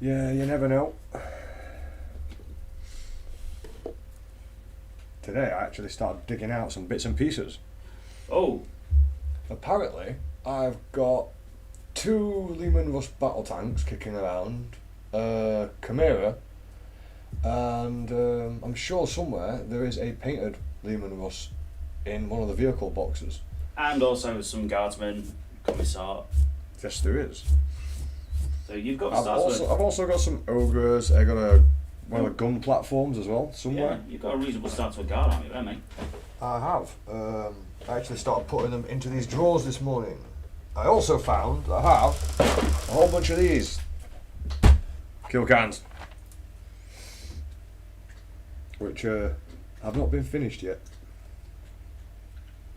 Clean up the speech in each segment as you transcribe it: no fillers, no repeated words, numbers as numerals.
Yeah, you never know. Today I actually started digging out some bits and pieces. Oh, Apparently, I've got 2 Lehman Russ battle tanks kicking around, Chimera, and I'm sure somewhere there is a painted Lehman Russ in one of the vehicle boxes. and also some guardsmen, commissar. Yes, there is. So you've got I've stars with. also got some ogres. I got one of the gun platforms as well Yeah, somewhere. you've got a reasonable start to a guard army there, mate. I have. I actually started putting them into these drawers this morning. I also found I have a whole bunch of these kill cans, which have not been finished yet.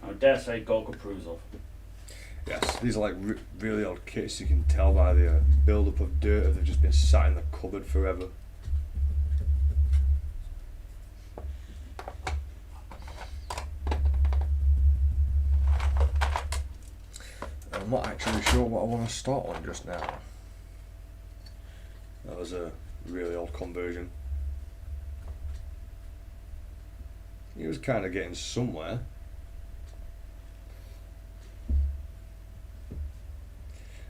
I would dare say Golk approves of. Yes, these are like really old kits. You can tell by the build-up of dirt if they've just been sat in the cupboard forever. I'm not actually sure what I want to start on just now. That was a really old conversion. He was kind of getting somewhere.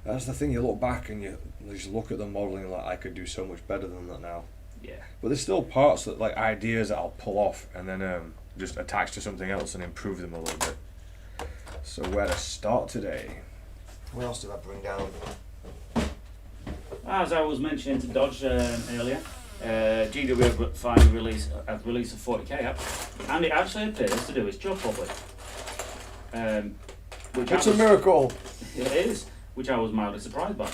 That's the thing, you look back and you just look at the modelling like I could do so much better than that now. Yeah. But there's still parts that, like ideas that I'll pull off and then just attach to something else and improve them a little bit. So where to start today? What else did I bring down? As I was mentioning to Dodge earlier, GW have finally released a 40k app, and it actually appears to do its job properly. It's a miracle! It is, which I was mildly surprised by.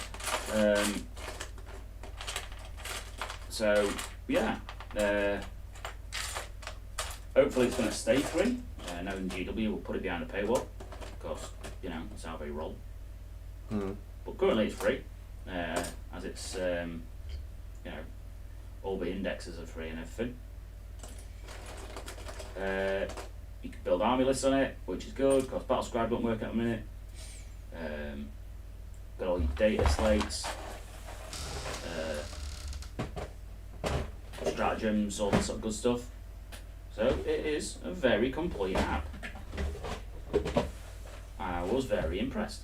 So, yeah. Hopefully it's going to stay free. Knowing GW will put it behind a paywall, because, you know, that's how they roll. But currently it's free, as it's, you know, all the indexes are free and everything. You can build army lists on it, which is good, because Battle Scribe don't work at the minute. Got all your data slates, stratagems, all that sort of good stuff. So it is a very complete app. I was very impressed.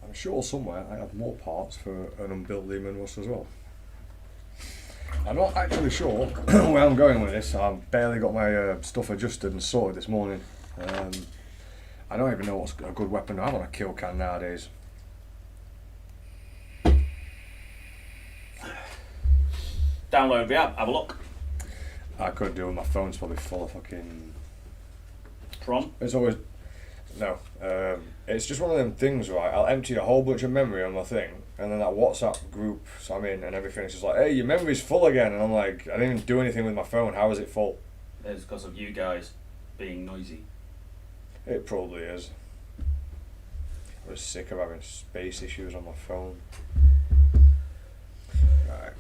I'm sure somewhere I have more parts for an unbuilt Lehman Russ as well. I'm not actually sure where I'm going with this. I've barely got my stuff adjusted and sorted this morning. I don't even know what's a good weapon to have on a kill can nowadays. Download the app, have a look. I could do. My phone's probably full of fucking. Prom. It's always no. It's just one of them things, right? I'll empty a whole bunch of memory on my thing, and then that WhatsApp group I'm in and everything is just like, "Hey, your memory's full again," and I'm like, "I didn't even do anything with my phone. How is it full?" It's because of you guys being noisy. It probably is. I was sick of having space issues on my phone. Right.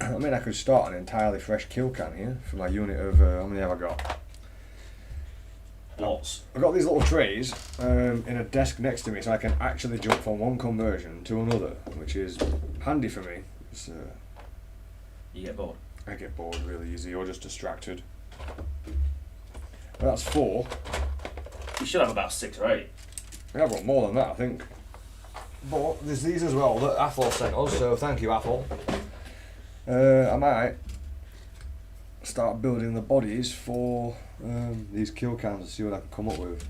I mean, I could start an entirely fresh kill can here for my unit of how many have I got? Lots. I've got these little trays in a desk next to me, so I can actually jump from one conversion to another, which is handy for me. You get bored. I get bored really easy, or just distracted. But that's 4. You should have about 6 or 8. I've got more than that, I think. But there's these as well that Athol sent us, so thank you, Athol. I might start building the bodies for these kill cans and see what I can come up with.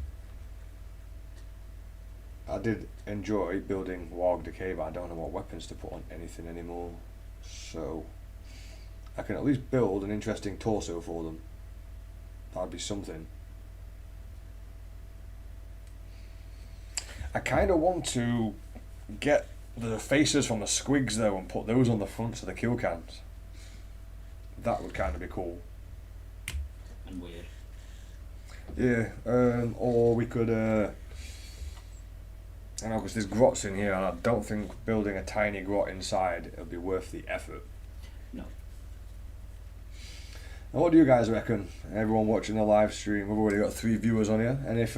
I did enjoy building Warg Decay, but I don't know what weapons to put on anything anymore. So I can at least build an interesting torso for them. That'd be something. I kind of want to get the faces from the squigs though and put those on the fronts of the kill cans. That would kind of be cool. And weird. Yeah, or we could, I don't know, because there's grots in here and I don't think building a tiny grot inside it'll be worth the effort. No. Now what do you guys reckon? Everyone watching the live stream, we've already got 3 viewers on here, and if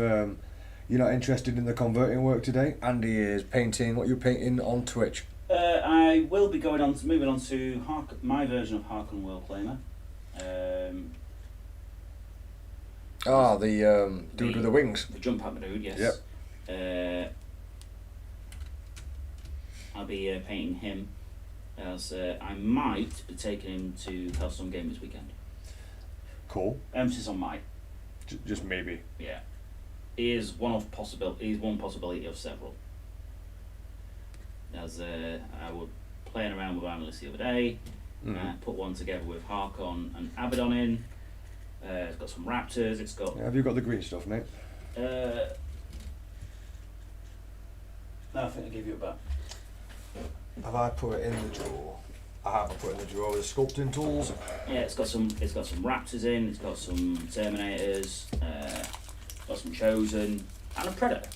You're not interested in the converting work today? Andy is painting what you're painting on Twitch. I will be moving on to my version of Harkon World Claimer. The dude with the wings. The jump up dude, yes. Yep. I'll be painting him, as I might be taking him to Hellstorm Game this weekend. Cool. Emphasis on might. Just maybe. Yeah. He is one possibility of several. As I was playing around with Analyst the other day, put one together with Harkon and Abaddon in. It's got some raptors. It's got. Yeah, have you got the green stuff, mate? No, I think I'll give you a back. Have I put it in the drawer? I have put it in the drawer with the sculpting tools. Yeah, it's got some raptors in. It's got some terminators. Got some chosen and a predator.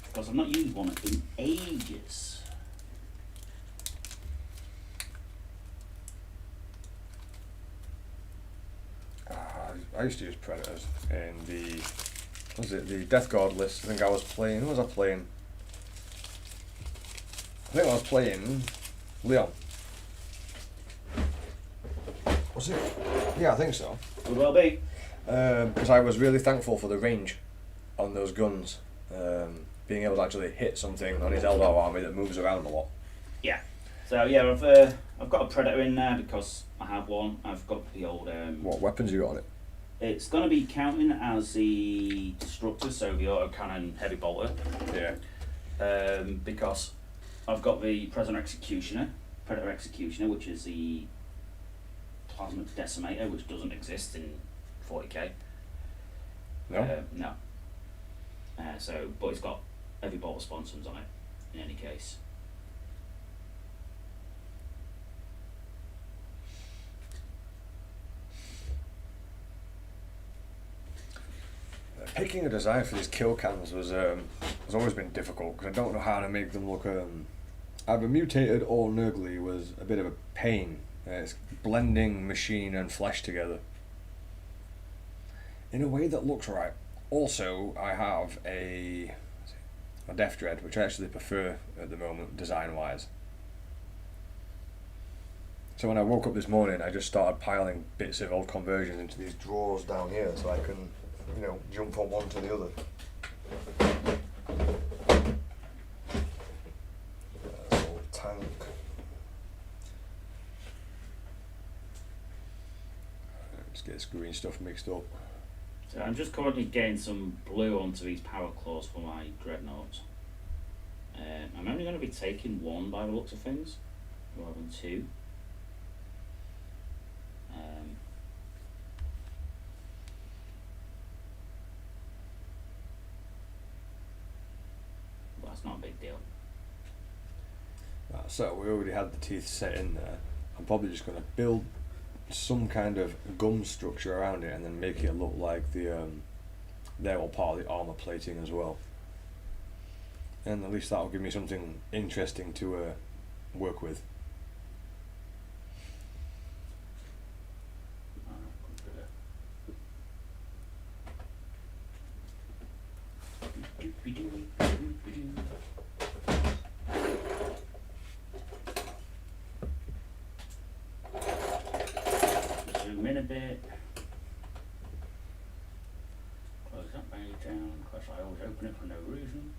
Because I've not used one in ages. I used to use predators in the Death Guard list. I think I was playing. Who was I playing? I think I was playing Leon. Was it? Yeah, I think so. Could well be. Because I was really thankful for the range on those guns. Being able to actually hit something on his elbow army that moves around a lot. Yeah. So yeah, I've got a predator in there because I have one. I've got the old. What weapons you got on it? It's going to be counting as the destructor, so the autocannon heavy bolter. Yeah. Because I've got the Predator Executioner, which is the plasma decimator, which doesn't exist in 40k. No. No. But it's got heavy bolter sponsons on it. In any case. Picking a design for these kill cans has always been difficult because I don't know how to make them look either mutated or nurgly. Was a bit of a pain. It's blending machine and flesh together in a way that looks right. Also, I have a Death Dread, which I actually prefer at the moment design wise. So when I woke up this morning, I just started piling bits of old conversions into these drawers down here so I can, jump from one to the other. That's old tank. Let's get this green stuff mixed up. So I'm just currently getting some blue onto these power claws for my dreadnoughts. I'm only going to be taking one by the looks of things, rather than two. Well, that's not a big deal. So we already had the teeth set in there. I'm probably just going to build some kind of gum structure around it and then make it look like they're all part of the armor plating as well. And at least that'll give me something interesting to work with. Zoom in a bit. Close that page down, because I always open it for no reason.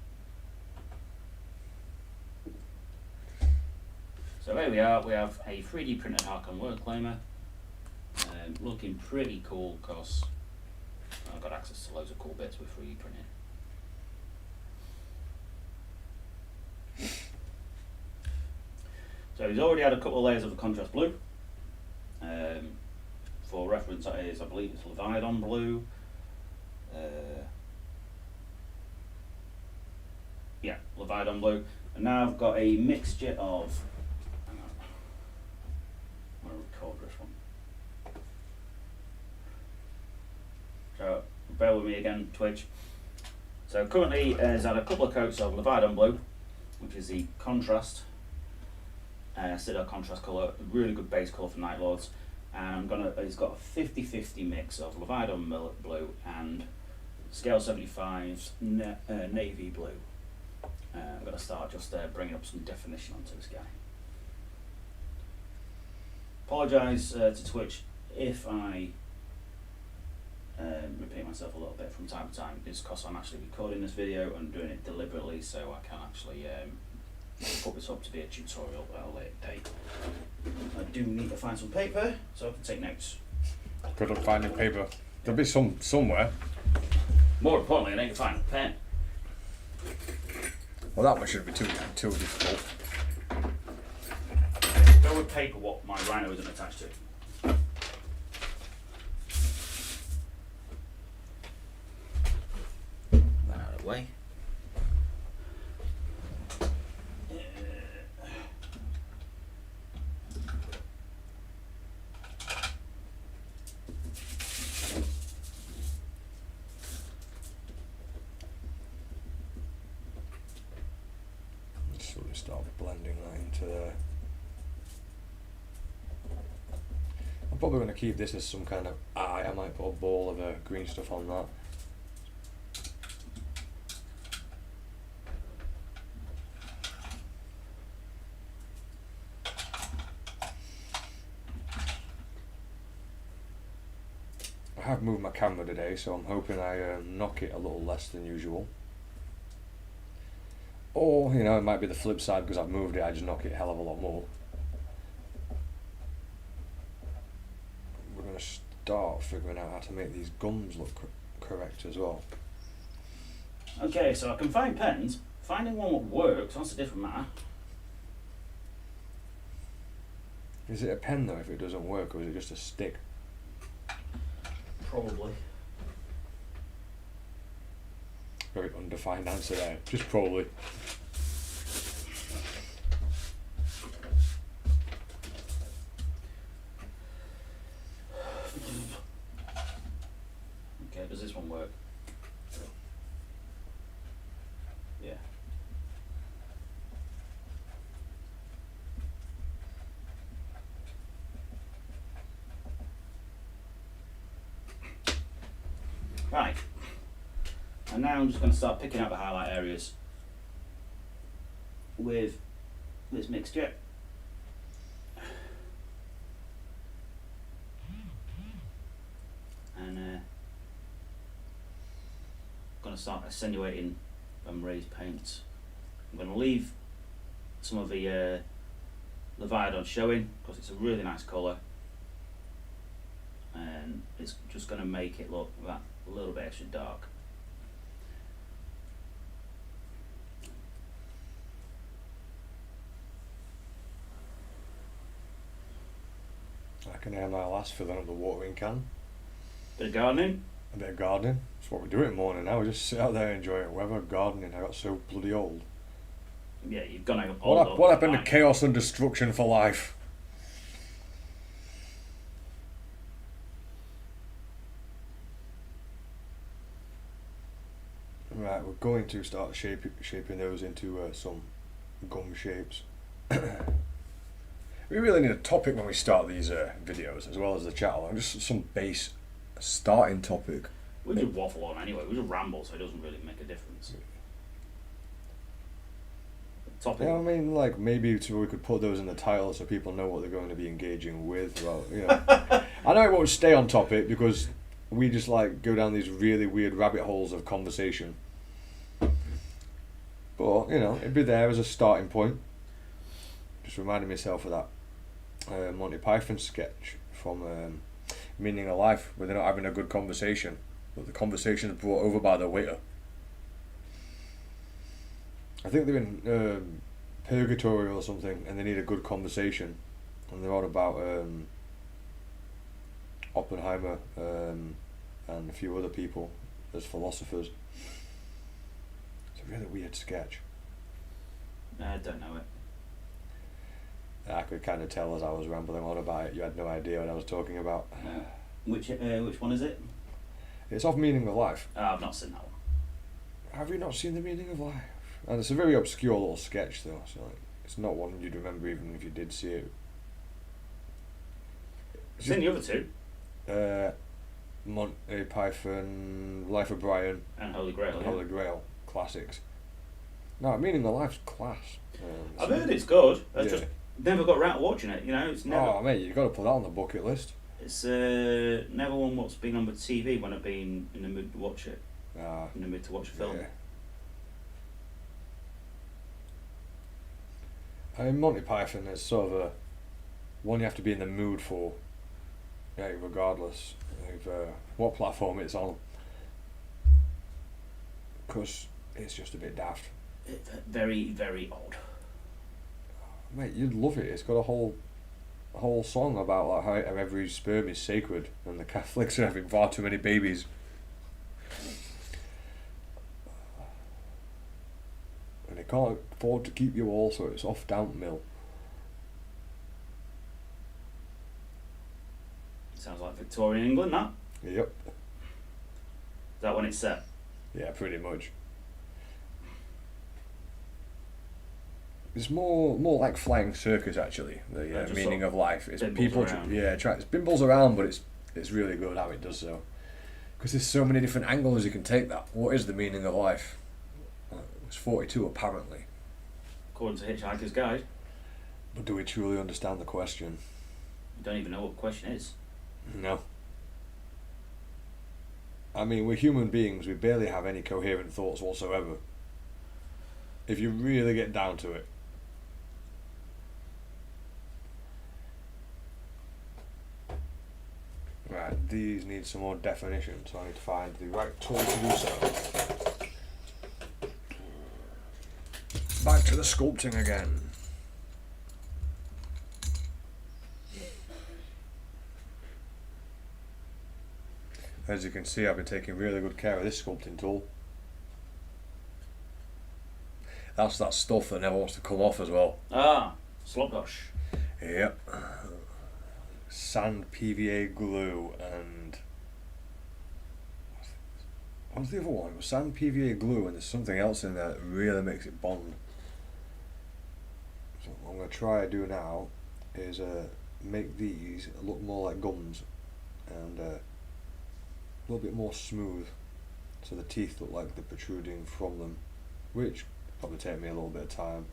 So there we are, we have a 3D printed Harkon World Claimer. Looking pretty cool because I've got access to loads of cool bits with 3D printing. So he's already had a couple of layers of the contrast blue. For reference, that is, I believe it's Leviathan blue. Yeah, Leviathan blue. And now I've got a mixture of. Hang on. I'm going to record this one. So, bear with me again, Twitch. So, currently, he's had a couple of coats of Leviathan blue, which is the contrast. Citadel contrast colour, really good base colour for Night Lords. And he's got a 50-50 mix of Leviathan blue and scale 75 navy blue. I'm going to start just bringing up some definition onto this guy. Apologise to Twitch if I repeat myself a little bit from time to time. It's because I'm actually recording this video and doing it deliberately so I can actually put this up to be a tutorial at a later date. I do need to find some paper so I can take notes. Good luck finding paper. There'll be some somewhere. More importantly, I need to find a pen. Well, that one shouldn't be too difficult. Go with paper what my rhino isn't attached to. That out of the way. Slowly start blending that into there. I'm probably going to keep this as some kind of eye. I might put a ball of green stuff on that. I have moved my camera today, so I'm hoping I knock it a little less than usual. Or, you know, it might be the flip side, because I've moved it, I just knock it a hell of a lot more. We're going to start figuring out how to make these gums look correct as well. Okay, so I can find pens. Finding one that works, that's a different matter. Is it a pen though if it doesn't work, or is it just a stick? Probably. Very undefined answer there. Just probably. Okay, does this one work? Yeah. Right. And now I'm just going to start picking out the highlight areas with this mixture. And going to start attenuating and raised paints. I'm going to leave some of the Leviathan showing because it's a really nice colour, and it's just going to make it look that a little bit extra dark. I can hear my lass filling up the watering can. Bit of gardening. A bit of gardening. That's what we do in the morning now. We just sit out there enjoying weather, gardening. I got so bloody old. Yeah, you've gone out. What happened to chaos and destruction for life? Right, we're going to start shaping those into some gum shapes. We really need a topic when we start these videos, as well as the channel, and just some base starting topic. We just waffle on anyway. We just ramble, so it doesn't really make a difference. Topic. Yeah, I mean, like maybe we could put those in the title so people know what they're going to be engaging with. Well, you know, I know it won't stay on topic because we just like go down these really weird rabbit holes of conversation. But you know, it'd be there as a starting point. Just reminding myself of that Monty Python sketch from Meaning of Life, where they're not having a good conversation, but the conversation is brought over by the waiter. I think they're in purgatory or something, and they need a good conversation, and they're on about Oppenheimer and a few other people as philosophers. It's a really weird sketch. I don't know it. I could kind of tell as I was rambling on about it, you had no idea what I was talking about. Which one is it? It's off Meaning of Life. Oh, I've not seen that one. Have you not seen The Meaning of Life? And it's a very obscure little sketch though, so like, it's not one you'd remember even if you did see it. I've seen the other two. Monty Python, Life of Brian, And Holy Grail. and Yeah. Holy Grail classics. No, Meaning of Life's class. I've heard it's good. I Yeah. just never got around to watching it. You know, it's never. Oh mate, you've got to put that on the bucket list. It's never one what's been on the TV when I've been in the mood to watch it. In the mood to watch a film. Yeah. I mean, Monty Python is sort of a one you have to be in the mood for, yeah, regardless of what platform it's on, because it's just a bit daft. Very, very odd. Mate, you'd love it. It's got a whole song about like how every sperm is sacred and the Catholics are having far too many babies. And they can't afford to keep you all, so it's off down mill. Sounds like Victorian England, that. Yep. Is that when it's set? Yeah, pretty much. It's more like Flying Circus actually. The Just Meaning sort of Life. It's bimbles people. around. It bimbles around, but it's really good how it does so. Because there's so many different angles you can take that. What is the meaning of life? It's 42 apparently. According to Hitchhiker's Guide. But do we truly understand the question? You don't even know what the question is. No. I mean, we're human beings. We barely have any coherent thoughts whatsoever. If you really get down to it. Right, these need some more definition, so I need to find the right tool to do so. Back to the sculpting again. As you can see, I've been taking really good care of this sculpting tool. That's that stuff that never wants to come off as well. Ah, slopgosh. Yep. Sand PVA glue and what's the other one? It was sand PVA glue and there's something else in there that really makes it bond. So what I'm going to try to do now is make these look more like gums and a little bit more smooth, so the teeth look like they're protruding from them, which probably take me a little bit of time.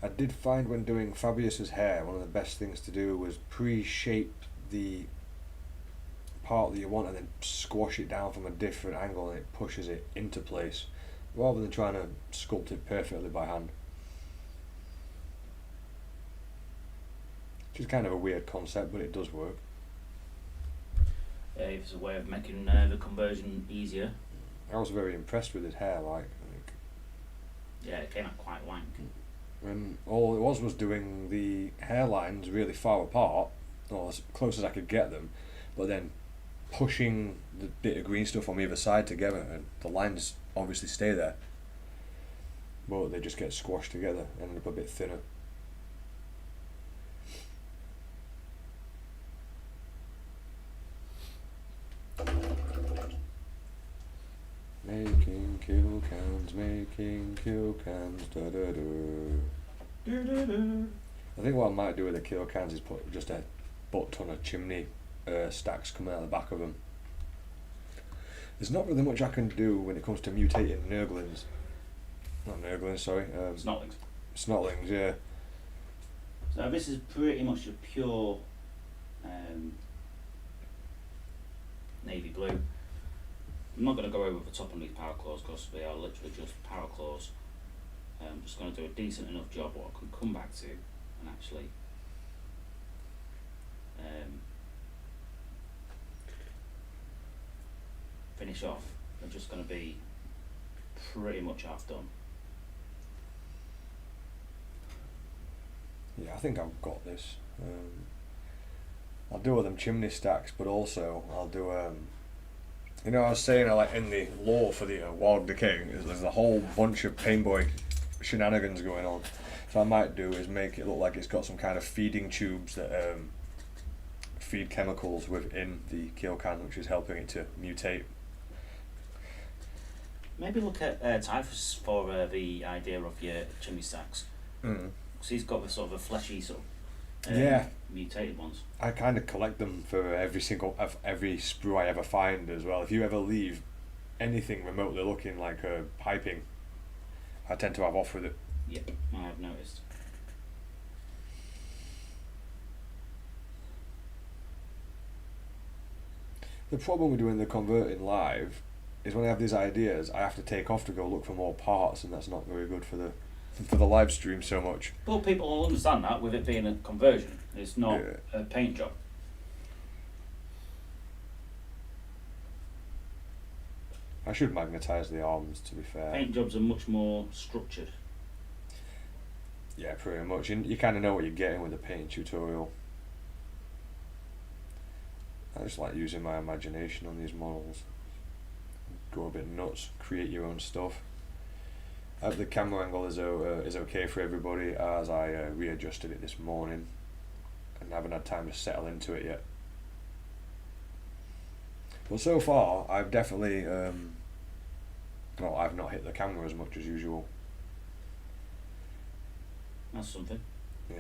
I did find when doing Fabius's hair, one of the best things to do was pre-shape the part that you want and then squash it down from a different angle and it pushes it into place, rather than trying to sculpt it perfectly by hand. Which is kind of a weird concept, but it does work. If it's a way of making the conversion easier. I was very impressed with his hair, Yeah, it came out quite lank. and all it was doing the hairlines really far apart, or as close as I could get them, but then pushing the bit of green stuff on either side together, and the lines obviously stay there, but they just get squashed together and end up a bit thinner. Making kill cans, da da da. I think what I might do with the kill cans is put just a butt ton of chimney stacks coming out the back of them. There's not really much I can do when it comes to mutating nurglings. Not nurglings, sorry. Snotlings. Snotlings, yeah. So this is pretty much a pure navy blue. I'm not going to go over the top on these power claws because they are literally just power claws. I'm just going to do a decent enough job what I can come back to and actually finish off. They're just going to be pretty much half done. Yeah, I think I've got this. I'll do all them chimney stacks, but also I'll do you know, I was saying, like in the lore for the Wild Decay, there's a whole bunch of paintboy shenanigans going on. So what I might do is make it look like it's got some kind of feeding tubes that feed chemicals within the kill can, which is helping it to mutate. Maybe look at Typhus for the idea of your chimney stacks. Mm. Because he's got the sort of a fleshy sort of mutated ones. I kind of collect them for every sprue I ever find as well. If you ever leave anything remotely looking like piping, I tend to have off with it. Yep, I have noticed. The problem with doing the converting live is when I have these ideas, I have to take off to go look for more parts, and that's not very good for the live stream so much. But people will understand that with it being a conversion. It's not a paint job. I should magnetise the arms, to be fair. Paint jobs are much more structured. Yeah, pretty much. You kind of know what you're getting with a paint tutorial. I just like using my imagination on these models. Go a bit nuts, create your own stuff. The camera angle is okay for everybody, as I readjusted it this morning and haven't had time to settle into it yet. But so far, I've definitely I've not hit the camera as much as usual. That's something. Yeah.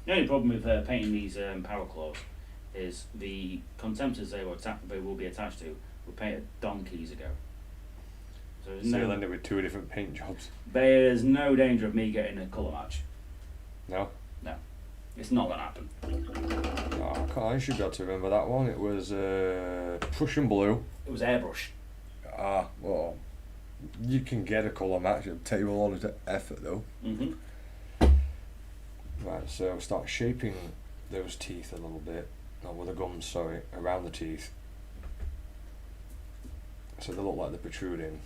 The only problem with painting these power claws is the contemptors they will be attached to were painted donkeys ago. So you'll end up with two different paint jobs. There's no danger of me getting a colour match. No? No. It's not going to happen. I should be able to remember that one. It was Prussian blue. It was airbrush. Well, you can get a colour match. It'll take you a lot of effort though. Mm-hmm. Right, so start shaping those teeth a little bit. With the gums, sorry, around the teeth. So they look like they're protruding.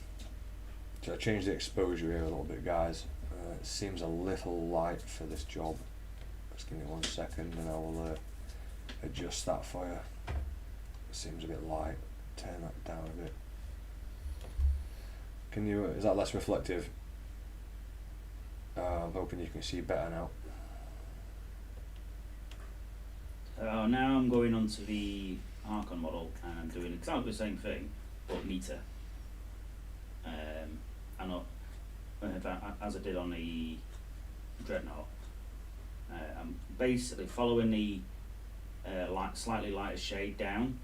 So I change the exposure here a little bit, guys. It seems a little light for this job. Just give me 1 second and I will adjust that for you. It seems a bit light. Turn that down a bit. Is that less reflective? I'm hoping you can see better now. Now I'm going on to the Archon model and I'm doing exactly the same thing, but neater. As I did on the Dreadnought. I'm basically following the slightly lighter shade down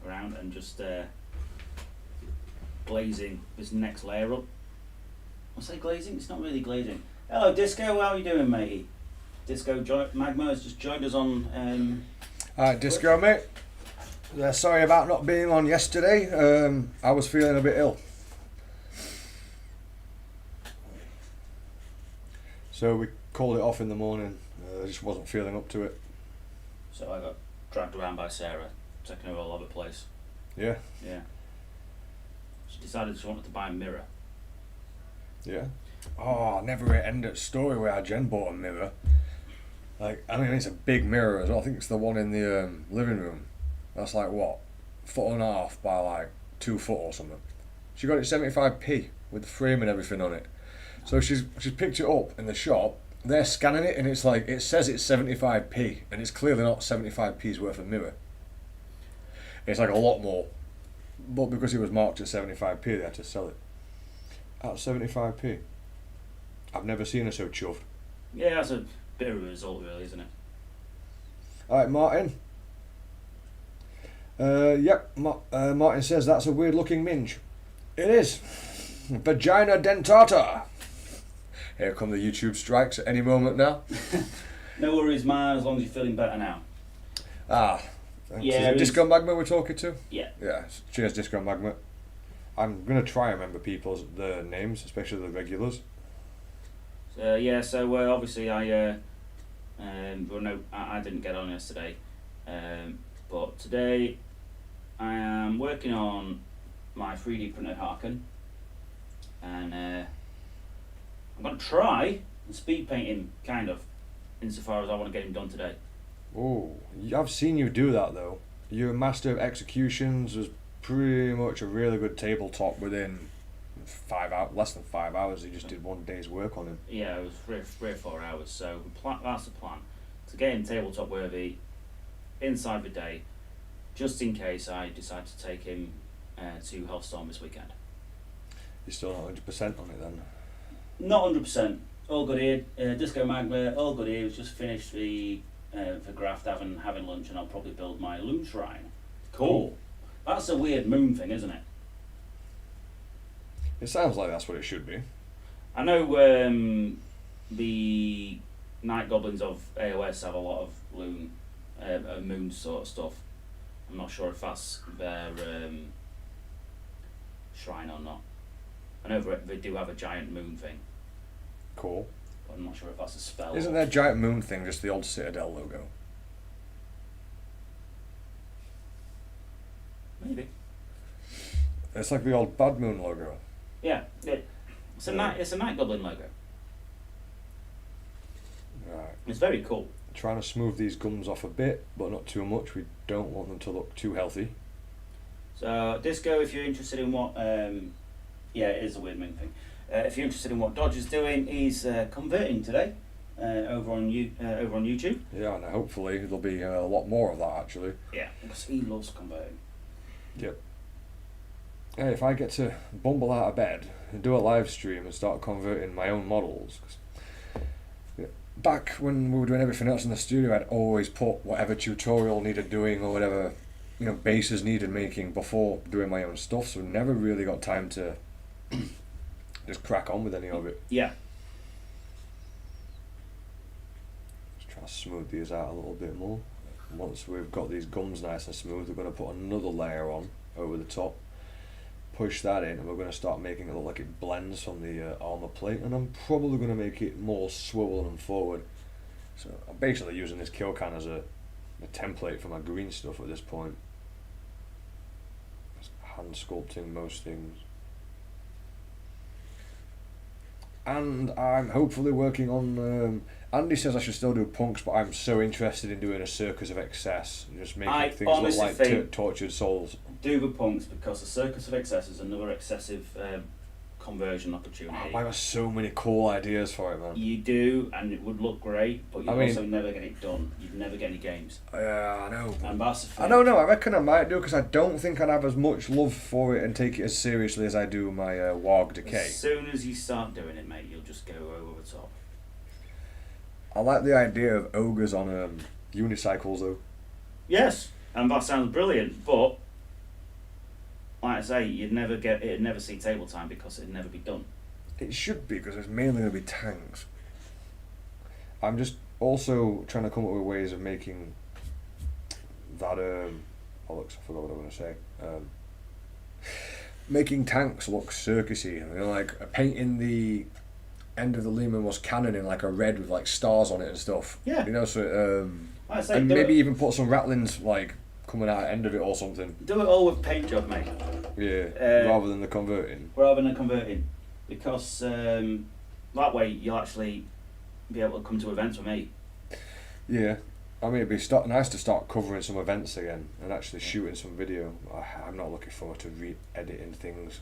around and just glazing this next layer up. I say glazing? It's not really glazing. Hello Disco, how are you doing, matey? Disco Magma has just joined us on. Alright, Disco, mate. Sorry about not being on yesterday. I was feeling a bit ill. So we called it off in the morning. I just wasn't feeling up to it. So I got dragged around by Sarah, taking her all over the place. Yeah? Yeah. She decided she wanted to buy a mirror. Yeah? Oh, I never ended a story where Jen bought a mirror. It's a big mirror as well. I think it's the one in the living room. That's like what, 1.5 by like 2 foot or something. She got it 75p with the frame and everything on it. So she's picked it up in the shop. They're scanning it and it's like it says it's 75p and it's clearly not 75p's worth of mirror. It's like a lot more, but because it was marked at 75p, they had to sell it at 75p. I've never seen her so chuffed. Yeah, that's a bit of a result, really, isn't it? Alright, Martin. Martin says that's a weird looking minge. It is. Vagina dentata. Here come the YouTube strikes at any moment now. No worries, man, as long as you're feeling better now. Yeah, is it Disco Magma we're talking to? Yeah. Yeah, cheers Disco Magma. I'm going to try and remember the names, especially the regulars. Obviously I didn't get on yesterday, but today I am working on my 3D printed Harken, and I'm going to try and speed paint him, kind of, insofar as I want to get him done today. Oh, I've seen you do that though. Your Master of Executions was pretty much a really good tabletop within less than 5 hours. You just did 1 day's work on him. Yeah, it was 3 or 4 hours, so that's the plan. To get him tabletop worthy inside the day, just in case I decide to take him to Hellstorm this weekend. You're still not 100% on it then? Not 100%. All good here. Disco Magma, all good here. We've just finished the graft, having lunch, and I'll probably build my loom shrine. Cool. That's a weird moon thing, isn't it? It sounds like that's what it should be. I know the Night Goblins of AOS have a lot of loom, moon sort of stuff. I'm not sure if that's their shrine or not. I know they do have a giant moon thing. Cool. But I'm not sure if that's a spell. Isn't their giant moon thing just the old Citadel logo? Maybe. It's like the old Bad Moon logo. Yeah. It's a Night Goblin logo. Right. It's very cool. Trying to smooth these gums off a bit, but not too much. We don't want them to look too healthy. So, Disco, if you're interested in what... yeah, it is a weird moon thing. If you're interested in what Dodge is doing, he's converting today over on YouTube. Yeah, and hopefully there'll be a lot more of that actually. Yeah, because he loves converting. Yep. Hey, if I get to bumble out of bed and do a live stream and start converting my own models, 'cause back when we were doing everything else in the studio, I'd always put whatever tutorial needed doing or whatever, you know, bases needed making before doing my own stuff, so never really got time to just crack on with any of it. Yeah. Just try to smooth these out a little bit more. And once we've got these gums nice and smooth, we're going to put another layer on over the top, push that in, and we're going to start making it look like it blends from the armour plate, and I'm probably going to make it more swivel and forward. So I'm basically using this kill can as a template for my green stuff at this point. Just hand sculpting most things. And I'm hopefully working on... Andy says I should still do punks, but I'm so interested in doing a Circus of Excess, and just making things look like tortured souls. Do the punks, because the Circus of Excess is another excessive conversion opportunity. Oh, I have so many cool ideas for it, man. You do, and it would look great, but you'd also never get it done. You'd never get any games. Yeah, I know. And that's the thing. I don't know, I reckon I might do, because I don't think I'd have as much love for it and take it as seriously as I do my Warg Decay. As soon as you start doing it, mate, you'll just go over the top. I like the idea of ogres on unicycles, though. Yes, and that sounds brilliant, but like I say, it'd never see table time because it'd never be done. It should be, because it's mainly going to be tanks. I'm just also trying to come up with ways of making that, I forgot what I was going to say. Making tanks look circusy, you know, like painting the end of the Lehman was cannon in like a red with like stars on it and stuff. Yeah. You know, so Like I say, and maybe even put some rattlings like coming out at the end of it or something. Do it all with paint job, mate. Yeah. Rather than the converting. Rather than the converting, because that way you'll actually be able to come to events with me. Yeah. I mean, it'd be nice to start covering some events again and actually shooting some video. I'm not looking forward to re-editing things.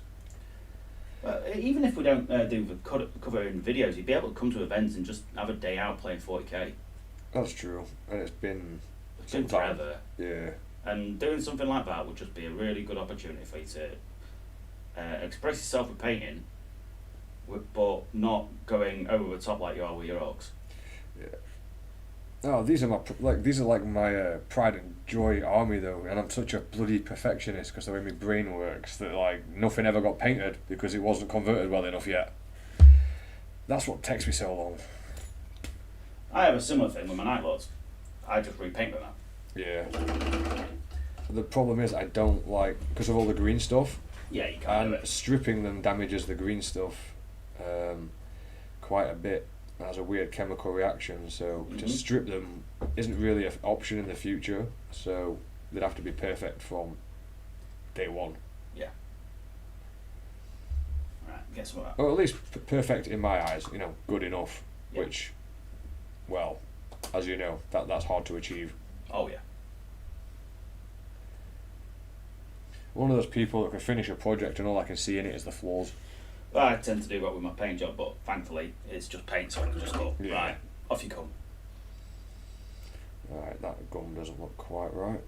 Well, even if we don't do the covering videos, you'd be able to come to events and just have a day out playing 40k. That's true, and it's been forever. Yeah. And doing something like that would just be a really good opportunity for you to express yourself with painting, but not going over the top like you are with your orcs. Yeah. Oh, these are my pride and joy army though, and I'm such a bloody perfectionist because the way my brain works that like nothing ever got painted because it wasn't converted well enough yet. That's what takes me so long. I have a similar thing with my Night Lords. I just repaint them out. Yeah. The problem is I don't like, because of all the green stuff. Yeah, you can't do it. Stripping them damages the green stuff quite a bit. It has a weird chemical reaction, so to strip them isn't really an option in the future. So they'd have to be perfect from day one. Yeah. Right. Guess what? Or at least perfect in my eyes. You know, good enough. Yeah. Which, well, as you know, that's hard to achieve. Oh yeah. One of those people that can finish a project and all I can see in it is the flaws. I tend to do that with my paint job, but thankfully it's just paint, so I can just go, Yeah. right, off you come. Right, that gum doesn't look quite right.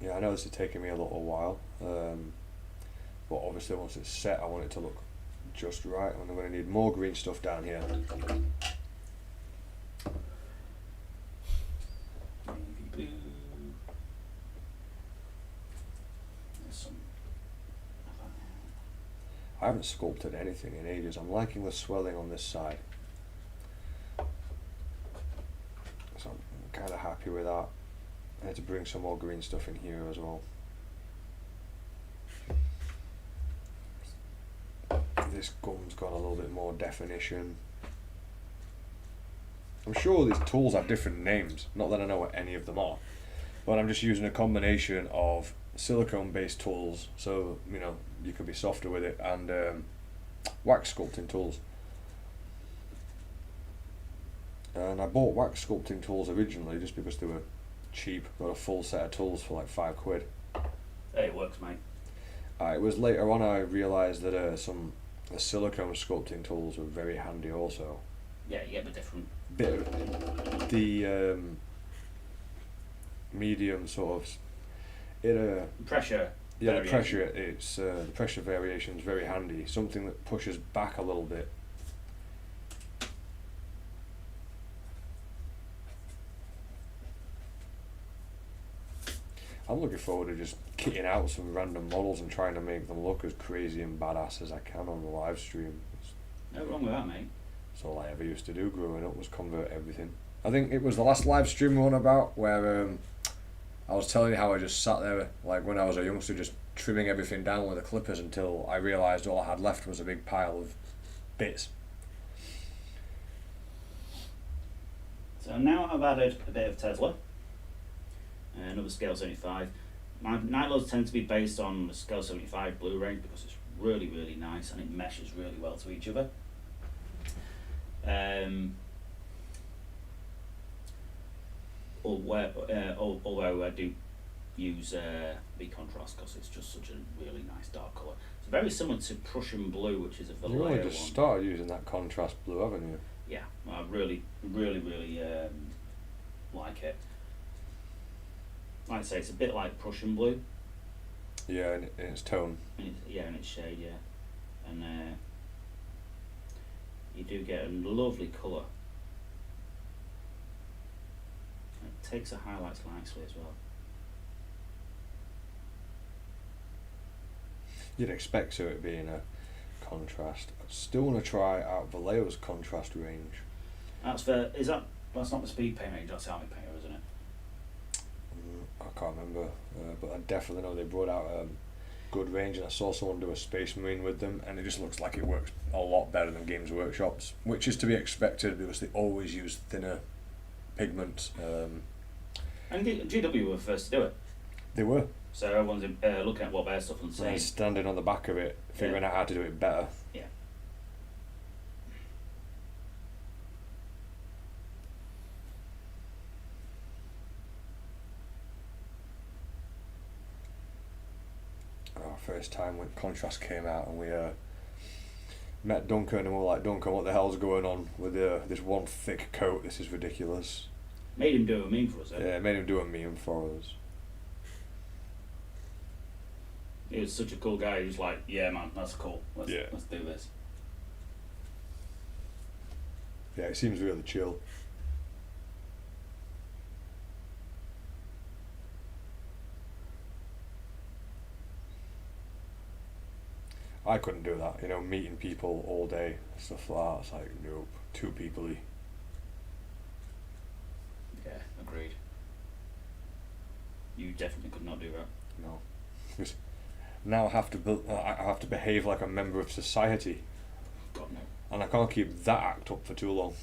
Yeah, I know this is taking me a little while, but obviously once it's set, I want it to look just right, and I'm going to need more green stuff down here. Navy blue. There's some. I haven't sculpted anything in ages. I'm liking the swelling on this side, so I'm kind of happy with that. I need to bring some more green stuff in here as well. This gum's got a little bit more definition. I'm sure these tools have different names, not that I know what any of them are, but I'm just using a combination of silicone based tools, so you know you can be softer with it, and wax sculpting tools. And I bought wax sculpting tools originally just because they were cheap. Got a full set of tools for like £5. Hey, it works, mate. It was later on I realised that the silicone sculpting tools were very handy also. Yeah, you get the different. Bit of the medium sort of Pressure. yeah, variation. the pressure. It's the pressure variation is very handy. Something that pushes back a little bit. I'm looking forward to just kitting out some random models and trying to make them look as crazy and badass as I can on the live stream. No wrong with that, mate. It's all I ever used to do growing up, was convert everything. I think it was the last live stream we went about where I was telling you how I just sat there, like when I was a youngster, just trimming everything down with the clippers until I realised all I had left was a big pile of bits. So now I've added a bit of Tesla, another scale 75. My nylons tend to be based on the scale 75 blue range because it's really, really nice and it meshes really well to each other. Although I do use big contrast because it's just such a really nice dark colour. It's very similar to Prussian blue, which is a You Vallejo only just one. started using that contrast blue, haven't you? Yeah, I really like it. Like I say, it's a bit like Prussian blue. Yeah, in its tone. In its shade, yeah. And you do get a lovely colour. It takes the highlights nicely as well. You'd expect so it being a contrast. I still want to try out Vallejo's contrast range. That's not the speed paint range, that's the army painter, isn't it? I can't remember, but I definitely know they brought out a good range, and I saw someone do a Space Marine with them, and it just looks like it works a lot better than Games Workshop's, which is to be expected because they always use thinner pigments. And GW were first to do it. They were. So everyone's looking at what their stuff and saying. Standing on the back of it, figuring out how to do it better. Yeah. Our first time when contrast came out, and we met Duncan, and we were like, Duncan, what the hell's going on with this one thick coat? This is ridiculous. Made him do a meme for us, eh? Yeah, made him do a meme for us. He was such a cool guy. He was like, "Yeah, man, that's cool. Let's do this." Yeah, it seems really chill. I couldn't do that, meeting people all day, stuff like that. It's like, nope, too people-y. Yeah, agreed. You definitely could not do that. No. Because now I have to behave like a member of society. God no. And I can't keep that act up for too long.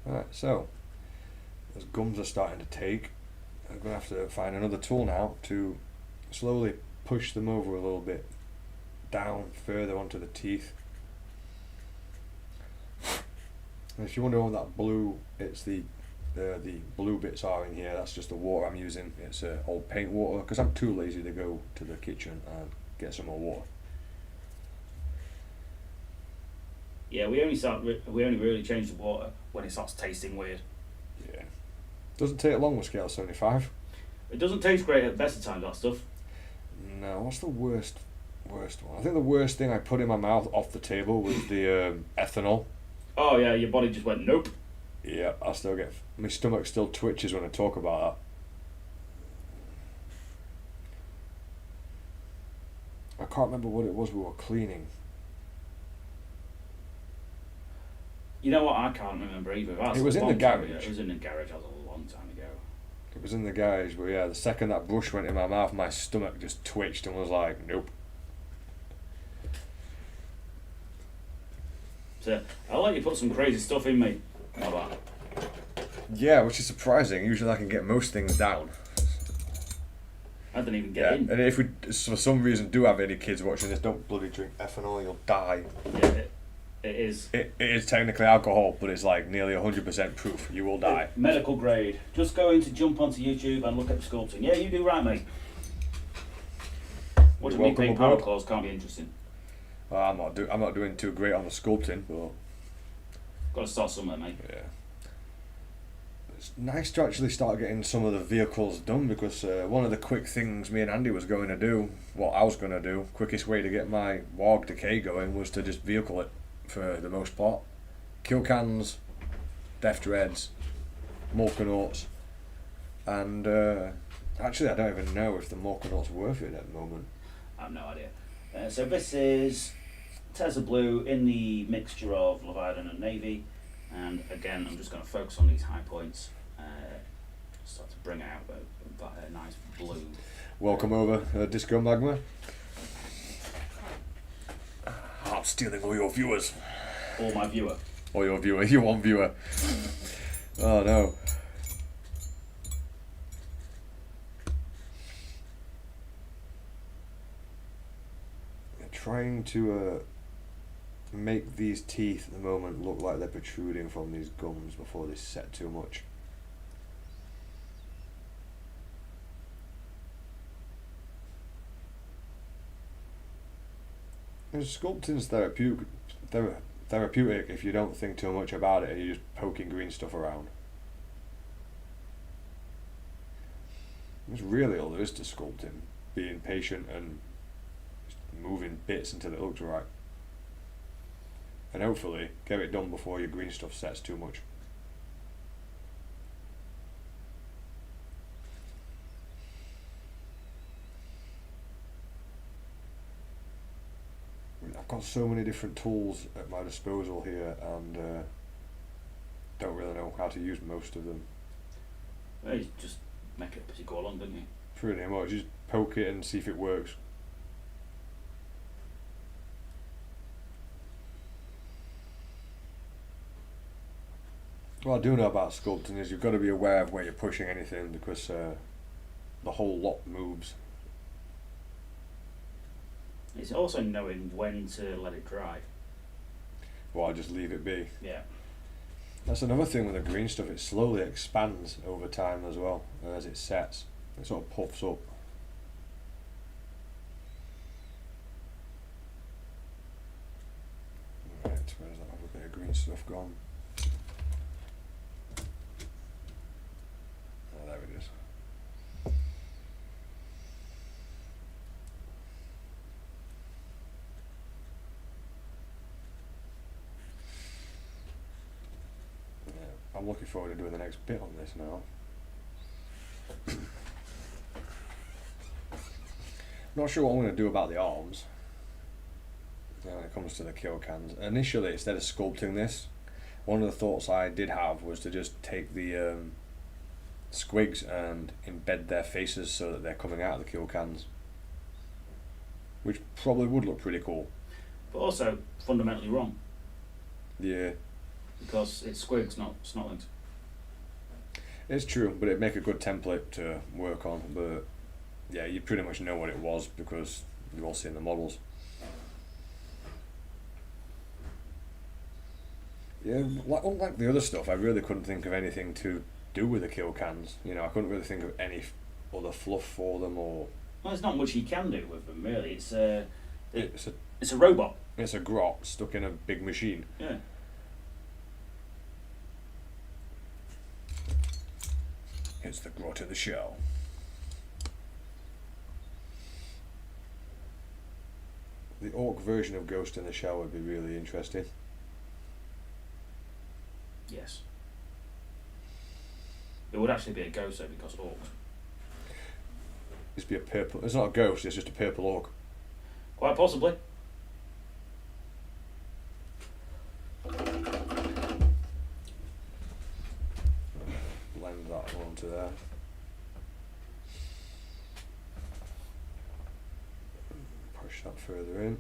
Alright, so as gums are starting to take, I'm going to have to find another tool now to slowly push them over a little bit down further onto the teeth. And if you wonder what that blue, it's the blue bits are in here, that's just the water I'm using. It's old paint water because I'm too lazy to go to the kitchen and get some more water. Yeah, we only really change the water when it starts tasting weird. Yeah. Doesn't take long with scale 75. It doesn't taste great at the best of times, that stuff. No, what's the worst one? I think the worst thing I put in my mouth off the table was the ethanol. Oh yeah, your body just went nope. Yeah, my stomach still twitches when I talk about that. I can't remember what it was we were cleaning. You know what? I can't remember either. It was in the garage. It was in the garage. That was a long time ago. It was in the garage, but yeah, the second that brush went in my mouth, my stomach just twitched and was like, nope. So I'll let you put some crazy stuff in me. How about that? Yeah, which is surprising. Usually I can get most things down. I didn't even get in. And if we, for some reason, do have any kids watching this, don't bloody drink ethanol, you'll die. Yeah, it is. It is technically alcohol, but it's like nearly 100% proof you will die. Medical grade. Just going to jump onto YouTube and look at the sculpting. Yeah, you do right, mate. Watching me paint power claws can't be interesting. Well, I'm not doing too great on the sculpting, but Got to start somewhere, mate. yeah. It's nice to actually start getting some of the vehicles done because one of the quick things me and Andy was going to do, quickest way to get my Warg Decay going was to just vehicle it for the most part. Kill cans, Death Dreads, Morkanauts, and actually I don't even know if the Morkanaut's worth it at the moment. I have no idea. So this is Tesla Blue in the mixture of Leviathan and Navy, and again I'm just going to focus on these high points, start to bring out a nice blue. Welcome over, Disco Magma. I'm stealing all your viewers. Or my viewer. Or your viewer, you want viewer. Oh no. Trying to make these teeth at the moment look like they're protruding from these gums before they set too much. And sculpting's therapeutic if you don't think too much about it and you're just poking green stuff around. That's really all there is to sculpting, being patient and moving bits until it looks right, and hopefully get it done before your green stuff sets too much. I've got so many different tools at my disposal here and don't really know how to use most of them. Well, you just make it as you go along, don't you? Pretty much, just poke it and see if it works. What I do know about sculpting is you've got to be aware of where you're pushing anything because the whole lot moves. It's also knowing when to let it dry. Well, I just leave it be. Yeah. That's another thing with the green stuff, it slowly expands over time as well as it sets. It sort of puffs up. Right, where's that other bit of green stuff gone? Oh, there it is. I'm looking forward to doing the next bit on this now. Not sure what I'm going to do about the arms when it comes to the kill cans. Initially, instead of sculpting this, one of the thoughts I did have was to just take the squigs and embed their faces so that they're coming out of the kill cans, which probably would look pretty cool. But also fundamentally wrong. Yeah. Because it's squigs, not snotlings. It's true, but it'd make a good template to work on. But yeah, you pretty much know what it was because you've all seen the models. Yeah, unlike the other stuff, I really couldn't think of anything to do with the kill cans. You know, I couldn't really think of any other fluff for them or. Well, there's not much you can do with them, really. It's a robot. It's a grot stuck in a big machine. Yeah. It's the grot in the shell. The orc version of Ghost in the Shell would be really interesting. Yes. It would actually be a ghost though, because orcs. It's be a purple. It's not a ghost. It's just a purple orc. Quite possibly. Blend that onto there. Push that further in.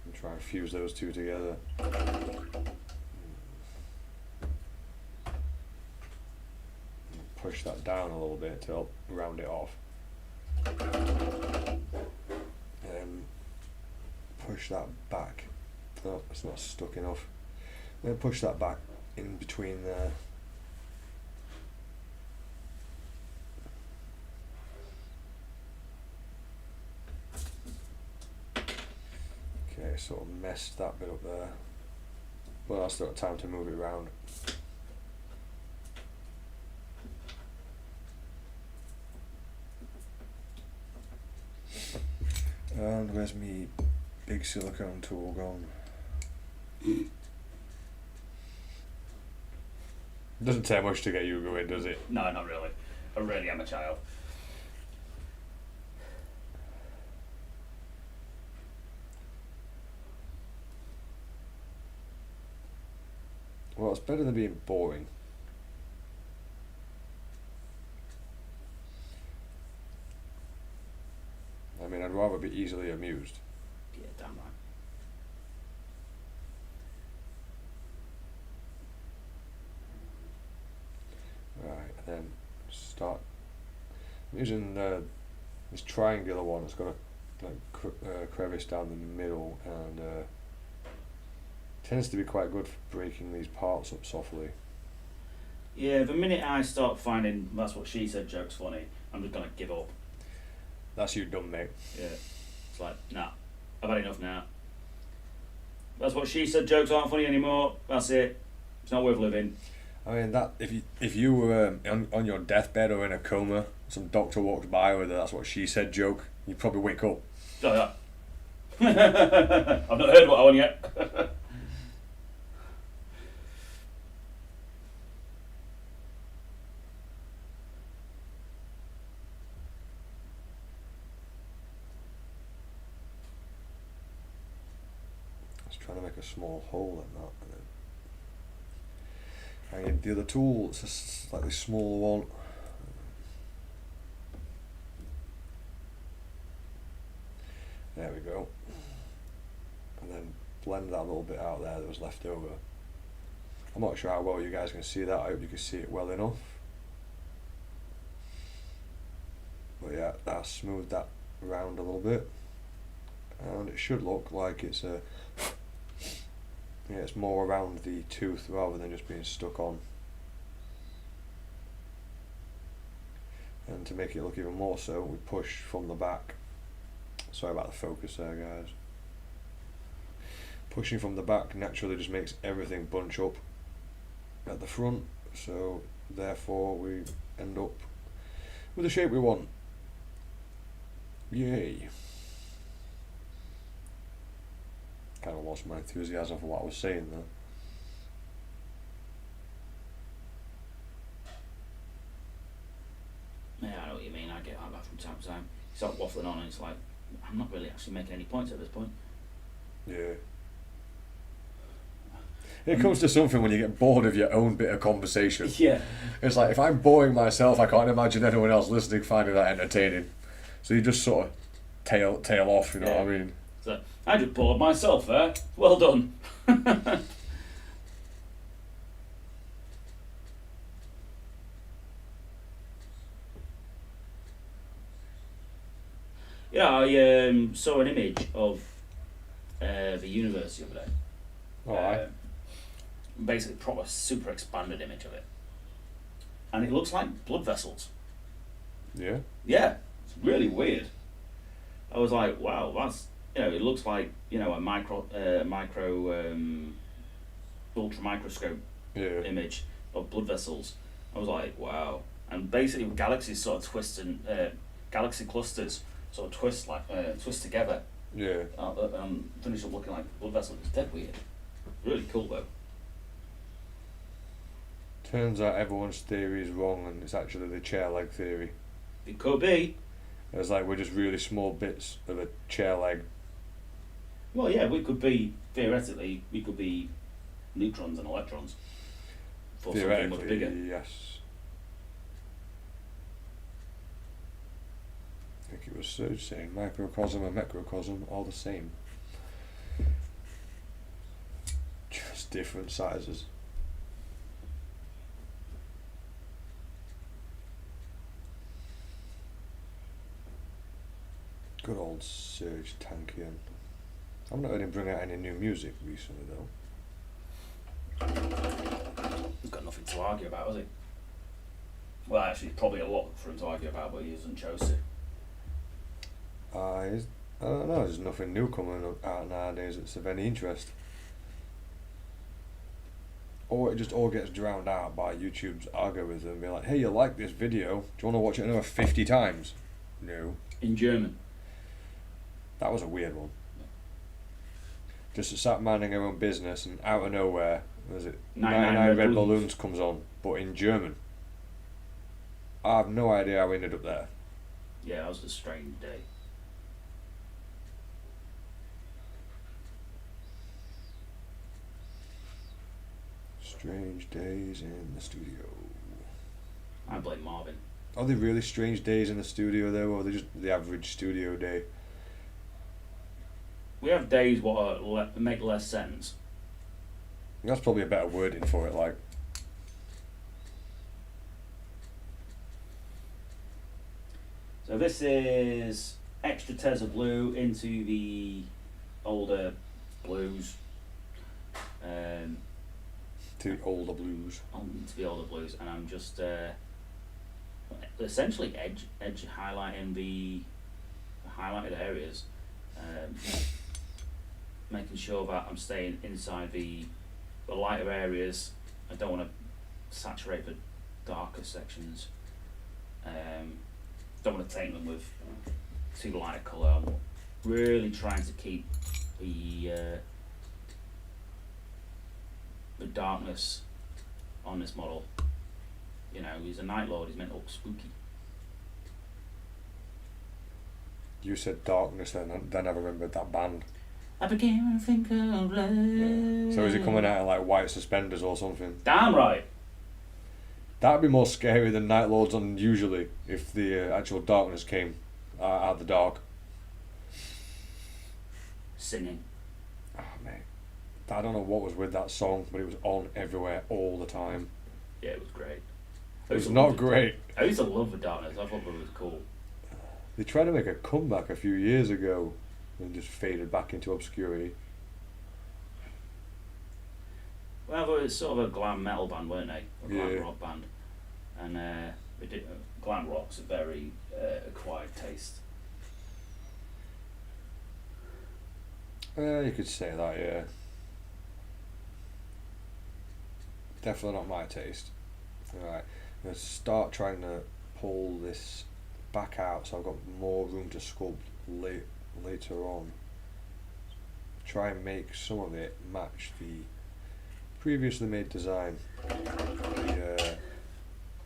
And try and fuse those two together. Push that down a little bit to help round it off. And push that back. Oh, it's not stuck enough. Then push that back in between there. Okay, sort of messed that bit up there. Well, I still got time to move it around. And where's me big silicone tool gone? Doesn't take much to get you going, does it? No, not really. I really am a child. Well, it's better than being boring. I mean, I'd rather be easily amused. Yeah, damn right. Right, and then start using this triangular one that's got a crevice down the middle, and tends to be quite good for breaking these parts up softly. Yeah, the minute I start finding that's what she said jokes funny, I'm just gonna give up. That's you done, mate. Yeah. It's like, nah, I've had enough now. That's what she said jokes aren't funny anymore. That's it. It's not worth living. I mean, that if you were on your deathbed or in a coma, some doctor walks by with a "that's what she said" joke, you'd probably wake up. Oh, yeah. I've not heard what one yet. Trying to make a small hole in that, and then the other tool, it's a slightly smaller one. There we go. And then blend that little bit out there that was left over. I'm not sure how well you guys can see that. I hope you can see it well enough. But yeah, that smoothed that around a little bit, and it should look like it's a it's more around the tooth rather than just being stuck on. And to make it look even more so, we push from the back. Sorry about the focus there, guys. Pushing from the back naturally just makes everything bunch up at the front, so therefore we end up with the shape we want. Yay. Kind of lost my enthusiasm for what I was saying there. Yeah, I know what you mean. I get like that from time to time. You start waffling on and it's like, I'm not really actually making any points at this point. Yeah. It comes to something when you get bored of your own bit of conversation. Yeah. It's like, if I'm boring myself, I can't imagine anyone else listening finding that entertaining. So you just sort of tail off, you know what I mean? So, I just bored myself there. Well done. Yeah, I saw an image of the universe the other day. Alright. Basically, proper super expanded image of it, and it looks like blood vessels. Yeah. Yeah, it's really weird. I was like, wow, that's, it looks like, a ultra microscope image of blood vessels. I was like, wow. And basically galaxies sort of twist and galaxy clusters sort of twist together. Yeah. Finish up looking like blood vessels. It's dead weird. Really cool though. Turns out everyone's theory is wrong, and it's actually the chair leg theory. It could be. It's like we're just really small bits of a chair leg. Well, yeah, theoretically, we could be neutrons and electrons. For something much bigger. Yes. I think it was Serge saying microcosm and macrocosm are the same. Just different sizes. Good old Serge Tankian. I've not heard him bring out any new music recently though. He's got nothing to argue about, has he? Well, actually, probably a lot for him to argue about, but he hasn't chose to. I don't know, there's nothing new coming out nowadays that's of any interest. Or it just all gets drowned out by YouTube's algorithm, be like, hey, you like this video, do you want to watch it another 50 times? No. In German. That was a weird one. Just sat minding her own business and out of nowhere, was it 99 Red Balloons comes on, but in German. I have no idea how we ended up there. Yeah, that was a strange day. Strange days in the studio. I blame Marvin. Are they really strange days in the studio though, or are they just the average studio day? We have days what make less sense. That's probably a better wording for it, like. So this is extra Tesla blue into the older blues. To the older blues. Into the older blues, and I'm just essentially edge highlighting the highlighted areas, making sure that I'm staying inside the lighter areas. I don't want to saturate the darker sections. Don't want to take them with too light a colour. I'm really trying to keep the darkness on this model. He's a Night Lord, he's meant to look spooky. You said darkness then I remembered that band. I began to think of love. Yeah. So is he coming out in like white suspenders or something? Damn right! That'd be more scary than Night Lords usually if the actual darkness came out of the dark. Singing. Oh mate. I don't know what was with that song, but it was on everywhere all the time. Yeah, it was great. It was not great. I used to love the darkness. I thought it was cool. They tried to make a comeback a few years ago and just faded back into obscurity. Well, they were sort of a glam metal band, weren't they? A glam rock band. And glam rock's a very acquired taste. You could say that, yeah. Definitely not my taste. Alright, I'm going to start trying to pull this back out so I've got more room to sculpt later on. Try and make some of it match the previously made design, the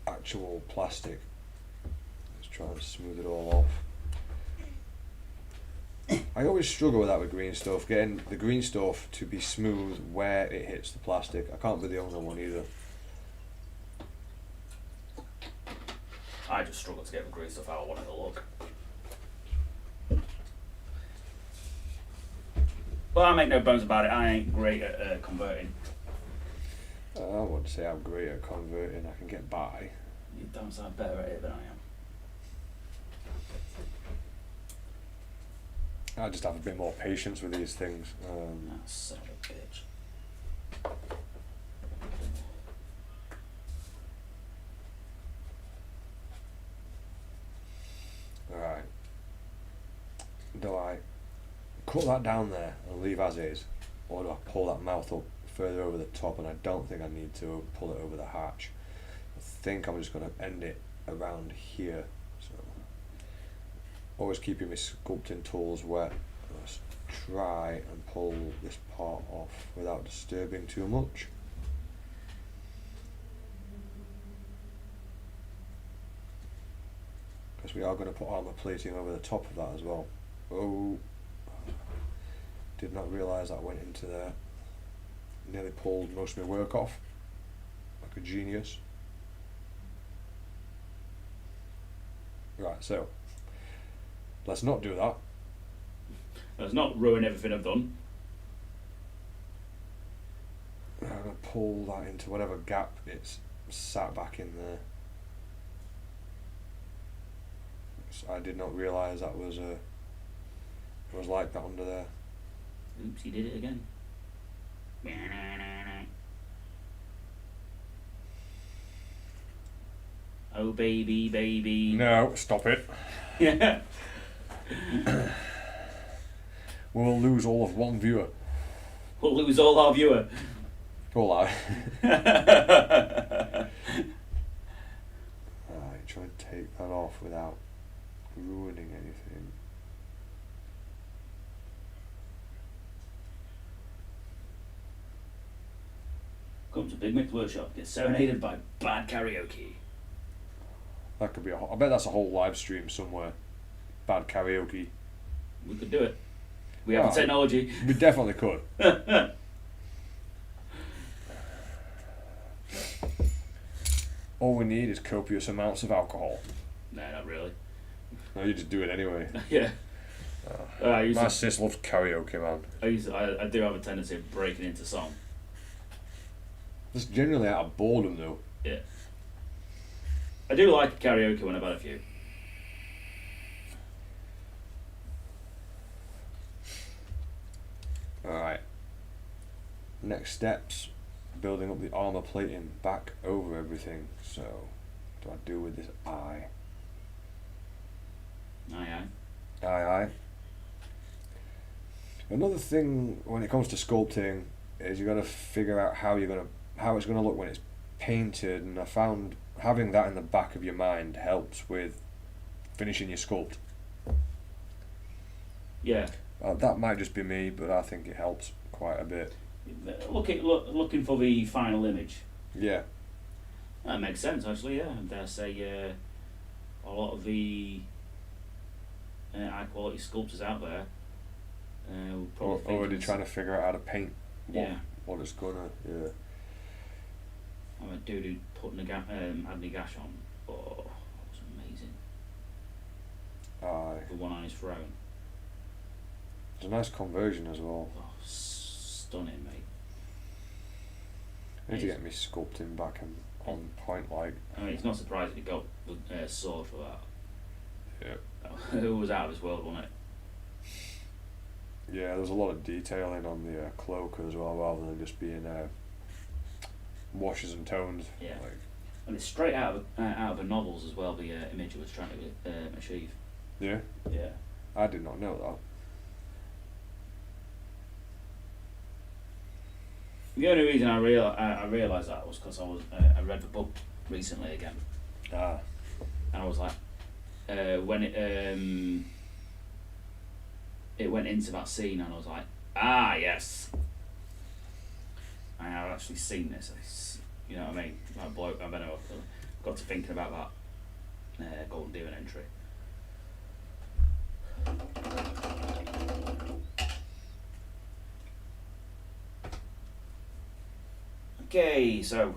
actual plastic. Let's try and smooth it all off. I always struggle with that with green stuff, getting the green stuff to be smooth where it hits the plastic. I can't be the only one either. I just struggle to get the green stuff how I want it to look. Well, I make no bones about it, I ain't great at converting. I wouldn't say I'm great at converting, I can get by. You don't sound better at it than I am. I just have a bit more patience with these things. Son of a bitch. put that down there and leave as is, or do I pull that mouth up further over the top? And I don't think I need to pull it over the hatch. I think I'm just going to end it around here. So always keeping my sculpting tools wet. Let's try and pull this part off without disturbing too much. Because we are going to put armour plating over the top of that as well. Oh, did not realise that went into there. Nearly pulled most of my work off, like a genius. Right, so let's not do that. Let's not ruin everything I've done. I'm going to pull that into whatever gap it's sat back in there. So I did not realise that was it was like that under there. Oops, he did it again. Oh baby, baby. No, stop it. Yeah. We'll lose all of one viewer. We'll lose all our viewer. All right. Alright, try and take that off without ruining anything. Come to Bigmeks Workshop, get serenaded by bad karaoke. That could be I bet that's a whole live stream somewhere. Bad karaoke. We could do it. We have the technology. We definitely could. All we need is copious amounts of alcohol. No, not really. No, you just do it anyway. Yeah. My sis loves karaoke, man. I do have a tendency of breaking into song. Just generally out of boredom, though. Yeah. I do like karaoke when I've had a few. Alright. Next steps, building up the armour plating back over everything. So, what do I do with this eye? Aye. Aye, aye. Another thing when it comes to sculpting is you got to figure out how it's gonna look when it's painted, and I found having that in the back of your mind helps with finishing your sculpt. Yeah. That might just be me, but I think it helps quite a bit. Looking for the final image. Yeah. That makes sense, actually. Yeah, I dare say a lot of the high quality sculptors out there will probably already trying to figure out how to paint what it's gonna. Yeah. I'm a dude putting Adney Gash on. Oh, that was amazing. Aye. The one on his throne. It's a nice conversion as well. Oh, stunning, mate. I need to get me sculpting back and on point, like. I mean, it's not surprising he got the sword for that. Yeah. It was out of his world, wasn't it? Yeah, there's a lot of detailing on the cloak as well, rather than just being washes and tones. Yeah. Like. And it's straight out of the novels as well. The image it was trying to achieve. Yeah. Yeah. I did not know that. The only reason I realised that was because I read the book recently again. Ah. And I was like, when it went into that scene, and I was like, ah, yes. And I've actually seen this. You know what I mean? That bloke. I got to thinking about that Golden Demon entry. Okay, so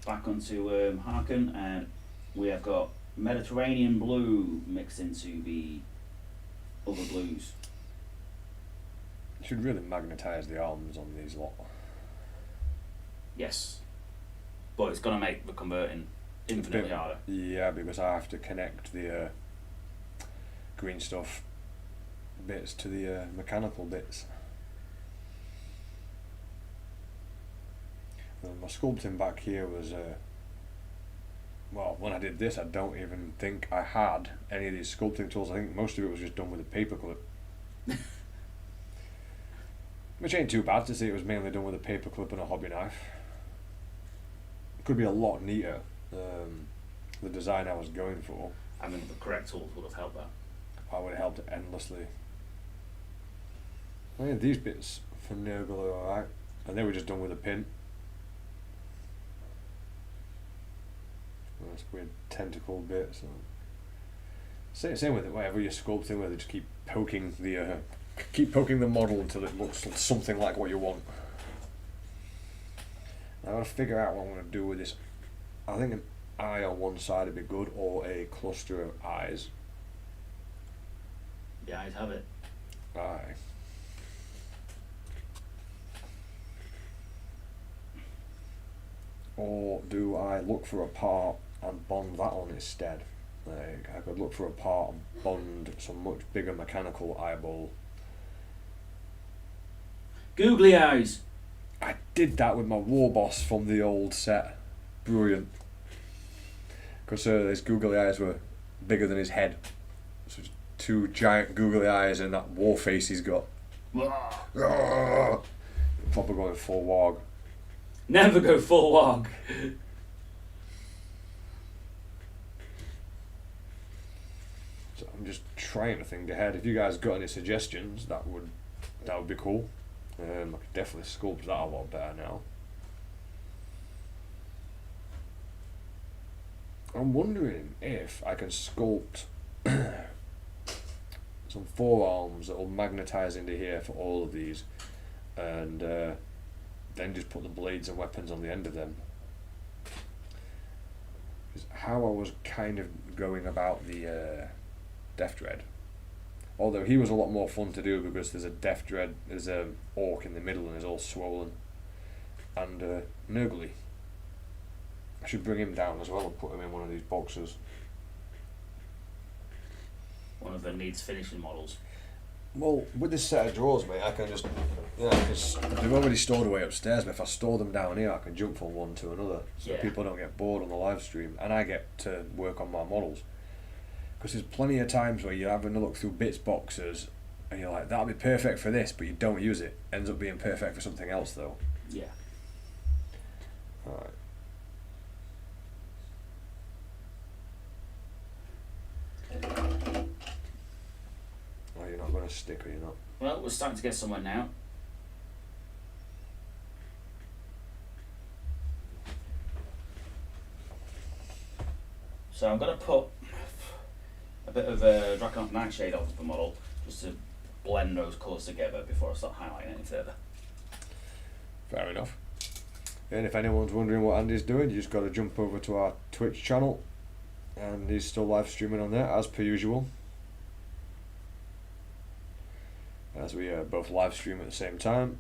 back onto Harken, and we have got Mediterranean blue mixed into the other blues. You should really magnetise the arms on these lot. Yes, but it's gonna make the converting infinitely harder. Yeah, because I have to connect the green stuff bits to the mechanical bits. And my sculpting back here was well, when I did this, I don't even think I had any of these sculpting tools. I think most of it was just done with a paper clip. Which ain't too bad to see it was mainly done with a paper clip and a hobby knife. Could be a lot neater, the design I was going for. I mean, the correct tools would have helped that. I would have helped it endlessly. I mean, these bits for Nurgle are alright, and they were just done with a pin. That's weird tentacle bits. Same with it. Whatever you're sculpting, where they just keep poking the model until it looks something like what you want. Now I've got to figure out what I'm going to do with this. I think an eye on one side would be good, or a cluster of eyes. Yeah, I'd have it. Aye. Or do I look for a part and bond that on instead? Like, I could look for a part and bond some much bigger mechanical eyeball. Googly eyes! I did that with my war boss from the old set. Brilliant. Because his googly eyes were bigger than his head. So it's 2 giant googly eyes and that war face he's got. Proper going full wog. Never go full wog. So I'm just trying to think ahead. If you guys got any suggestions, that would be cool. I could definitely sculpt that a lot better now. I'm wondering if I can sculpt some forearms that will magnetize into here for all of these, and then just put the blades and weapons on the end of them. Is how I was kind of going about the Death Dread. Although he was a lot more fun to do because there's a orc in the middle and he's all swollen. And Nurgle. I should bring him down as well and put him in one of these boxes. One of the needs finishing models. Well, with this set of drawers, mate, I can just, because they're already stored away upstairs, but if I store them down here, I can jump from one to another, so people don't get bored on the live stream, and I get to work on my models. Because there's plenty of times where you're having a look through bits boxes, and you're like, that'll be perfect for this, but you don't use it. Ends up being perfect for something else, though. Yeah. Alright. Oh, you're not going to stick, are you not? Well, we're starting to get somewhere now. So I'm going to put a bit of Draconov Nightshade onto the model just to blend those colours together before I start highlighting any further. Fair enough. And if anyone's wondering what Andy's doing, you just got to jump over to our Twitch channel, and he's still live streaming on there as per usual. As we both live stream at the same time.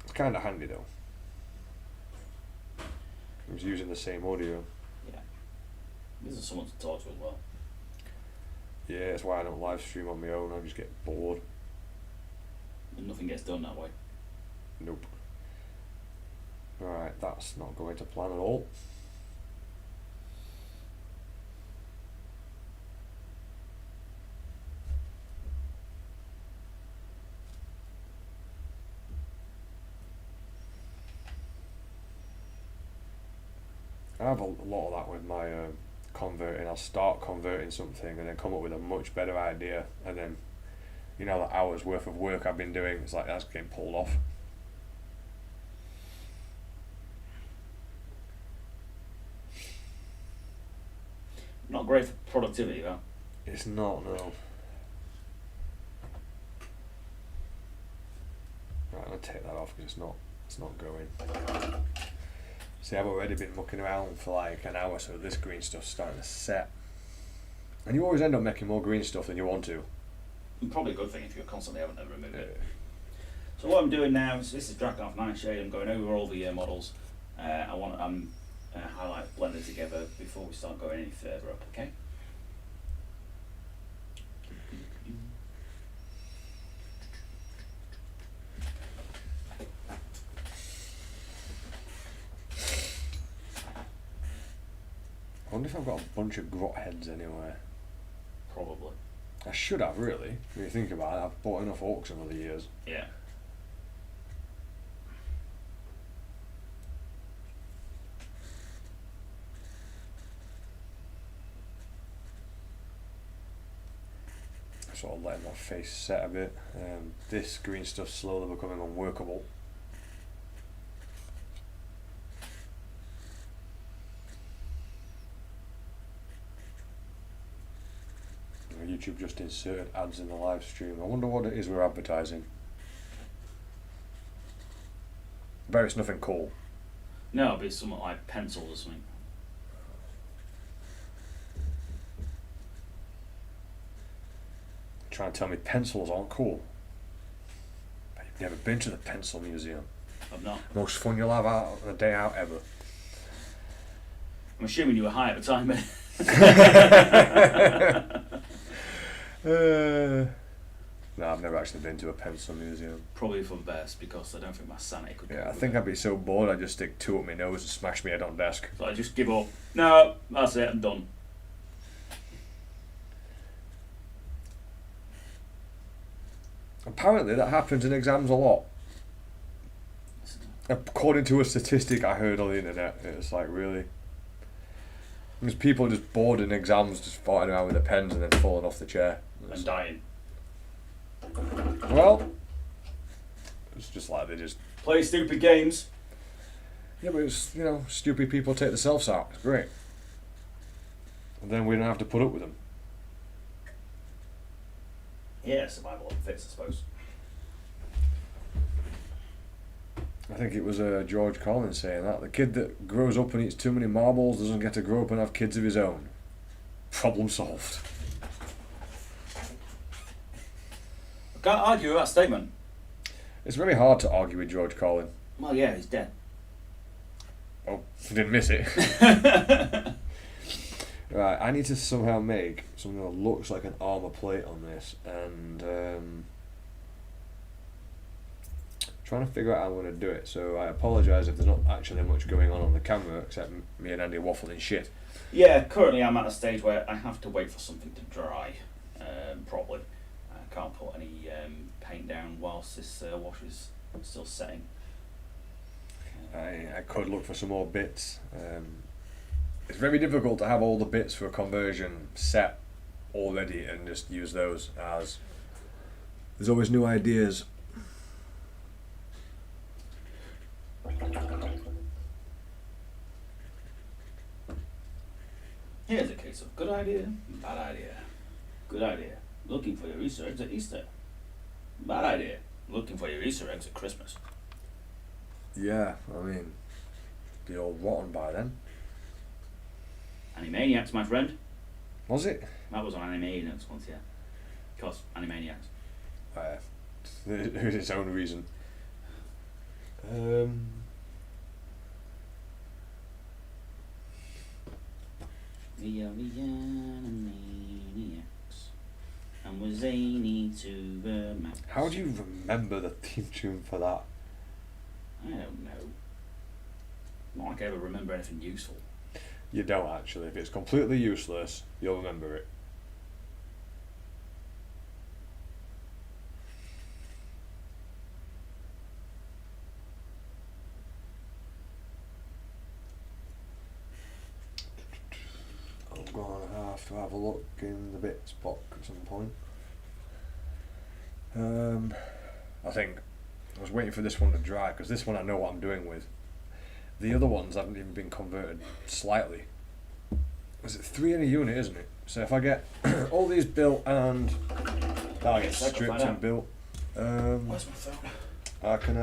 It's kind of handy though. I was using the same audio. Yeah. This is someone to talk to as well. Yeah, that's why I don't live stream on my own. I just get bored. And nothing gets done that way. Nope. Alright, that's not going to plan at all. I have a lot of that with my converting. I'll start converting something and then come up with a much better idea, and then, you know, the hours worth of work I've been doing, it's like that's getting pulled off. Not great for productivity though. It's not, no. Right, I'm gonna take that off because it's not going. See, I've already been mucking around for like an hour, so this green stuff's starting to set. And you always end up making more green stuff than you want to. And probably a good thing if you're constantly having to remove it. So what I'm doing now is, this is Draconov Nightshade. I'm going over all the models. I'm highlight blended together before we start going any further up, okay? I wonder if I've got a bunch of grot heads anywhere. Probably. I should have, really. When you think about it, I've bought enough orcs over the years. Yeah. Sort of letting my face set a bit. This green stuff's slowly becoming unworkable. YouTube just inserted ads in the live stream. I wonder what it is we're advertising. I bet it's nothing cool. No, it'll be something like pencils or something. Trying to tell me pencils aren't cool. But you've never been to the pencil museum. I've not. Most fun you'll have out on a day out ever. I'm assuming you were high at the time, mate. No, I've never actually been to a pencil museum. Probably for the best, because I don't think my sanity could. Yeah, I think I'd be so bored I'd just stick two up my nose and smash my head on desk. So I just give up. No, that's it. I'm done. Apparently that happens in exams a lot. According to a statistic I heard on the internet, it's like, really? There's people just bored in exams, just fighting around with their pens and then falling off the chair. And dying. Well, it's just like they just... Play stupid games. Yeah, but it's, you know, stupid people take themselves out. It's great. And then we don't have to put up with them. Yeah, survival of the fittest, I suppose. I think it was George Collins saying that. The kid that grows up and eats too many marbles doesn't get to grow up and have kids of his own. Problem solved. I can't argue with that statement. It's very hard to argue with George Collins. Well, yeah, he's dead. Oh, I didn't miss it. Right, I need to somehow make something that looks like an armour plate on this, and trying to figure out how I'm going to do it. So I apologise if there's not actually much going on the camera except me and Andy waffling shit. Yeah, currently I'm at a stage where I have to wait for something to dry properly. I can't put any paint down whilst this wash is still setting. I could look for some more bits. It's very difficult to have all the bits for a conversion set already and just use those, as there's always new ideas. Here's a case of good idea, bad idea. Good idea, looking for your Easter eggs at Easter. Bad idea, looking for your Easter eggs at Christmas. Yeah, I mean, be all rotten by then. Animaniacs, my friend. Was it? That was on Animaniacs once, yeah. Of course, Animaniacs. There's its own reason. We are the Animaniacs, and we're zany to the max. How do you remember the theme tune for that? I don't know. Not like I ever remember anything useful. You don't actually. If it's completely useless, you'll remember it. I'm gonna have a look in the bits box at some point. I think I was waiting for this one to dry, because this one I know what I'm doing with. The other ones haven't even been converted slightly. Is it 3 in a unit, isn't it? So if I get all these built and that gets stripped and built, Where's my phone? I can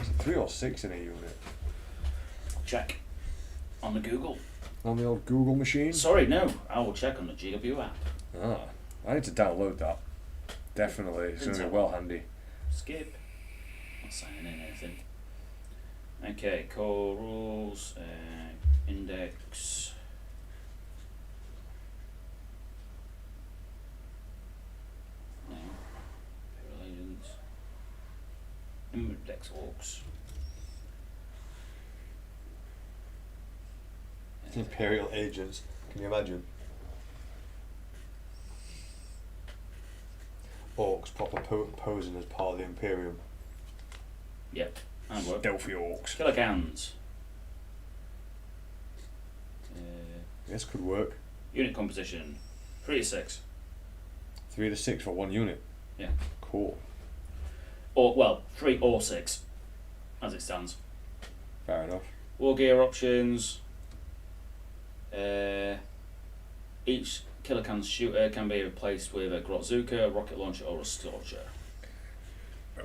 is it 3 or 6 in a unit? Check. On the Google. On the old Google machine? Sorry, no. I will check on the GW app. Ah, I need to download that. Definitely, it's going to be well handy. Skip. Not signing in anything. Okay, core rules, index. No. Payroll agents. Index orcs. Imperial agents. Can you imagine? posing as part of the Imperium. Yep, and work. Stealthy orcs. Killer cans. This could work. Unit composition 3 to 6. 3 to 6 for one unit. Yeah. Cool. Or, well, 3 or 6, as it stands. Fair enough. War gear options. Each killer can shooter can be replaced with a Grotzuka, a rocket launcher, or a Scorcher.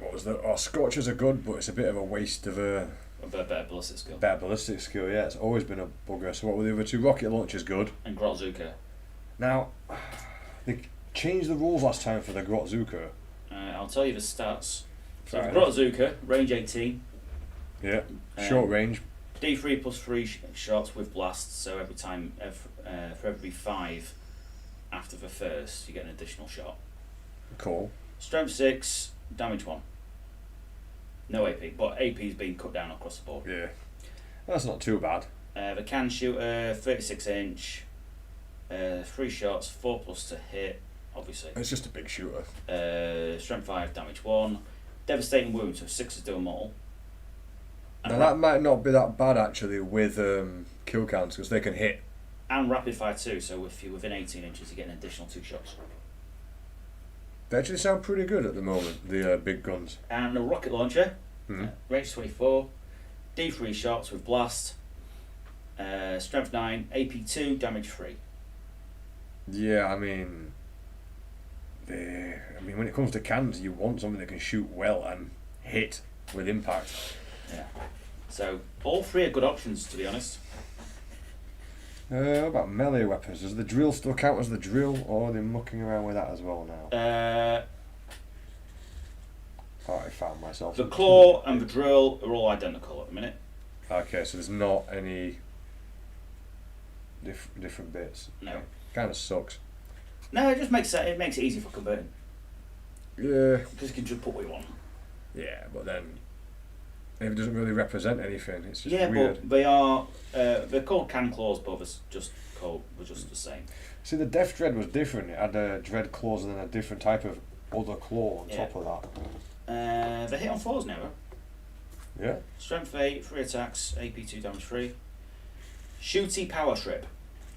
What was that? Oh, Scorchers are good, but it's a bit of a waste of a better ballistic skill. better ballistic skill. Yeah, it's always been a bugger. So what were the other two? Rocket launchers good. And Grotzuka. Now, they changed the rules last time for the Grotzuka. I'll tell you the stats. So Fair the Grotzuka, range 18. Yeah, short range. D3 plus 3 shots with blasts, so every time, for every 5 after the first, you get an additional shot. Cool. Strength 6, damage 1. No AP, but AP's been cut down across the board. Yeah, that's not too bad. The can shooter, 36 inch, 3 shots, 4 plus to hit, obviously. It's just a big shooter. Strength 5, damage 1. Devastating wounds, so 6 is doing mortal. Now that might not be that bad actually with kill counts because they can hit. And rapid fire too, so if you're within 18 inches you get an additional 2 shots. They actually sound pretty good at the moment, the big guns. And a rocket launcher, range 24, D3 shots with blast, strength 9, AP 2, damage 3. Yeah, I mean, when it comes to cans, you want something that can shoot well and hit with impact. Yeah. So all 3 are good options, to be honest. What about melee weapons? Does the drill still count as the drill, or are they mucking around with that as well now? I found myself. The claw and the drill are all identical at the minute. Okay, so there's not any different bits. No. Kind of sucks. No, it just makes it easy for converting. Yeah. Because you can just put what you want. Yeah, but then if it doesn't really represent anything, it's just weird. But they are they're called can claws, but they're just the same. See, the Death Dread was different. It had dread claws and then a different type of other claw on top of that. They hit on 4s now. Yeah. Strength 8, 3 attacks, AP 2, damage 3. Shooty power trip.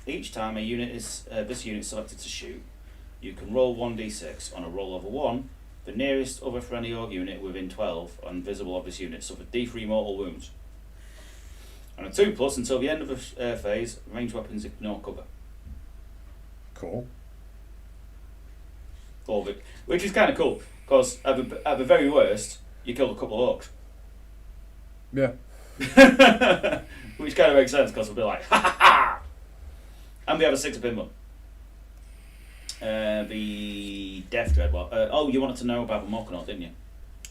Each time a unit is this unit selected to shoot, you can roll 1d6. On a roll of a 1, the nearest other friendly orc unit within 12 and visible of this unit suffered D3 mortal wounds. And a 2+ until the end of the phase, ranged weapons ignore cover. Cool. Which is kind of cool, because at the very worst, you kill a couple of orcs. Yeah. Which kind of makes sense, because we'll be like, ha ha ha! And we have a 6-pin one. The Death Dread one. You wanted to know about the Morkonaut, didn't you?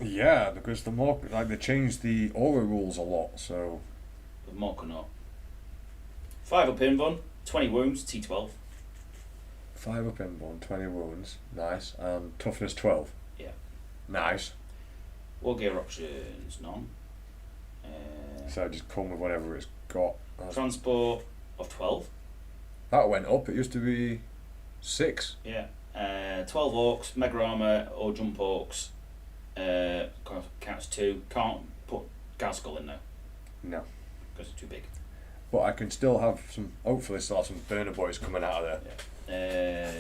Yeah, because they changed the aura rules a lot, so. The Morkonaut. 5-pin one, 20 wounds, T12. 5 up in 1, 20 wounds, nice, and toughness 12. Yeah. Nice. War gear options, none. So just come with whatever it's got. Transport of 12. That went up, it used to be 6. Yeah. 12 orcs, mega armor or jump orcs. Counts 2. Can't put Gaskell in there. No. Because it's too big. But I can still have hopefully still have some burner boys coming out of there. Yeah.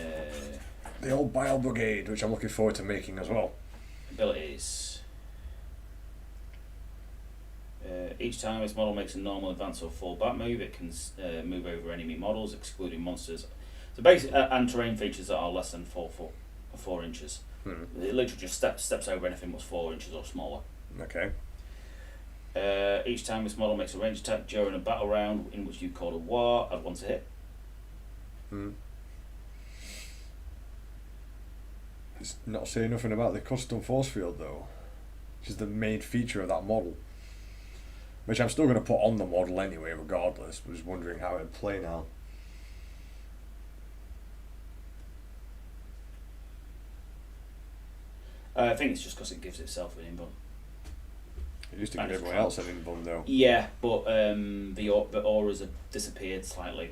The old Bile Brigade, which I'm looking forward to making as well. Abilities. Each time this model makes a normal advance or fallback move, it can move over enemy models, excluding monsters. So basically, and terrain features that are less than 4 inches. It literally just steps over anything that's 4 inches or smaller. Okay. Each time this model makes a ranged attack during a battle round in which you call a war, add 1 to hit. It's not saying nothing about the custom force field though, which is the main feature of that model. Which I'm still going to put on the model anyway, regardless. I was wondering how it would play now. I think it's just because it gives itself an invuln. It used to give everyone else an invuln though. Yeah, but the auras have disappeared slightly.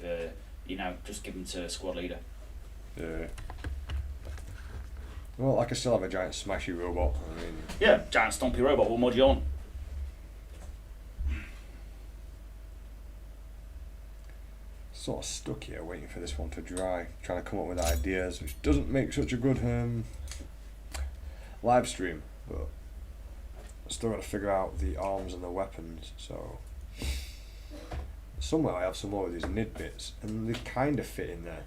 You now just give them to squad leader. Yeah. Well, I can still have a giant smashy robot. I mean, Yeah, giant stompy robot. What more do you want? sort of stuck here waiting for this one to dry, trying to come up with ideas, which doesn't make such a good live stream, but I still got to figure out the arms and the weapons. So somewhere I have some more of these nid bits, and they kind of fit in there.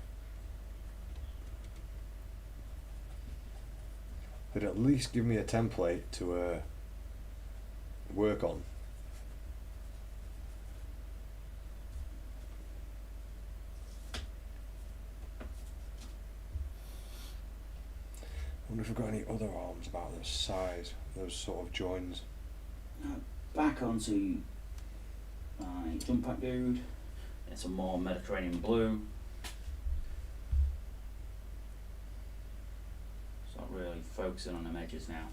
They'd at least give me a template to work on. I wonder if I've got any other arms about this size, those sort of joins. Now, back onto my jump pack dude. It's a more Mediterranean blue. Start really focusing on them edges now.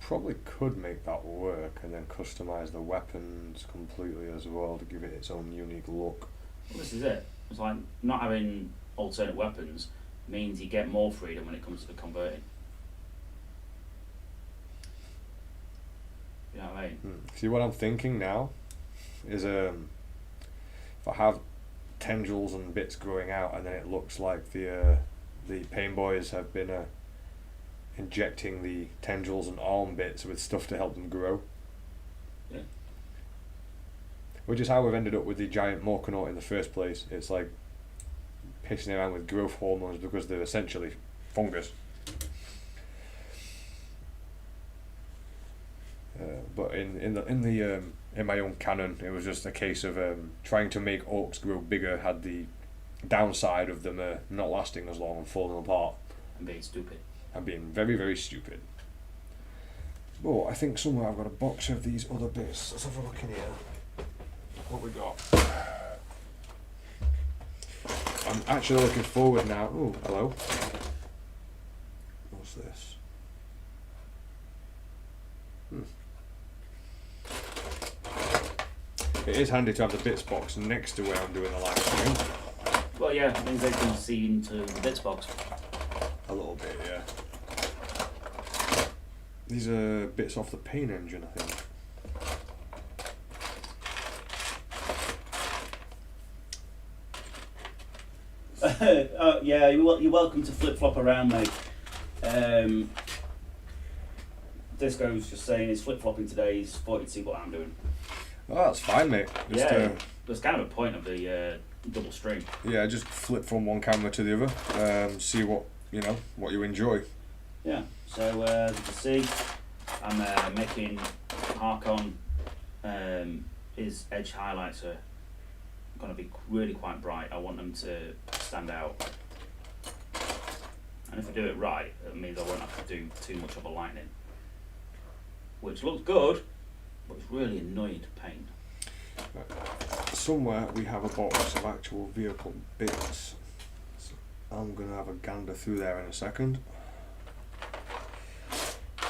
Probably could make that work and then customize the weapons completely as well to give it its own unique look. Well, this is it. It's like not having alternate weapons means you get more freedom when it comes to the converting. You know what I mean? See, what I'm thinking now is if I have tendrils and bits growing out and then it looks like the pain boys have been injecting the tendrils and arm bits with stuff to help them grow. Yeah. Which is how we've ended up with the giant Morconaut in the first place. It's like pissing around with growth hormones because they're essentially fungus. But in my own canon, it was just a case of trying to make orcs grow bigger had the downside of them not lasting as long and falling apart. And being stupid. And being very, very stupid. Oh, I think somewhere I've got a box of these other bits. Let's have a look in here. What we got? I'm actually looking forward now. Oh, hello. What's this? It is handy to have the bits box next to where I'm doing the live stream. Well, yeah, it means they can see into the bits box. A little bit, yeah. These are bits off the paint engine, I think. Yeah, you're welcome to flip-flop around, mate. Disco's just saying he's flip-flopping today, he's thought he'd see what I'm doing. Oh, that's fine, mate. Just, that's kind of a point of the double stream. Yeah, just flip from one camera to the other, see what you enjoy. Yeah, so as you can see, I'm making Harkon, his edge highlights are going to be really quite bright. I want them to stand out. And if I do it right, it means I won't have to do too much of a lightning. Which looks good, but it's really annoying to paint. Somewhere we have a box of actual vehicle bits. So I'm going to have a gander through there in a second.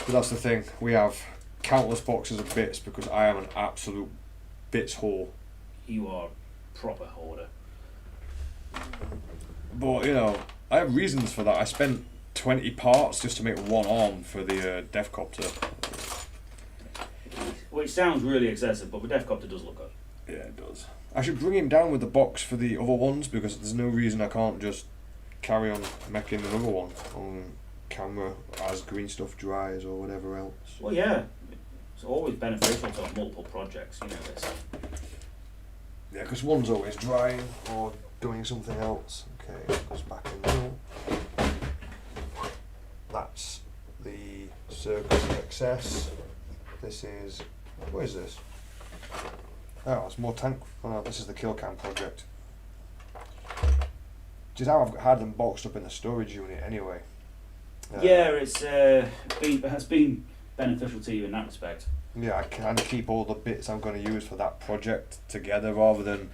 But that's the thing, we have countless boxes of bits because I am an absolute bits whore. You are a proper hoarder. But, I have reasons for that. I spent 20 parts just to make one arm for the Defcopter. Which sounds really excessive, but the Defcopter does look good. Yeah, it does. I should bring him down with the box for the other ones because there's no reason I can't just carry on making another one on camera as green stuff dries or whatever else. Well, yeah, it's always beneficial to have multiple projects, you know this. Yeah, because one's always drying or doing something else. Okay, it goes back in there. That's the Circus XS. This is, what is this? Oh, it's more tank. Oh no, this is the Kill Cam project. Which is how I've had them boxed up in the storage unit anyway. Yeah, it's has been beneficial to you in that respect. Yeah, I kind of keep all the bits I'm going to use for that project together rather than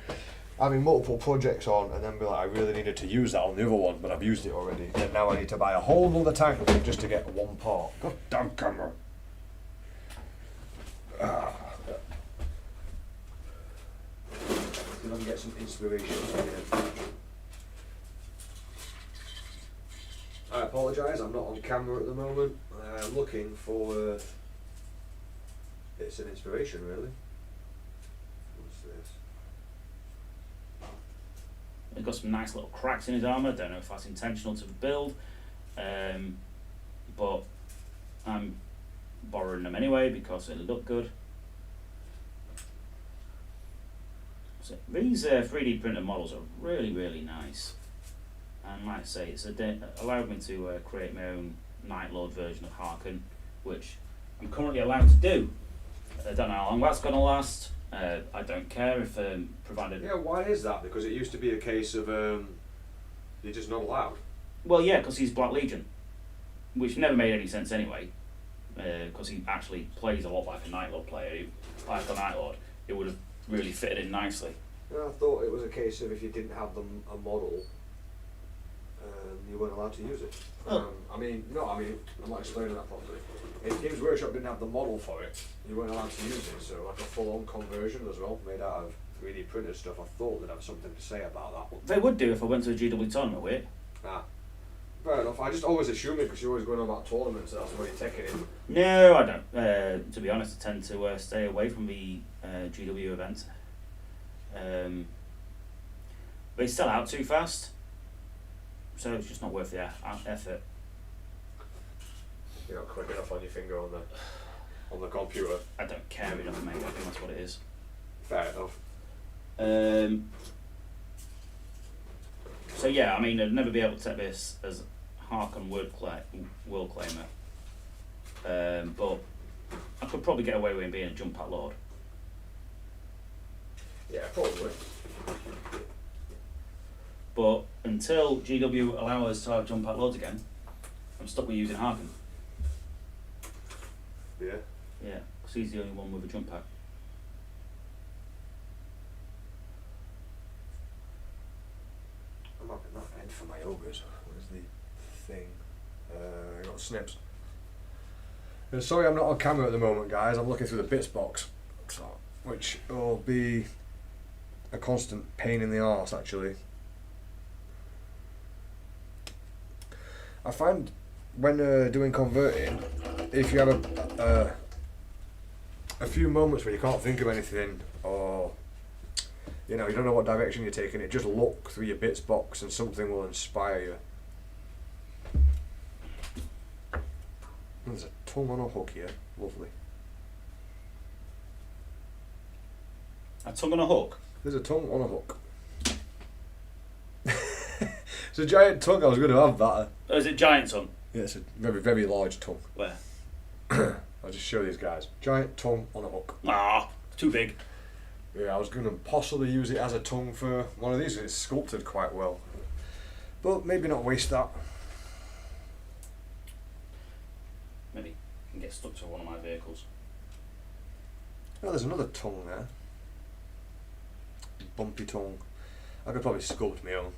having multiple projects on and then be like, I really needed to use that on the other one, but I've used it already. And now I need to buy a whole other tank just to get one part. God damn camera. if I can get some inspiration here. I apologise, I'm not on camera at the moment. I'm looking for it's an inspiration really. What's this? He's got some nice little cracks in his armour. Don't know if that's intentional to build, but I'm borrowing them anyway because they look good. So these 3D printed models are really, really nice, and like I say, it's allowed me to create my own Night Lord version of Harken, which I'm currently allowed to do. I don't know how long that's going to last. I don't care if provided. Yeah, why is that? Because it used to be a case of you're just not allowed. Well, yeah, because he's Black Legion, which never made any sense anyway. Because he actually plays a lot like a Night Lord player. Like a Night Lord, it would have really fitted in nicely. Yeah, I thought it was a case of if you didn't have them a model, you weren't allowed to use it. Oh. I'm not explaining that properly. If Games Workshop didn't have the model for it, you weren't allowed to use it. So like a full-on conversion as well, made out of 3D printed stuff. I thought they'd have something to say about that. They would do if I went to a GW tournament with it. Ah, fair enough. I just always assumed it because you're always going on about tournaments. That's where you're taking it. No, I don't. To be honest, I tend to stay away from the GW events. They sell out too fast, so it's just not worth the effort. You're not quick enough on your finger on the computer. I don't care enough, mate. I think that's what it is. Fair enough. So yeah, I mean, I'd never be able to take this as Harken world claimer, but I could probably get away with him being a jump pack lord. Yeah, probably. But until GW allow us to have jump pack lords again, I'm stuck with using Harken. Yeah. Yeah, because he's the only one with a jump pack. I'm having that end for my ogres. Where's the thing? I got snips. Sorry I'm not on camera at the moment, guys. I'm looking through the bits box, which will be a constant pain in the arse, actually. I find when doing converting, if you have a few moments where you can't think of anything, or you don't know what direction you're taking it, just look through your bits box and something will inspire you. There's a tongue on a hook here, lovely. A tongue on a hook? There's a tongue on a hook. It's a giant tongue, I was going to have that. Oh, is it giant tongue? Yeah, it's a very, very large tongue. Where? I'll just show these guys. Giant tongue on a hook. Ah, too big. Yeah, I was going to possibly use it as a tongue for one of these. It's sculpted quite well. But maybe not waste that. Maybe I can get stuck to one of my vehicles. Oh, there's another tongue there. Bumpy tongue. I could probably sculpt my own.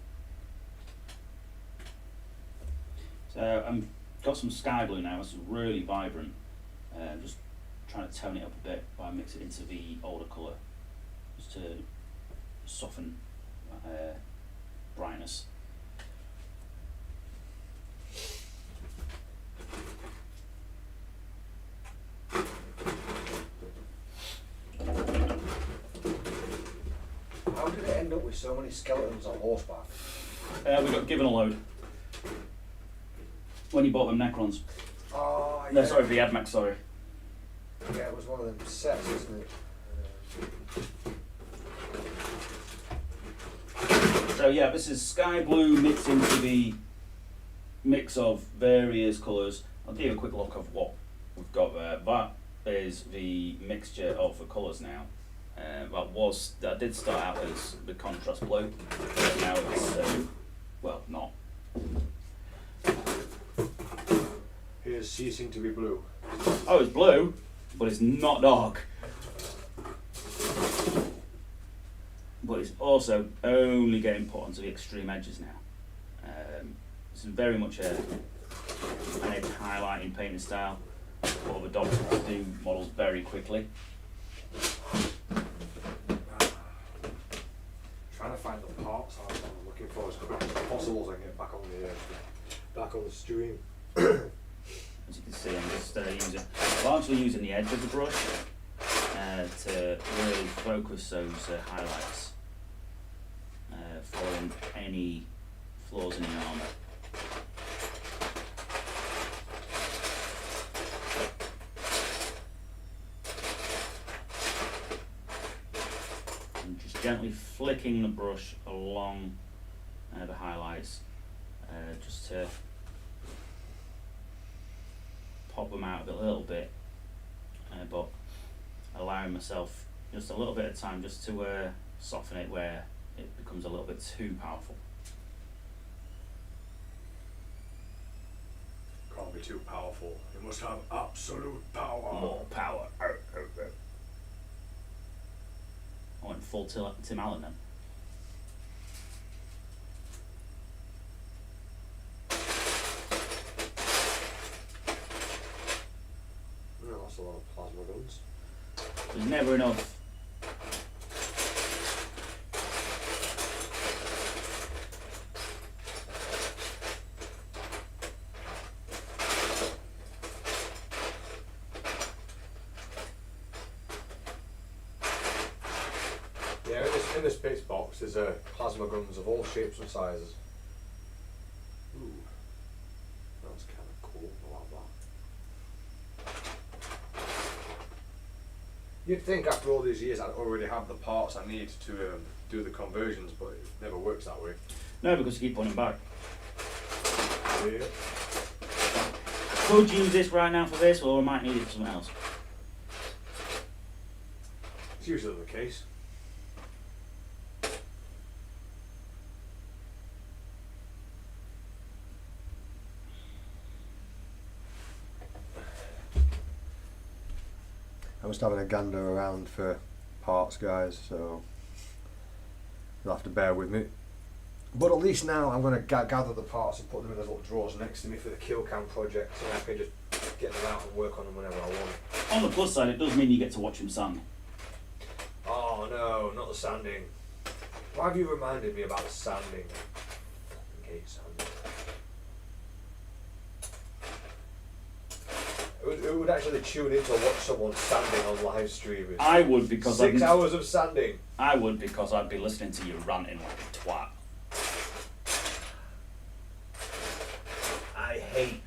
So I've got some sky blue now. It's really vibrant. Just trying to tone it up a bit by mixing it into the older colour, just to soften brightness. How did it end up with so many skeletons on horseback? We got given a load when you bought them Necrons. Oh, yeah. No, sorry, the Bigmeks, sorry. Yeah, it was one of them sets, isn't it? So yeah, this is sky blue mixed into the mix of various colours. I'll give you a quick look of what we've got there. That is the mixture of the colours now. That did start out as the contrast blue, but now it's well, not. Here's ceasing to be blue. Oh, it's blue, but it's not dark. But it's also only getting put onto the extreme edges now. It's very much an edge highlighting painting style. All the dogs do models very quickly. find the parts I'm looking for as quick as possible so I can get back on the stream. As you can see, I'm just largely using the edge of the brush to really focus those highlights, following any flaws in the armour. And just gently flicking the brush along the highlights, just to pop them out a little bit, but allowing myself just a little bit of time just to soften it where it becomes a little bit too powerful. Can't be too powerful. It must have absolute power. More power. I went full Tim Allen then. No, that's a lot of plasma guns. There's never enough. Yeah, in this base box there's plasma guns of all shapes and sizes. Ooh, that's kind of cool. I like that. You'd think after all these years I'd already have the parts I need to do the conversions, but it never works that way. No, because you keep putting them back. Yeah. Could use this right now for this, or I might need it for something else. It's usually the case. I'm just having a gander around for parts, guys, so you'll have to bear with me. But at least now I'm going to gather the parts and put them in those little drawers next to me for the kill cam project, so I can just get them out and work on them whenever I want. On the plus side, it does mean you get to watch them sand. Oh no, not the sanding. Why have you reminded me about the sanding? I hate sanding. Who would actually tune in to watch someone sanding on live stream? I would, because 6 hours of sanding. I would, because I'd be listening to you ranting like a twat. I hate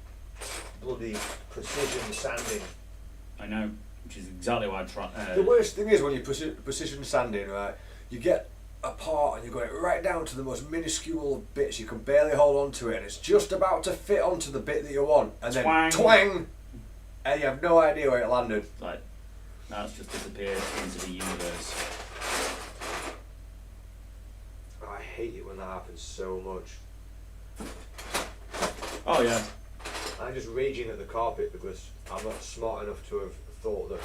bloody precision sanding. I know, which is exactly why I try. The worst thing is when you precision sanding, right? You get a part and you're going right down to the most minuscule bits. You can barely hold on to it, and it's just about to fit onto the bit that you want, and then twang, and you have no idea where it landed. Like, that's just disappeared into the universe. I hate it when that happens so much. Oh yeah. I'm just raging at the carpet because I'm not smart enough to have thought that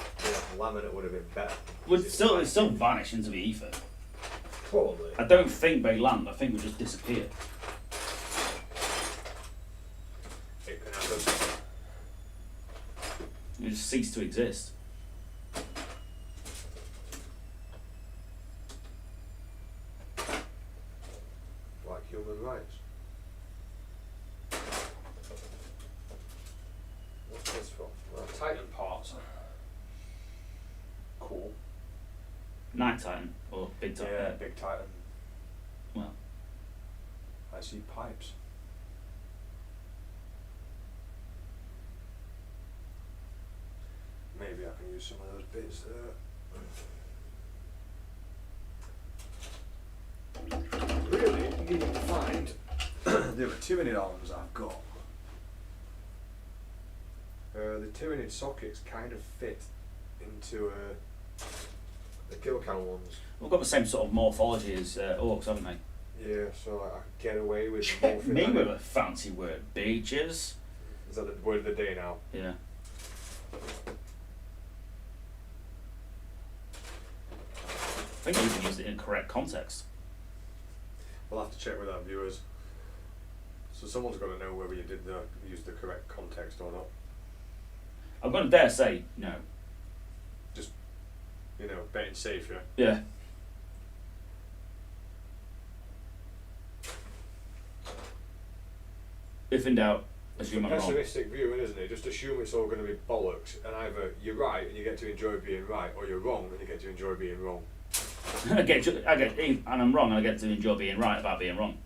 laminate would have been better. Would still vanish into the ether. Probably. I don't think they land. I think we just disappear. It can happen. We just cease to exist. Like human rights. What's this for? Well, Titan parts. Cool. Night Titan or Big Titan? Yeah, Big Titan. Well, I see pipes. Maybe I can use some of those bits there. Really needing to find the other Tyranid arms I've got. The Tyranid sockets kind of fit into the kill cam ones. we've got the same sort of morphology as orcs, haven't they? Yeah, so I could get away with morphing. Me with a fancy word, beaches. Is that the word of the day now? Yeah. I think you even used it in correct context. We'll have to check with our viewers. So someone's got to know whether you did use the correct context or not. I'm going to dare say no. You know, betting safe, yeah? Yeah. If in doubt, assume I'm wrong. Pessimistic viewing, isn't it? Just assume it's all going to be bollocks, and either you're right and you get to enjoy being right, or you're wrong and you get to enjoy being wrong. And I'm wrong, and I get to enjoy being right about being wrong.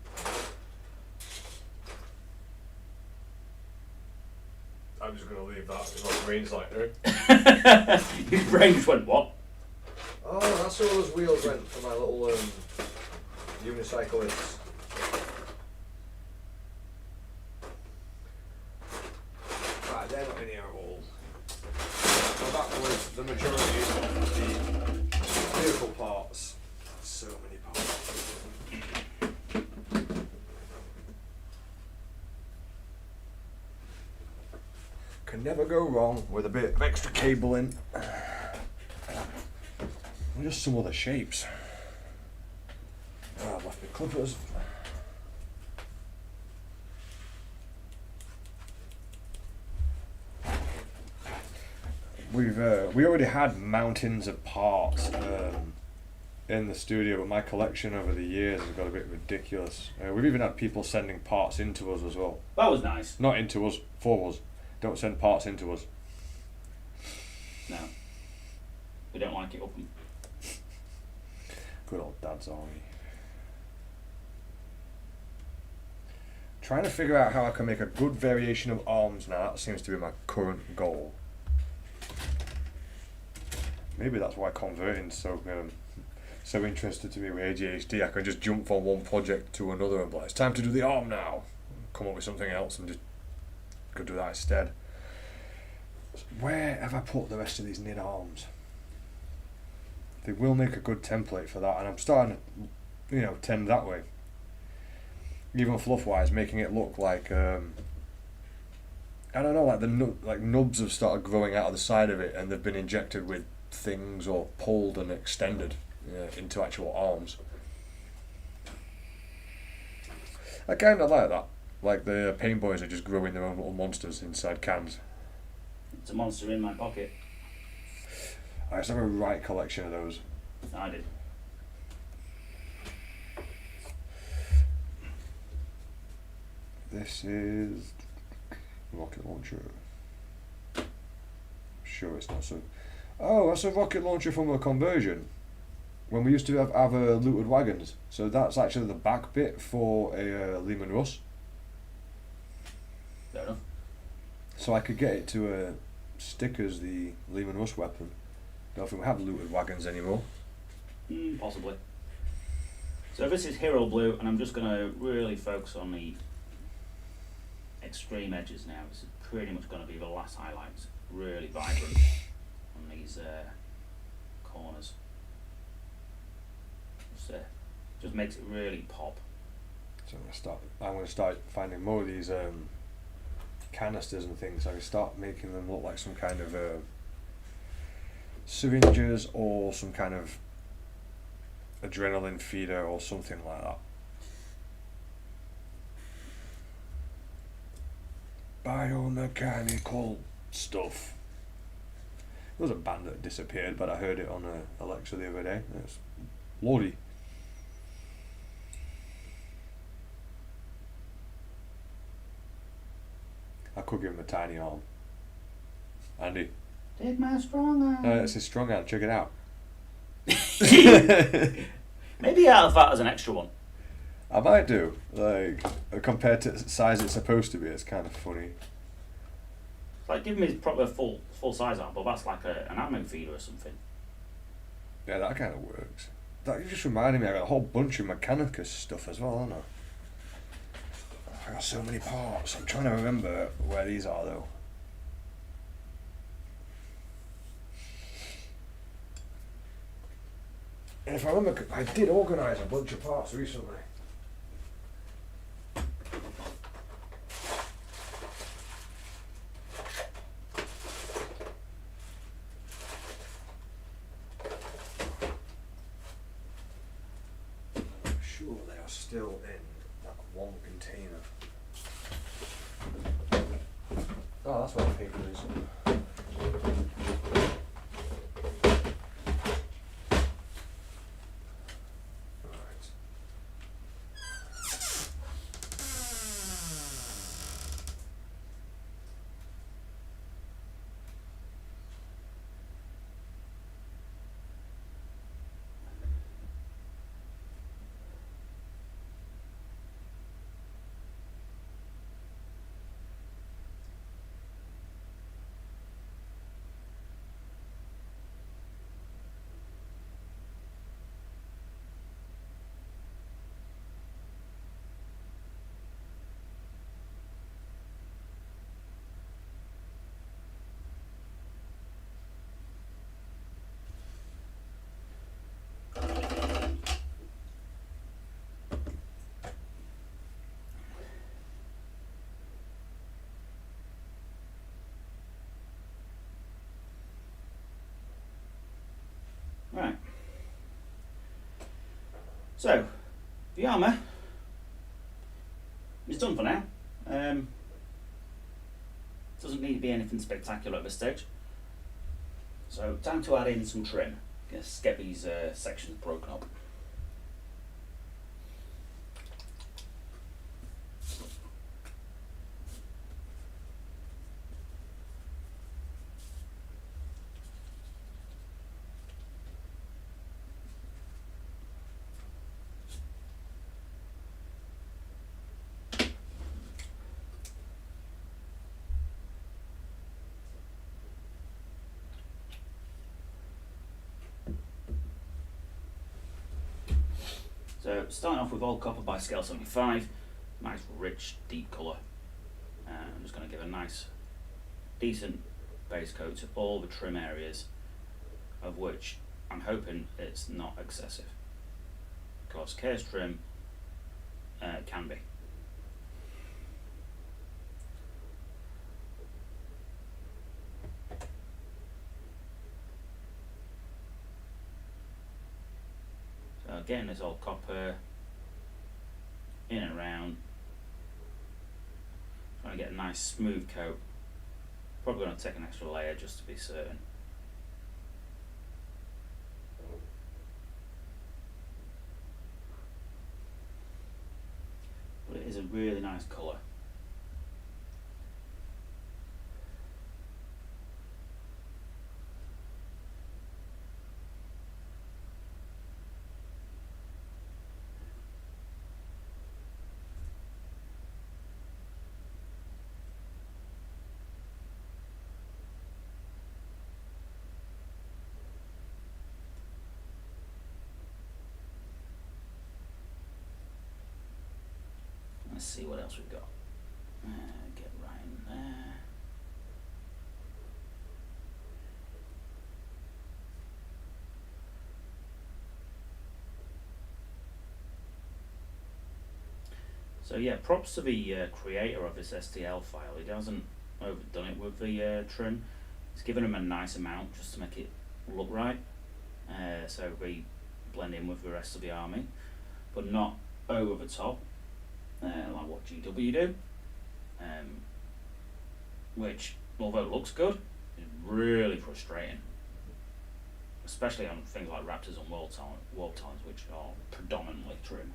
I'm just going to leave that because my brain's like, eh? Your brain just went, what? Oh, that's where those wheels went for my little unicyclists. Right, they're not in here at all. So that was the majority of the vehicle parts. So many parts. Can never go wrong with a bit of extra cabling. And just some other shapes. Oh, I've left my clippers. We already had mountains of parts in the studio, but my collection over the years has got a bit ridiculous. We've even had people sending parts into us as well. That was nice. Not into us, for us. Don't send parts into us. No. We don't like it up 'em. Good old Dad's Army. Trying to figure out how I can make a good variation of arms now. That seems to be my current goal. Maybe that's why converting's so interested to me with ADHD. I can just jump from one project to another and be like, it's time to do the arm now. Come up with something else and just could do that instead. Where have I put the rest of these knit arms? They will make a good template for that, and I'm starting to, tend that way. Even fluff-wise, making it look like I don't know, like nubs have started growing out of the side of it, and they've been injected with things or pulled and extended into actual arms. I kind of like that. Like the Paint Boys are just growing their own little monsters inside cans. It's a monster in my pocket. I used to have a right collection of those. I did. This is rocket launcher. Sure, it's not so. Oh, that's a rocket launcher from a conversion. When we used to have looted wagons. So that's actually the back bit for a Lehman Russ. Fair enough. So I could get it to stick as the Lehman Russ weapon. Don't think we have looted wagons anymore. Possibly. So this is Hero Blue, and I'm just going to really focus on the extreme edges now. This is pretty much going to be the last highlights. Really vibrant on these corners. Just makes it really pop. So I'm going to start finding more of these canisters and things. I can start making them look like some kind of syringes or some kind of adrenaline feeder or something like that. Biomechanical stuff. There was a band that disappeared, but I heard it on Alexa the other day. It's Lordy. I could give him a tiny arm. Andy. Take my strong arm. It's his strong arm, check it out. Maybe out of that as an extra one. I might do. Like, compared to the size it's supposed to be, it's kind of funny. It's like give me his proper full size arm, but that's like an ammo feeder or something. Yeah, that kind of works. That just reminded me, I got a whole bunch of Mechanicus stuff as well, haven't I? I got so many parts. I'm trying to remember where these are though. And if I remember, I did organise a bunch of parts recently. I'm sure they are still in that one container. Oh, that's what the paper is. So, the armour is done for now. Doesn't need to be anything spectacular at this stage. So, time to add in some trim. Let's get these sections broken up. So starting off with all copper by scale 75, nice rich deep colour. I'm just going to give a nice decent base coat to all the trim areas, of which I'm hoping it's not excessive, because chaos trim can be. Getting this all copper in and around, trying to get a nice smooth coat. Probably going to take an extra layer just to be certain. But it is a really nice colour. Let's see what else we've got. Get right in there. So yeah, props to the creator of this STL file. He hasn't overdone it with the trim. He's given him a nice amount just to make it look right. So we blend in with the rest of the army, but not over the top. Like what GW do, which, although it looks good, is really frustrating, especially on things like Raptors and World Times, which are predominantly trim.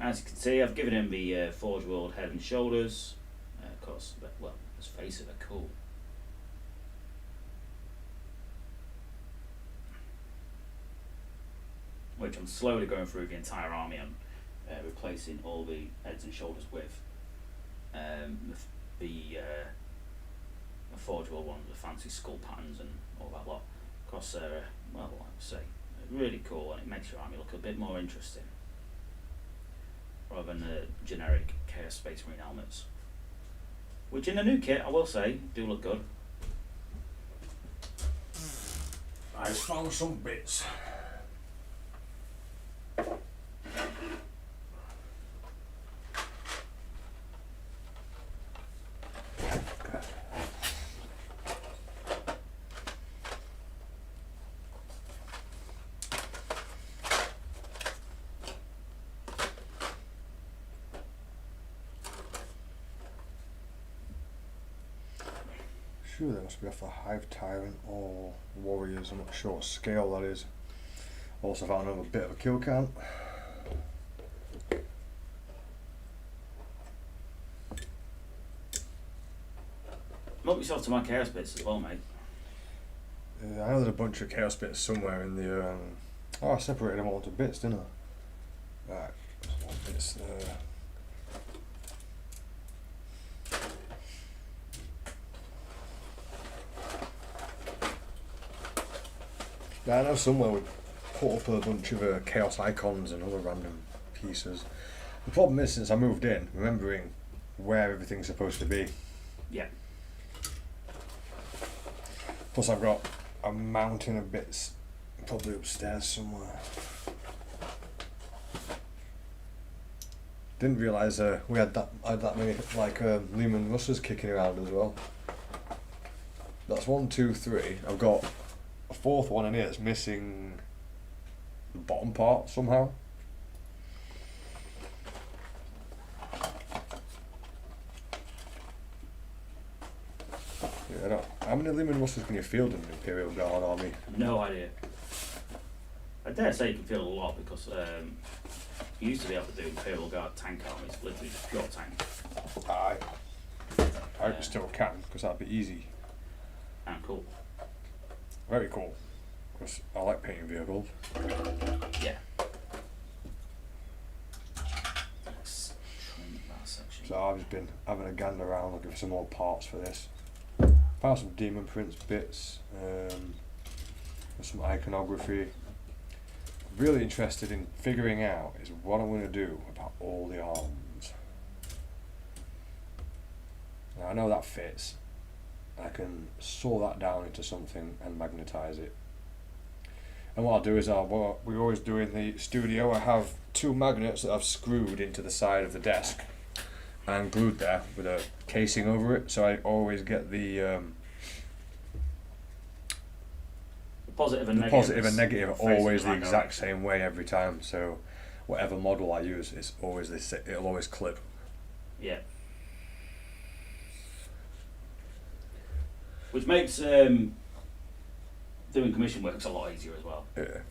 As you can see, I've given him the Forge World head and shoulders, of course, but, well, his face are cool. Which I'm slowly going through the entire army and replacing all the heads and shoulders with. The Forge World one, the fancy skull patterns and all that lot. Of course, well, like I say, really cool, and it makes your army look a bit more interesting, rather than the generic Chaos Space Marine helmets, which in the new kit, I will say, do look good. I found some bits. Sure, that must be off a Hive Tyrant or Warriors. I'm not sure what scale that is. Also found another bit of a kill count. Help yourself to my chaos bits as well, mate. I know there's a bunch of chaos bits somewhere in the. Oh, I separated them all into bits, didn't I? Right, bits there. Yeah, I know somewhere we put up a bunch of chaos icons and other random pieces. The problem is, since I moved in, remembering where everything's supposed to be. Yeah. Plus I've got a mountain of bits probably upstairs somewhere. Didn't realise we had that many like Lehman Russers kicking around as well. That's 1, 2, 3. I've got a fourth one in here that's missing the bottom part somehow. Yeah, I don't, how many Leman Russes can you field in the Imperial Guard army? No idea. I dare say you can field a lot because you used to be able to do Imperial Guard tank armies, literally just pure tank. Aye. I still can, because that'd be easy. And cool. Very cool. Because I like painting vehicles. Yeah. Let's trim that section. So I've just been having a gander around looking for some more parts for this. Found some demon prints bits, some iconography. Really interested in figuring out is what I'm going to do about all the arms. Now I know that fits. I can saw that down into something and magnetize it. And what I'll do is what we always do in the studio, I have 2 magnets that I've screwed into the side of the desk and glued there with a casing over it, so I always get the positive and negative are always the exact same way every time, so whatever model I use is always this, it'll always clip. Yeah. Which makes doing commission works a lot easier as well. Yeah.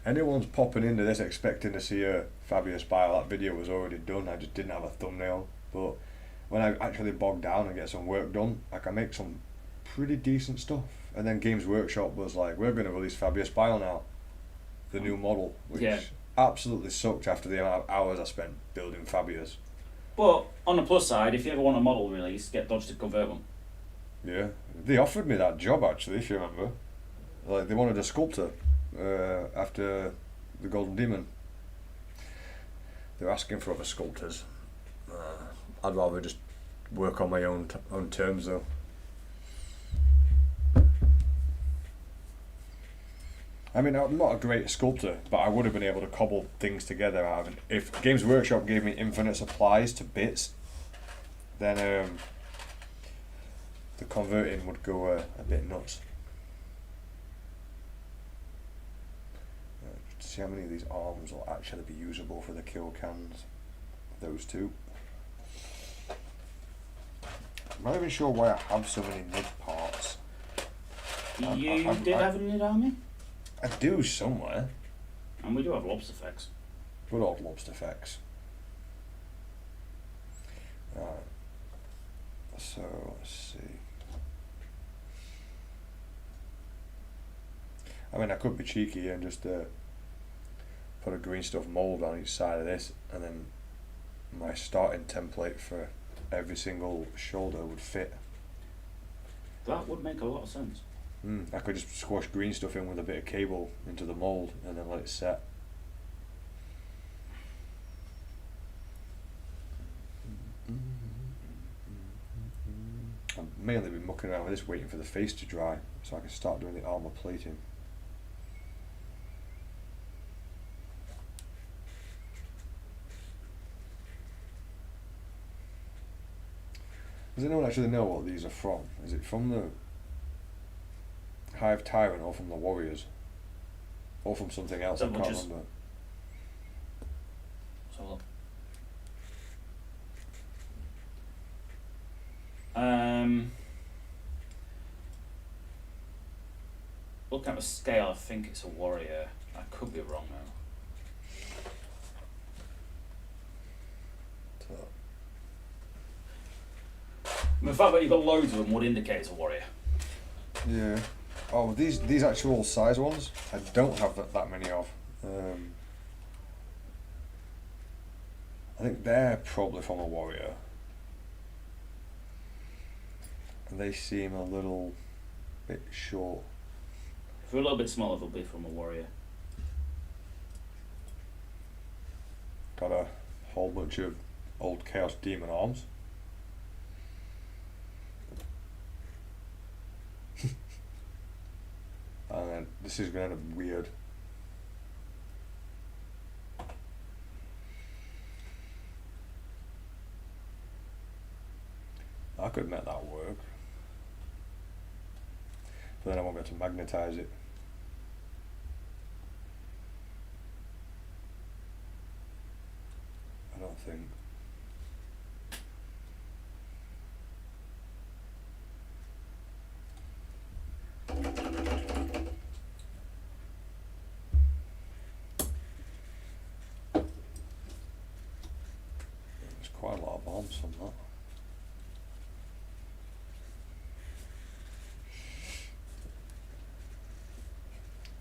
Anyone's popping into this expecting to see a Fabius Bile, that video was already done, I just didn't have a thumbnail, but when I actually bog down and get some work done, I can make some pretty decent stuff. And then Games Workshop was like, we're going to release Fabius Bile now, the new model, which absolutely sucked after the amount of hours I spent building Fabius. But on the plus side, if you ever want a model released, get Dodge to convert one. Yeah, they offered me that job actually, if you remember. Like, they wanted a sculptor after the Golden Demon. They're asking for other sculptors. I'd rather just work on my own terms though. I mean, I'm not a great sculptor, but I would have been able to cobble things together out of it. If Games Workshop gave me infinite supplies to bits, then the converting would go a bit nuts. See how many of these arms will actually be usable for the kill cans. Those 2. I'm not even sure why I have so many mid parts. You did have a mid army? I do somewhere. And we do have lobster effects. Good old lobster effects. Alright. So, let's see. I mean, I could be cheeky and just put a green stuff mould on each side of this, and then my starting template for every single shoulder would fit. That would make a lot of sense. I could just squash green stuff in with a bit of cable into the mould and then let it set. I've mainly been mucking around with this waiting for the face to dry so I can start doing the armour plating. Does anyone actually know what these are from? Is it from the Hive Tyrant or from the Warriors? Or from something else? I can't remember. So look at the scale, I think it's a Warrior. I could be wrong though. The fact that you've got loads of them would indicate it's a Warrior. Yeah. Oh, these actual size ones, I don't have that many of. I think they're probably from a Warrior. And they seem a little bit short. If they're a little bit smaller, they'll be from a Warrior. Got a whole bunch of old Chaos Demon arms. And then this is going to end up weird. I could make that work. But then I won't be able to magnetise it. I don't think. There's quite a lot of arms on that.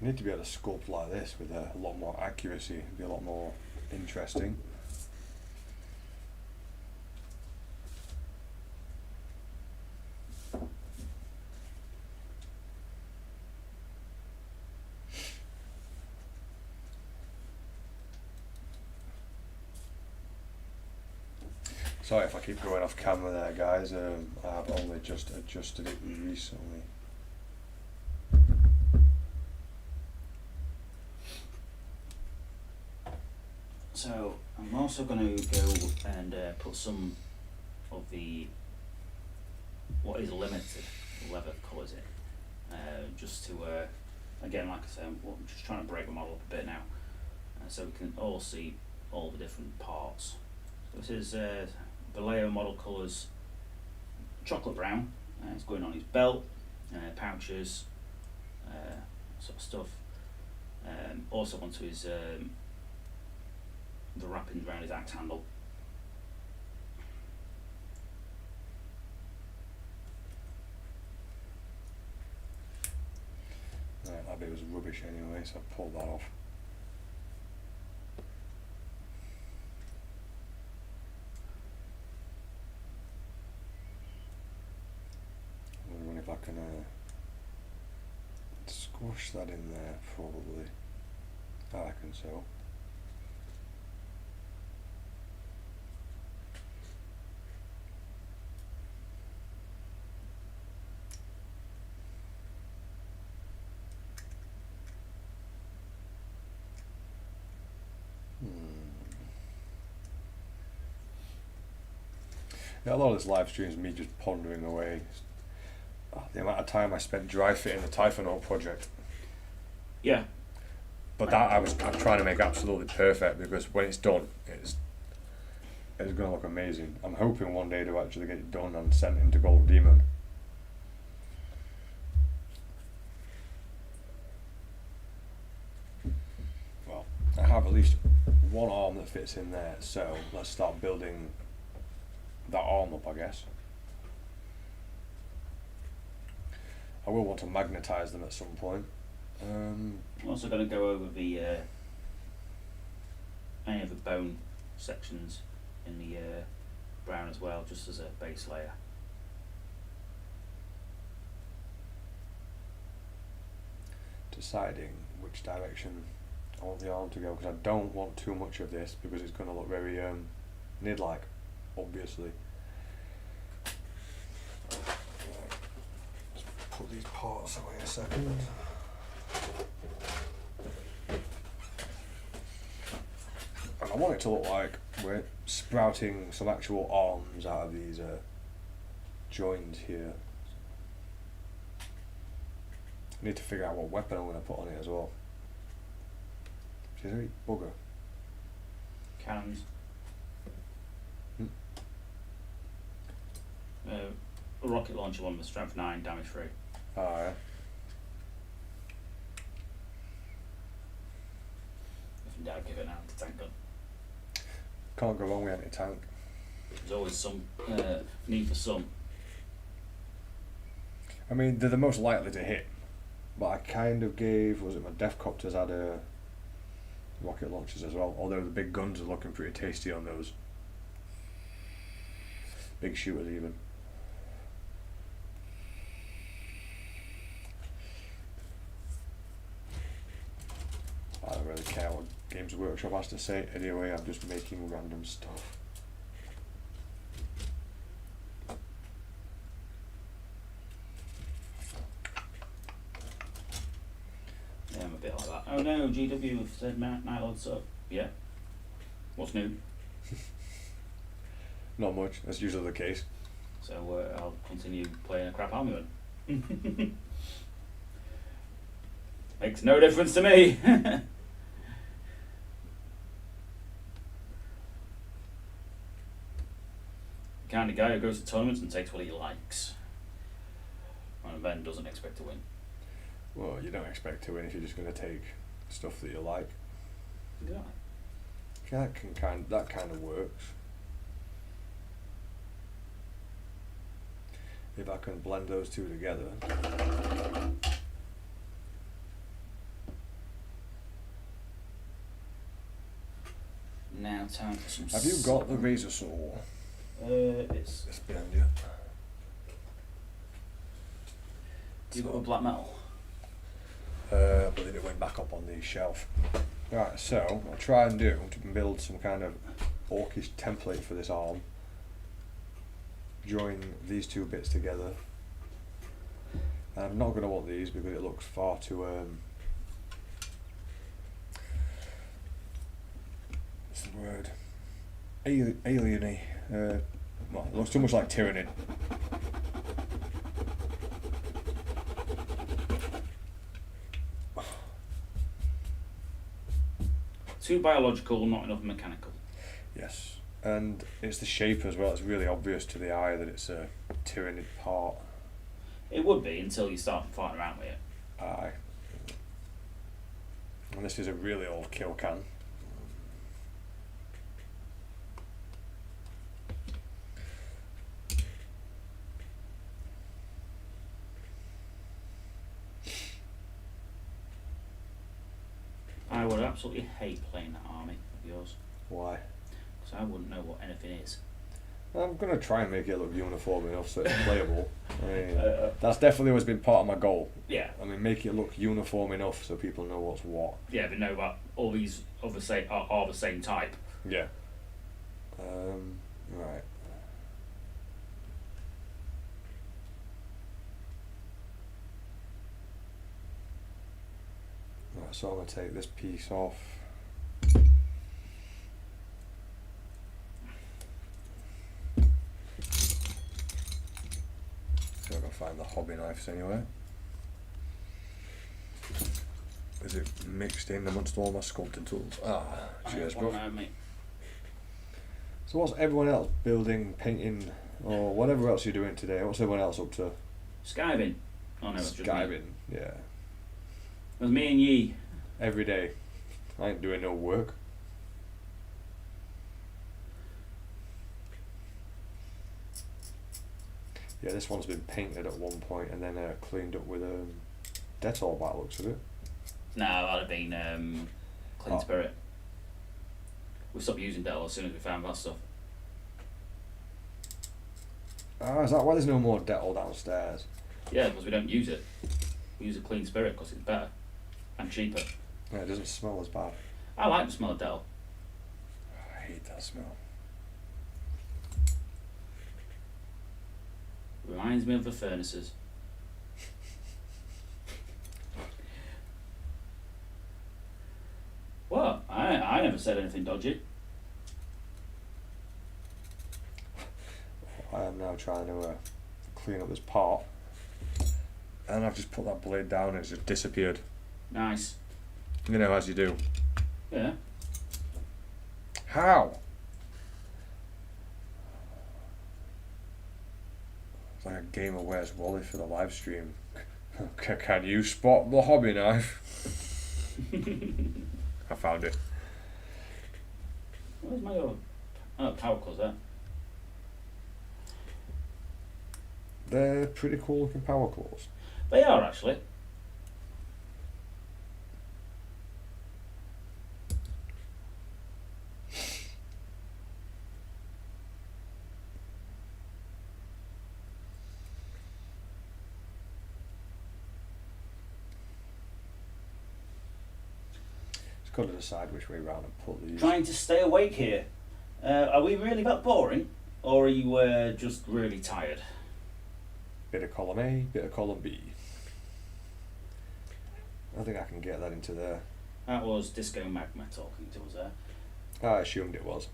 You need to be able to sculpt like this with a lot more accuracy. It'd be a lot more interesting. Sorry if I keep going off camera there, guys. I've only just adjusted it recently. So I'm also going to go and put some of the what is limited leather colours in, just to again, like I said, I'm just trying to break the model up a bit now, so we can all see all the different parts. So this is the layer model colours, chocolate brown. It's going on his belt, pouches, sort of stuff. Also onto his the wrappings around his axe handle. Right, that bit was rubbish anyway, so I pulled that off. I'm wondering if I can squash that in there, probably. I reckon so. Yeah, a lot of this live stream is me just pondering away. The amount of time I spent dry fitting the Typhonaut project. Yeah. But that I'm trying to make absolutely perfect, because when it's done, it's going to look amazing. I'm hoping one day to actually get it done and sent into Gold Demon. Well, I have at least one arm that fits in there, so let's start building that arm up, I guess. I will want to magnetise them at some point. I'm also going to go over the any of the bone sections in the brown as well, just as a base layer. Deciding which direction I want the arm to go, because I don't want too much of this, because it's going to look very Nid-like, obviously. Let's put these parts away a second. And I want it to look like we're sprouting some actual arms out of these joins here. I need to figure out what weapon I'm going to put on it as well. She's a very bugger. Cannons. A rocket launcher one with strength 9, damage 3. Oh, yeah. If in doubt, give it an anti-tank gun. Can't go wrong with anti-tank. There's always some need for some. I mean, they're the most likely to hit. But I kind of gave, was it my Defcopters had rocket launchers as well, although the big guns are looking pretty tasty on those. Big shooters even. I don't really care what Games Workshop has to say anyway, I'm just making random stuff. Yeah, I'm a bit like that. Oh no, GW have said Nylod's up. Yeah. What's new? Not much, that's usually the case. So I'll continue playing a crap army one. Makes no difference to me. Kind of guy who goes to tournaments and takes what he likes, and then doesn't expect to win. Well, you don't expect to win if you're just going to take stuff that you like. Yeah. That kind of works. If I can blend those two together. Now time for some. Have you got the razor saw? It's. It's behind you. You got a black metal. But then it went back up on the shelf. Right, so I'll try and do to build some kind of orcish template for this arm. Join these two bits together. And I'm not going to want these because it looks far too what's the word? Alieny. Well, it looks too much like tyranny. Too biological, not enough mechanical. Yes, and it's the shape as well. It's really obvious to the eye that it's a tyrannid part. It would be until you start farting around with it. Aye. And this is a really old kill can. I would absolutely hate playing that army of yours. Why? Because I wouldn't know what anything is. I'm going to try and make it look uniform enough so it's playable. I mean, that's definitely always been part of my goal. Yeah. I mean, make it look uniform enough so people know what's what. Yeah, but know that all these other are the same type. Yeah. Right. Right, so I'm going to take this piece off. So I'm going to find the hobby knives anyway. Is it mixed in amongst all my sculpting tools? Ah, cheers, bro. So what's everyone else building, painting, or whatever else you're doing today? What's everyone else up to? Skiving. Oh no, it's just me. Skiving, yeah. It was me and ye. Every day. I ain't doing no work. Yeah, this one's been painted at one point and then cleaned up with Dettol by the looks of it. No, that'd have been Clean Spirit. We stopped using Dettol as soon as we found that stuff. Ah, is that why there's no more Dettol downstairs? Yeah, because we don't use it. We use a Clean Spirit because it's better and cheaper. Yeah, it doesn't smell as bad. I like the smell of Dettol. I hate that smell. Reminds me of the furnaces. What? I never said anything dodgy. I am now trying to clean up this part. And I've just put that blade down and it's just disappeared. Nice. You know, as you do. Yeah. How? It's like a game of Where's Wally for the live stream. Can you spot the hobby knife? I found it. Where's my other power claws there? They're pretty cool looking power claws. They are actually. Just got to decide which way round and put these. Trying to stay awake here. Are we really that boring? Or are you just really tired? Bit of column A, bit of column B. I think I can get that into there. That was Disco Magma talking to us there. I assumed it was.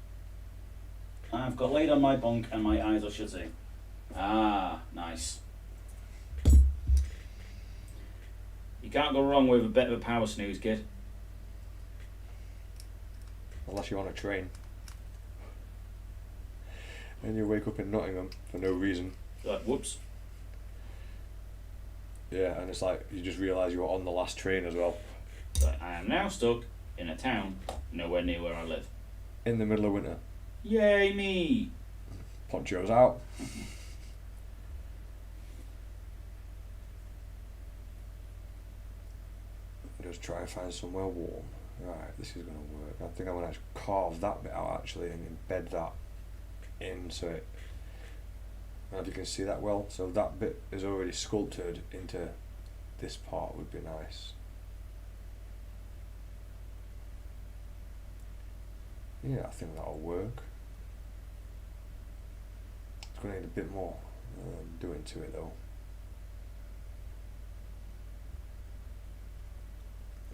I've got laid on my bunk and my eyes are shutting. Ah, nice. You can't go wrong with a bit of a power snooze, kid. Unless you're on a train. And you wake up in Nottingham for no reason. Like, whoops. Yeah, and it's like you just realise you're on the last train as well. Like, I am now stuck in a town nowhere near where I live. In the middle of winter. Yay me! Ponchos out. Just try and find somewhere warm. Right, this is going to work. I think I'm going to carve that bit out actually and embed that into it. I don't know if you can see that well. So that bit is already sculpted into this part, would be nice. Yeah, I think that'll work. It's going to need a bit more doing to it though.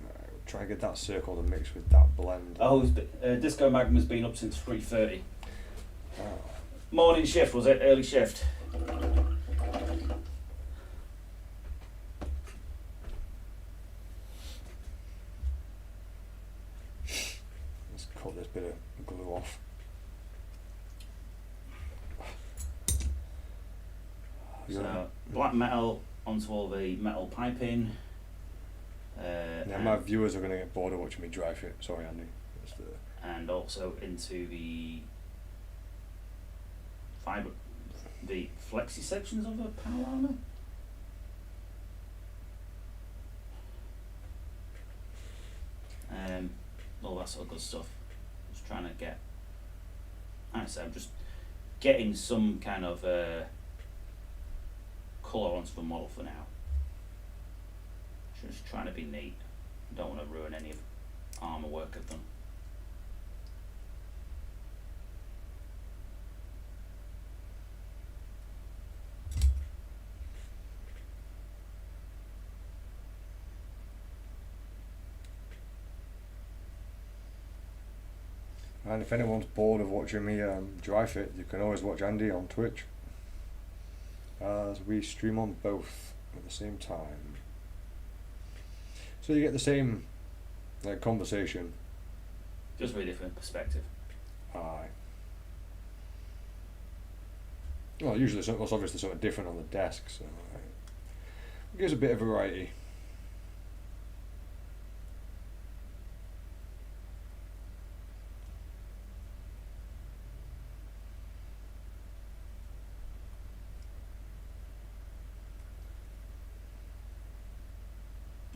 Right, we'll try and get that circle to mix with that blend. Oh, Disco Magma's been up since 3:30. Oh. Morning shift, was it? Early shift? Let's cut this bit of glue off. So, black metal onto all the metal piping. Yeah, my viewers are going to get bored of watching me dry fit. Sorry, Andy. And also into the fibre, the flexi sections of the power armour. All that sort of good stuff. Just trying to get, like I say, I'm just getting some kind of colour onto the model for now. Just trying to be neat. Don't want to ruin any of armour work I've done. And if anyone's bored of watching me dry fit, you can always watch Andy on Twitch, as we stream on both at the same time. So you get the same conversation. Just very different perspective. Aye. Well, usually there's obviously something different on the desk, so it gives a bit of variety.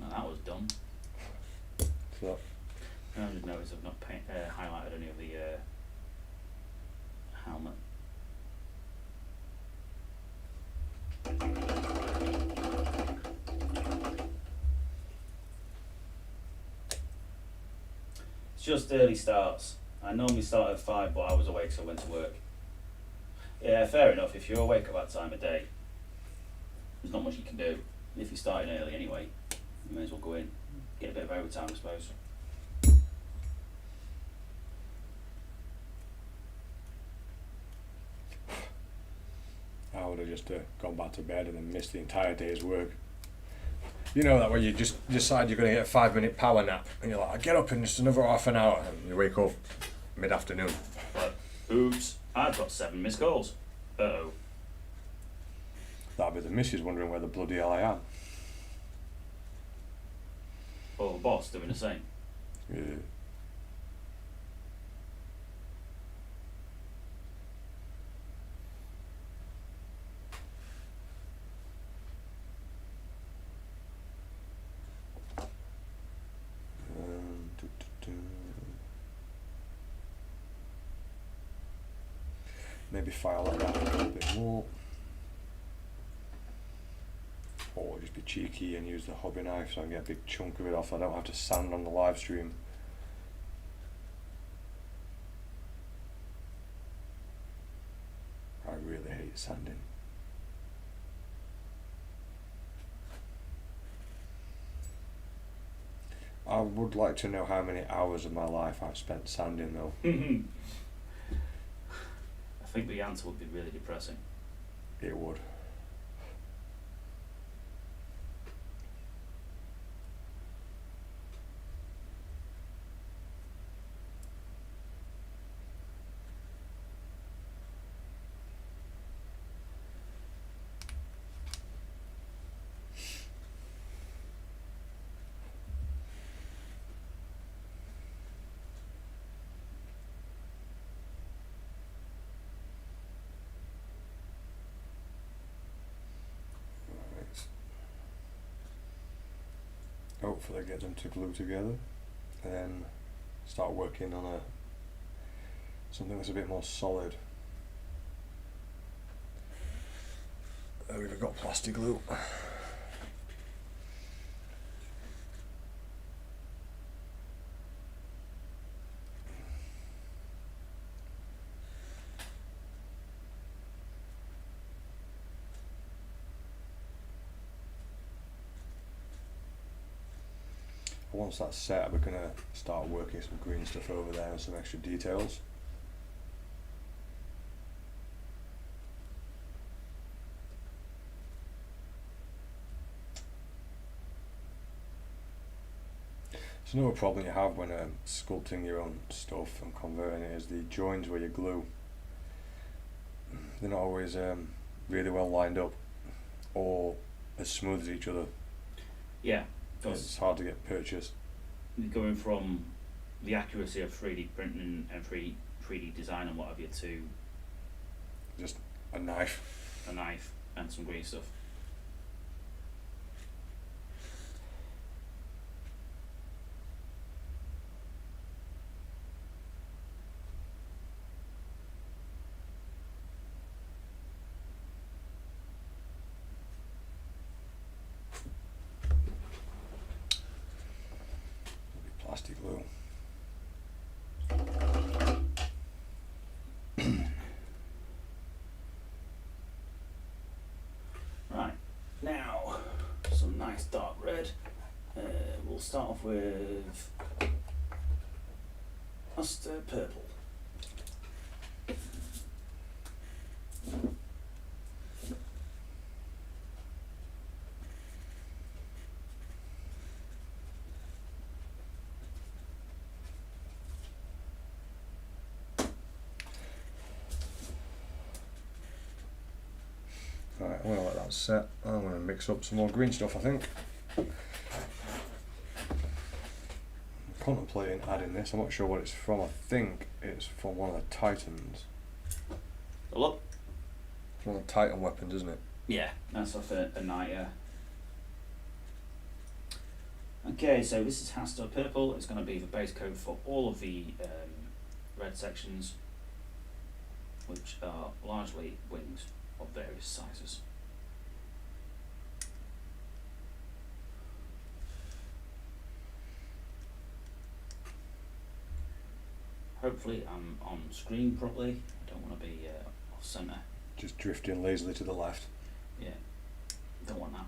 And that was done. So I just noticed I've not highlighted any of the helmet. It's just early starts. I normally start at 5, but I was awake, so I went to work. Yeah, fair enough. If you're awake at that time of day, there's not much you can do. If you're starting early anyway, you may as well go in, get a bit of overtime, I suppose. I would have just gone back to bed and then missed the entire day's work. You know that when you just decide you're going to get a 5-minute power nap and you're like, I'll get up in just another half an hour, and you wake up mid-afternoon. But, oops, I've got 7 missed calls. Uh-oh. That'd be the missus wondering where the bloody hell I am. Or the boss doing the same. Yeah. Maybe file that down a little bit more. Or just be cheeky and use the hobby knife so I can get a big chunk of it off. I don't have to sand on the live stream. I really hate sanding. I would like to know how many hours of my life I've spent sanding though. I think the answer would be really depressing. It would. hopefully get them to glue together, and then start working on something that's a bit more solid. We've got plastic glue. Once that's set, we're going to start working some green stuff over there and some extra details. It's another problem you have when sculpting your own stuff and converting it is the joins where you glue. They're not always really well lined up or as smooth as each other. Yeah. It's hard to get purchased. Going from the accuracy of 3D printing and 3D design and what have you to just a knife and some green stuff. Plastic glue. Right, now some nice dark red. We'll start off with mustard purple. Right, I'm going to let that set. I'm going to mix up some more green stuff, I think. I'm contemplating adding this. I'm not sure what it's from. I think it's from one of the Titans. Look. It's one of the Titan weapons, isn't it? Yeah, that's off a knight, yeah. Okay, so this is Hastur Purple. It's going to be the base coat for all of the red sections, which are largely wings of various sizes. Hopefully I'm on screen properly. I don't want to be off centre. Just drifting lazily to the left. Yeah, don't want that.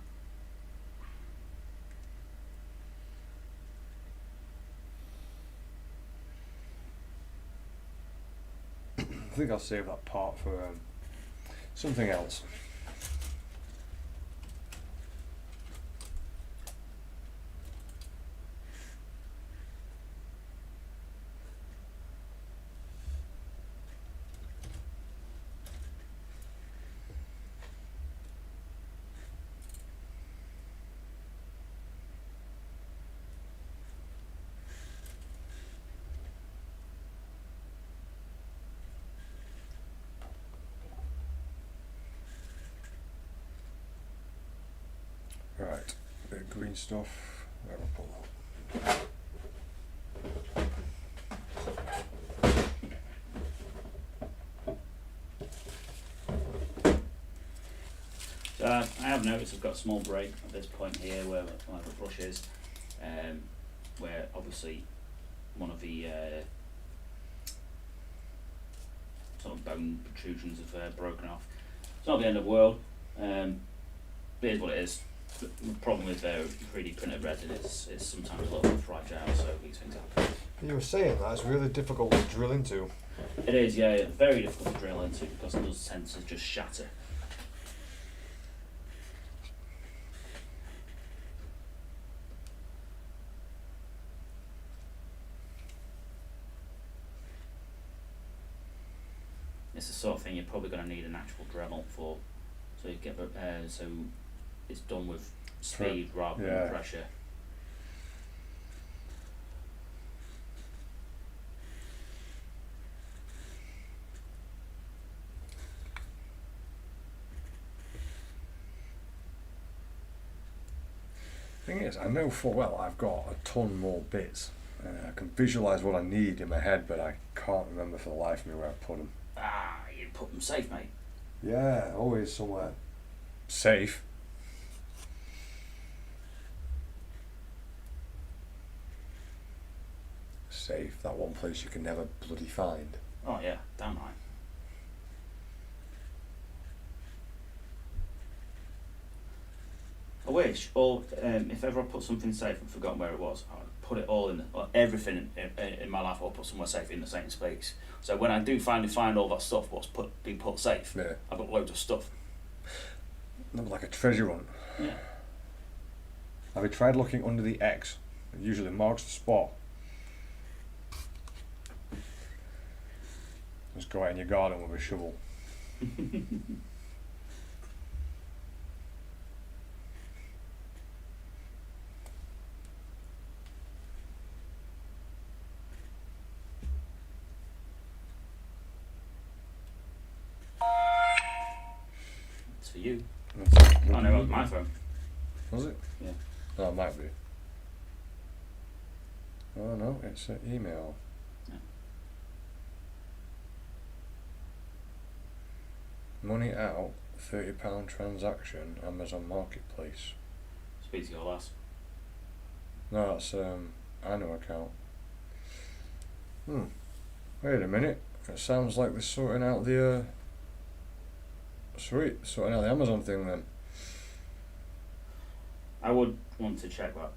I think I'll save that part for something else. Right, bit of green stuff. Where will I put that? So I have noticed I've got a small break at this point here where the brush is, where obviously one of the sort of bone protrusions have broken off. It's not the end of the world. It is what it is. The problem with 3D printed resin is sometimes a little bit fragile, so these things happen. You were saying that it's really difficult to drill into. It is, yeah, very difficult to drill into because those sensors just shatter. It's the sort of thing you're probably going to need an actual Dremel for, so you get so it's done with speed rather than pressure. Thing is, I know full well I've got a ton more bits. I can visualise what I need in my head, but I can't remember for the life of me where I put them. Ah, you put them safe, mate. Yeah, always somewhere safe. Safe, that one place you can never bloody find. Oh yeah, damn right. I wish, or if ever I put something safe and forgotten where it was, I'd put it all in, or everything in my life I'll put somewhere safe in the same space. So when I do finally find all that stuff, what's been put safe, Yeah. I've got loads of stuff. Like a treasure hunt. Yeah. Have you tried looking under the X? It usually marks the spot. Just go out in your garden with a shovel. It's for you. That's it. Oh no, it was my phone. Was it? Yeah. Oh, it might be. Oh no, it's an email. Yeah. Money out, £30 transaction, Amazon Marketplace. Speak to your lass. No, that's annual account. Wait a minute. It sounds like they're sorting out the sweet, sorting out the Amazon thing then. I would want to check that.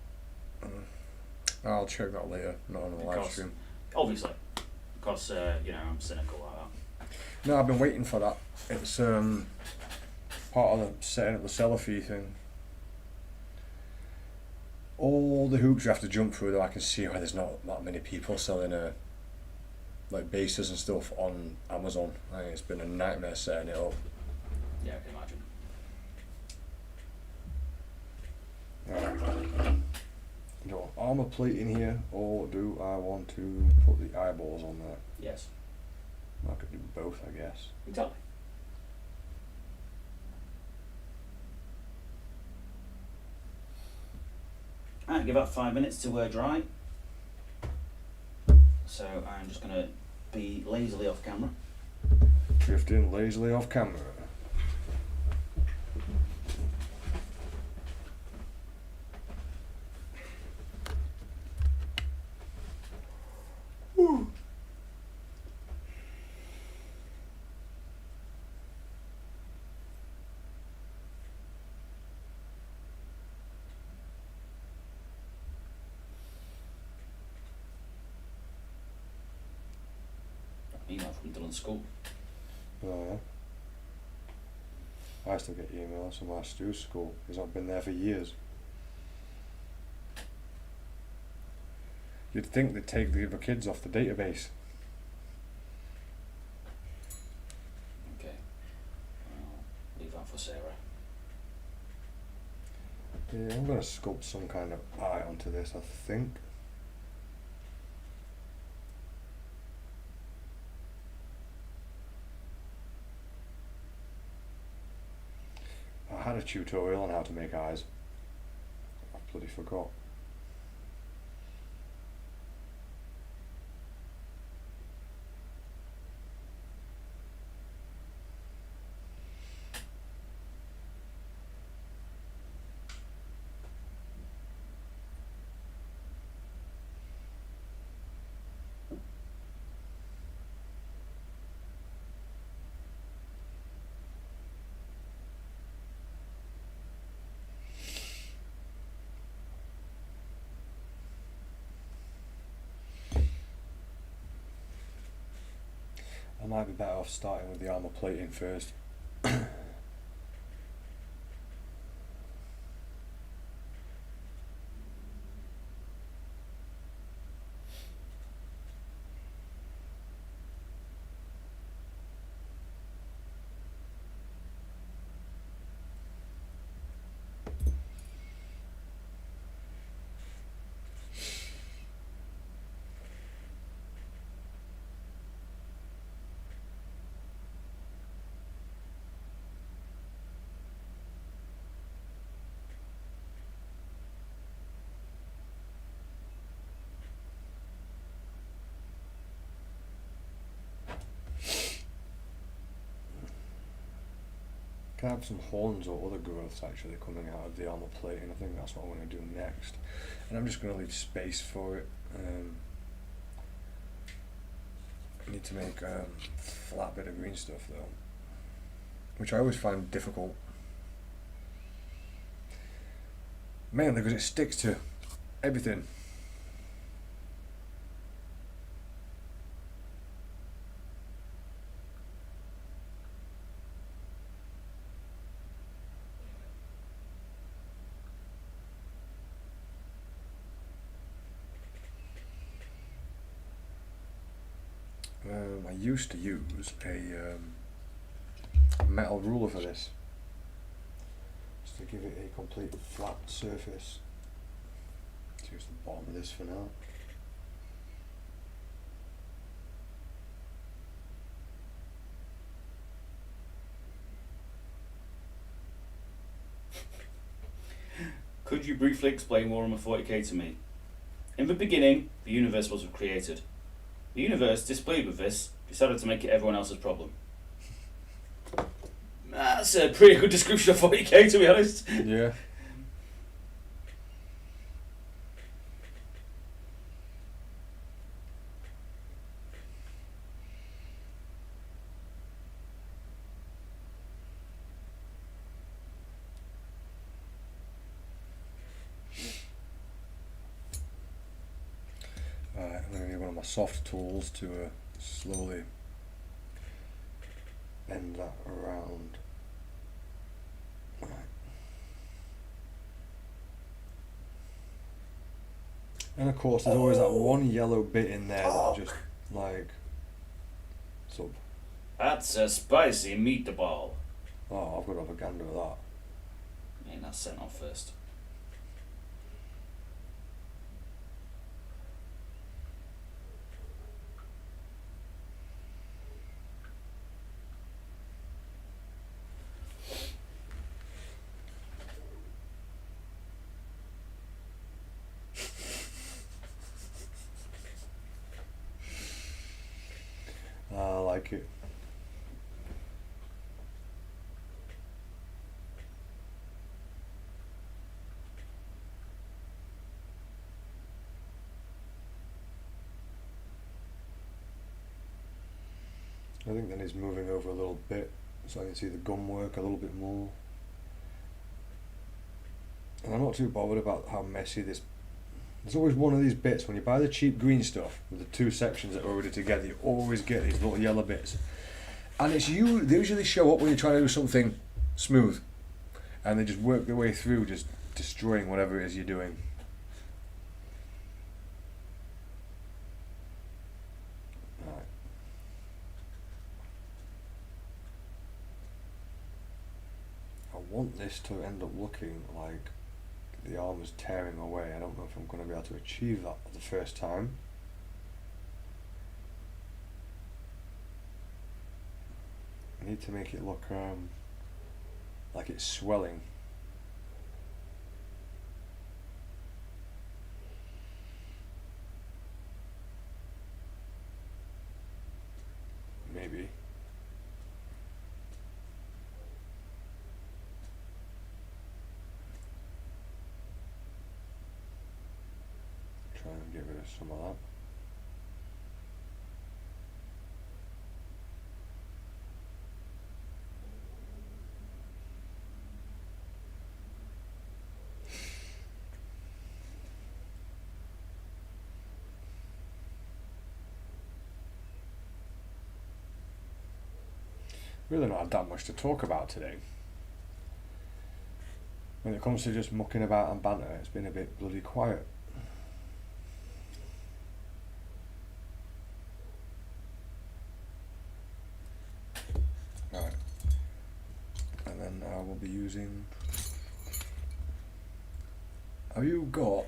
I'll check that later, not on the live Because- stream. Obviously. Because, you know, I'm cynical like that. No, I've been waiting for that. It's part of the setting up the seller fee thing. All the hoops you have to jump through, though, I can see why there's not that many people selling like bases and stuff on Amazon. I think it's been a nightmare setting it up. Yeah, I can imagine. Do armor plate in here, or do I want to put the eyeballs on there? Yes. I could do both, I guess. Exactly. Alright, give that 5 minutes to dry. So I'm just going to be lazily off camera. Drifting lazily off camera. Email from Dylan School. Oh, yeah. I still get emails from my Stu's school. He's not been there for years. You'd think they'd take the other kids off the database. Okay. I'll leave that for Sarah. Yeah, I'm gonna sculpt some kind of eye onto this, I think. I had a tutorial on how to make eyes. I bloody forgot. I might be better off starting with the armor plating first. can have some horns or other growths actually coming out of the armour plating. I think that's what I'm going to do next. And I'm just going to leave space for it. I need to make a flat bit of green stuff though, which I always find difficult. Mainly because it sticks to everything. I used to use a metal ruler for this, just to give it a complete flat surface. Let's use the bottom of this for now. Could you briefly explain Warhammer 40k to me? In the beginning, the universe was created. The universe, displeased with this, decided to make it everyone else's problem. That's a pretty good description of 40k, to be honest. Yeah. Alright, I'm going to need one of my soft tools to slowly bend that around. Right. And of course there's always that one yellow bit in there that just like That's a spicy meatball. oh, I've got to have a gander at that. And that's sent off first. I like it. I think then it's moving over a little bit so I can see the gun work a little bit more. And I'm not too bothered about how messy this. There's always one of these bits when you buy the cheap green stuff with the two sections that are already together. You always get these little yellow bits, and they usually show up when you're trying to do something smooth, and they just work their way through, just destroying whatever it is you're doing. Right. I want this to end up looking like the armour's tearing away. I don't know if I'm going to be able to achieve that the first time. I need to make it look like it's swelling. Maybe. Try and get rid of some of that. Really not had that much to talk about today. When it comes to just mucking about and banter, it's been a bit bloody quiet. Right. And then I will be using... Have you got...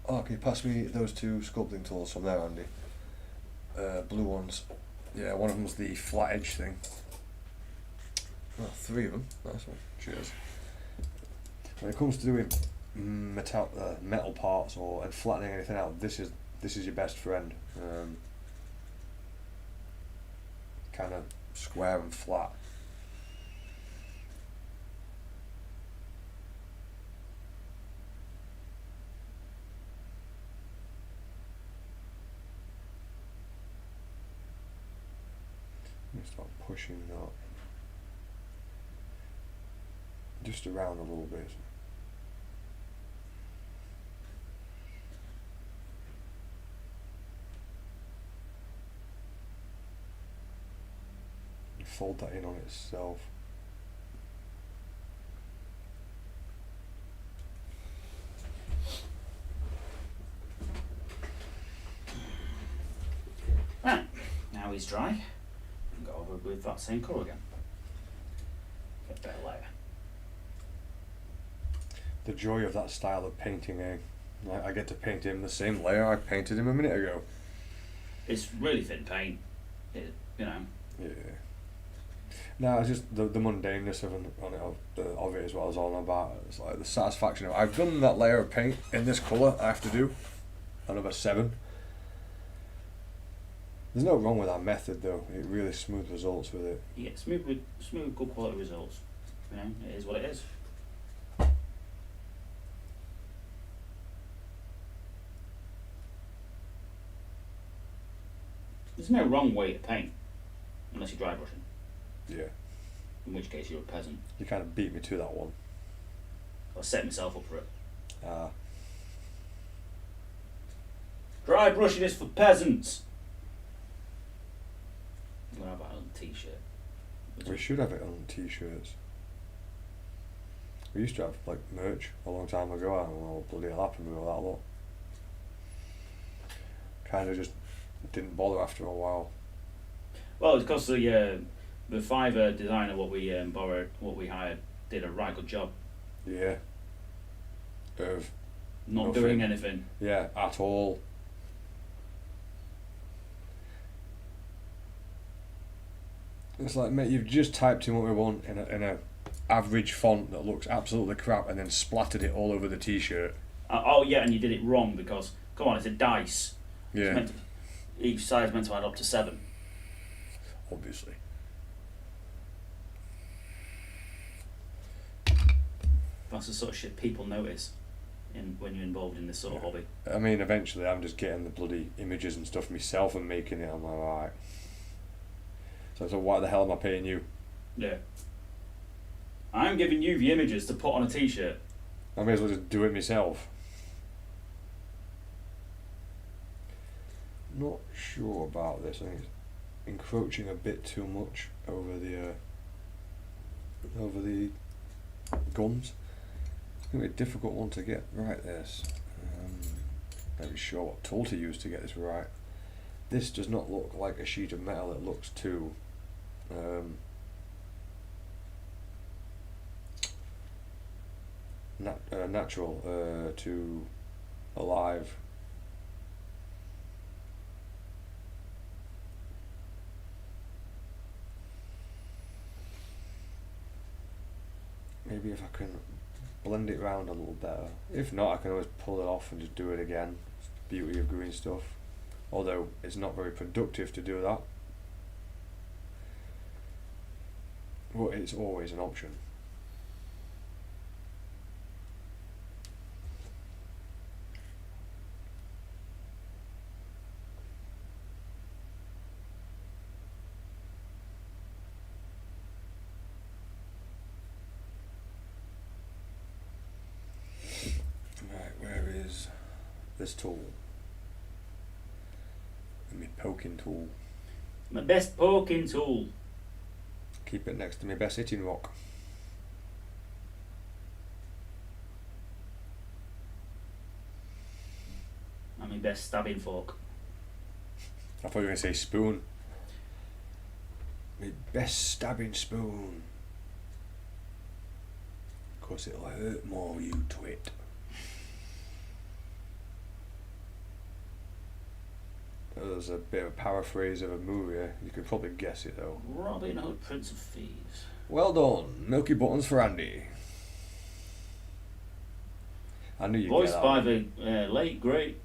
Oh, can you pass me those two sculpting tools from there, Andy? Blue ones. Yeah, one of them's the flat edge thing. Oh, three of them. Nice one. Cheers. When it comes to doing metal parts and flattening anything out, this is your best friend. Kind of square and flat. start pushing that just around a little bit. Fold that in on itself. Right, now he's dry. And go over with that same colour again. Get a better layer. The joy of that style of painting, eh? Like I get to paint him the same layer I painted him a minute ago. It's really thin paint, you know. Yeah. No, it's just the mundaneness of it is what I was all about. It's like the satisfaction of I've done that layer of paint in this colour. I have to do another 7. There's no wrong with that method though. It really smooth results with it. You get smooth, good quality results. You know, it is what it is. There's no wrong way to paint, unless you're dry brushing. Yeah. In which case you're a peasant. You kind of beat me to that one. I set myself up for it. Dry brushing is for peasants. I'm gonna have that on a t-shirt. We should have it on t-shirts. We used to have like merch a long time ago. I don't know what bloody hell happened with all that lot. Kind of just didn't bother after a while. Well, it's because the Fiverr designer what we hired did a right good job. Yeah. Of not nothing. Doing anything. Yeah, at all. It's like, mate, you've just typed in what we want in a average font that looks absolutely crap, and then splattered it all over the t-shirt. Oh yeah, and you did it wrong because come on, it's a dice. Yeah. Each side's meant to add up to 7. Obviously. That's the sort of shit people notice when you're involved in this sort of hobby. I mean, eventually I'm just getting the bloody images and stuff myself and making it. I'm like, alright. So why the hell am I paying you? Yeah. I'm giving you the images to put on a t-shirt. I may as well just do it myself. Not sure about this. I think it's encroaching a bit too much over the gums. It's going to be a difficult one to get right. This. Not really sure what tool to use to get this right. This does not look like a sheet of metal. It looks too natural, too alive. Maybe if I can blend it round a little better. If not, I can always pull it off and just do it again. It's the beauty of green stuff. Although it's not very productive to do that. But it's always an option. This tool, my poking tool. My best poking tool. Keep it next to my best hitting rock. And my best stabbing fork. I thought you were going to say spoon. My best stabbing spoon. Of course it'll hurt more, you twit. There's a bit of a paraphrase of a movie. You could probably guess it though. Robin Hood, Prince of Thieves. Well done. Milky Buttons for Andy. I knew you'd Voiced get that by one. the late great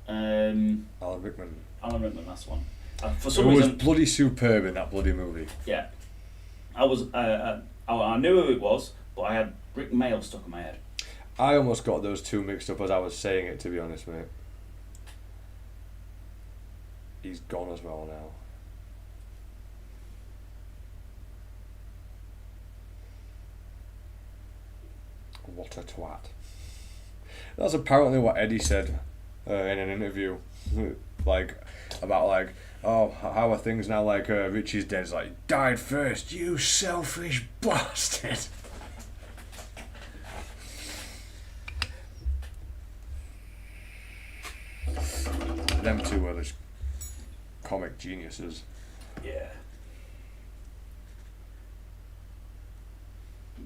Alan Rickman. Alan Rickman. That's one. For Who some was reason, bloody superb in that bloody movie. yeah. I knew who it was, but I had Rick Mail stuck in my head. I almost got those two mixed up as I was saying it, to be honest, mate. He's gone as well now. What a twat. That's apparently what Eddie said in an interview. Like, about like, oh, how are things now? Like, Richie's dead. It's like, died first, you selfish bastard. Them two were just comic geniuses. Yeah.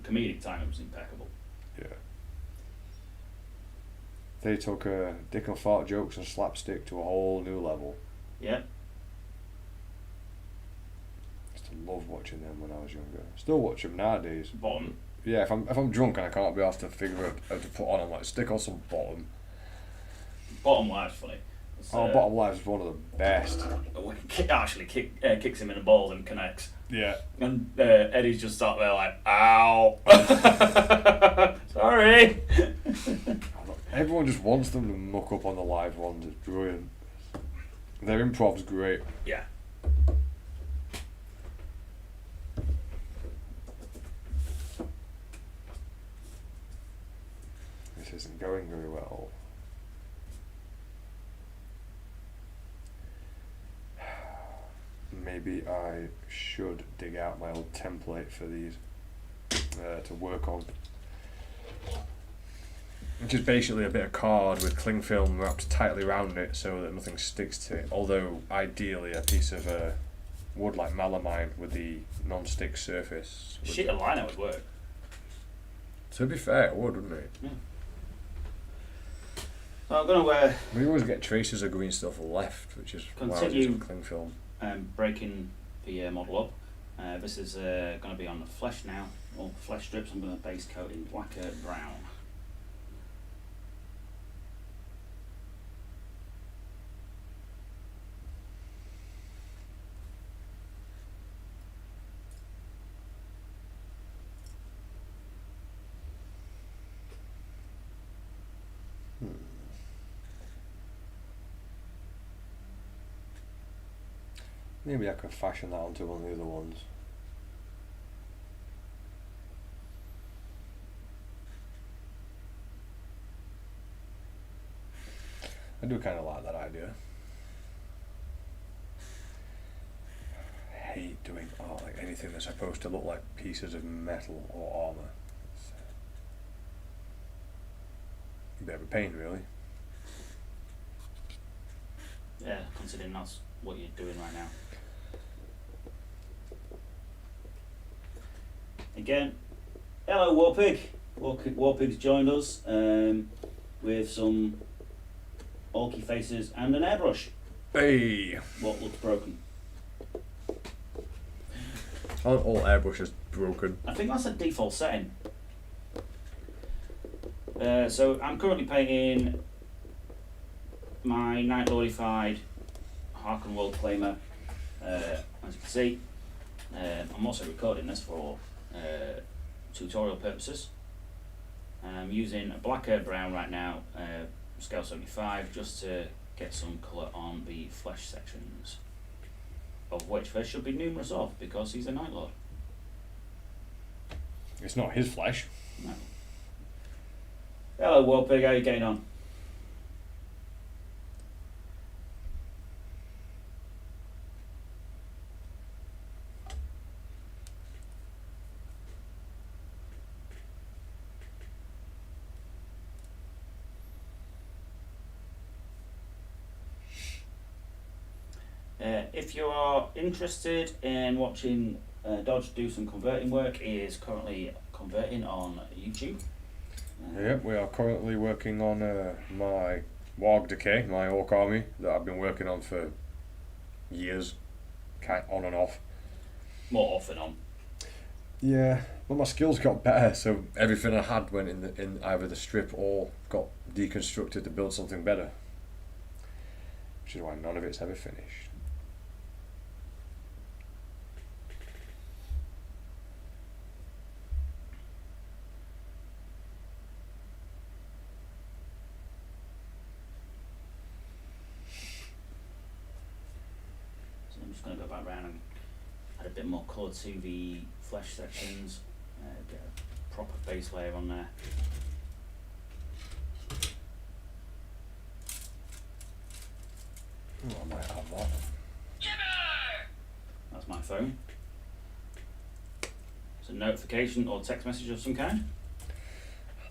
Comedic timing was impeccable. Yeah. They took dick and fart jokes and slapstick to a whole new level. Yeah. Used to love watching them when I was younger. Still watch them nowadays. Bottom. Yeah, if I'm drunk and I can't be asked to figure out how to put on, I'm like, stick on some Bottom. Bottom Live's funny. It's, Bottom Live is one of the best. Actually kicks him in the balls and connects. Yeah. And Eddie's just sat there like, ow. Sorry. Everyone just wants them to muck up on the live ones. It's brilliant. Their improv's great. Yeah. This isn't going very well. Maybe I should dig out my old template for these to work on. Which is basically a bit of card with cling film wrapped tightly around it so that nothing sticks to it. Although ideally a piece of wood like melamine with the non-stick surface. Sheet of lino would work. To be fair, it would, wouldn't it? Yeah. So I'm gonna We always get traces of green stuff left, which is why I was using cling film. breaking the model up. This is going to be on the flesh now, or flesh strips. I'm going to base coat in black brown. Maybe I could fashion that onto one of the other ones. I do kind of like that idea. I hate doing art like anything that's supposed to look like pieces of metal or armour. It's a bit of a pain, really. Yeah, considering that's what you're doing right now. Again, hello Warpig. Warpig's joined us with some orky faces and an airbrush. Hey! What looks broken? Aren't all airbrushes broken? I think that's a default setting. So I'm currently painting my Night Lordified Harken World Claimer, as you can see. I'm also recording this for tutorial purposes. I'm using a black earth brown right now, scale 75, just to get some colour on the flesh sections, of which there should be numerous of, because he's a Night Lord. It's not his flesh. No. Hello Warpig, how are you getting on? If you are interested in watching Dodge do some converting work, he is currently converting on YouTube. Yep, we are currently working on my Warg Decay, my Orc army, that I've been working on for years, kind of on and off. More off and on. Yeah, well my skills got better, so everything I had went in either the strip or got deconstructed to build something better. Which is why none of it's ever finished. I'm just going to go back around and add a bit more colour to the flesh sections, get a proper base layer on there. Oh, I might have that. That's my phone. It's a notification or text message of some kind.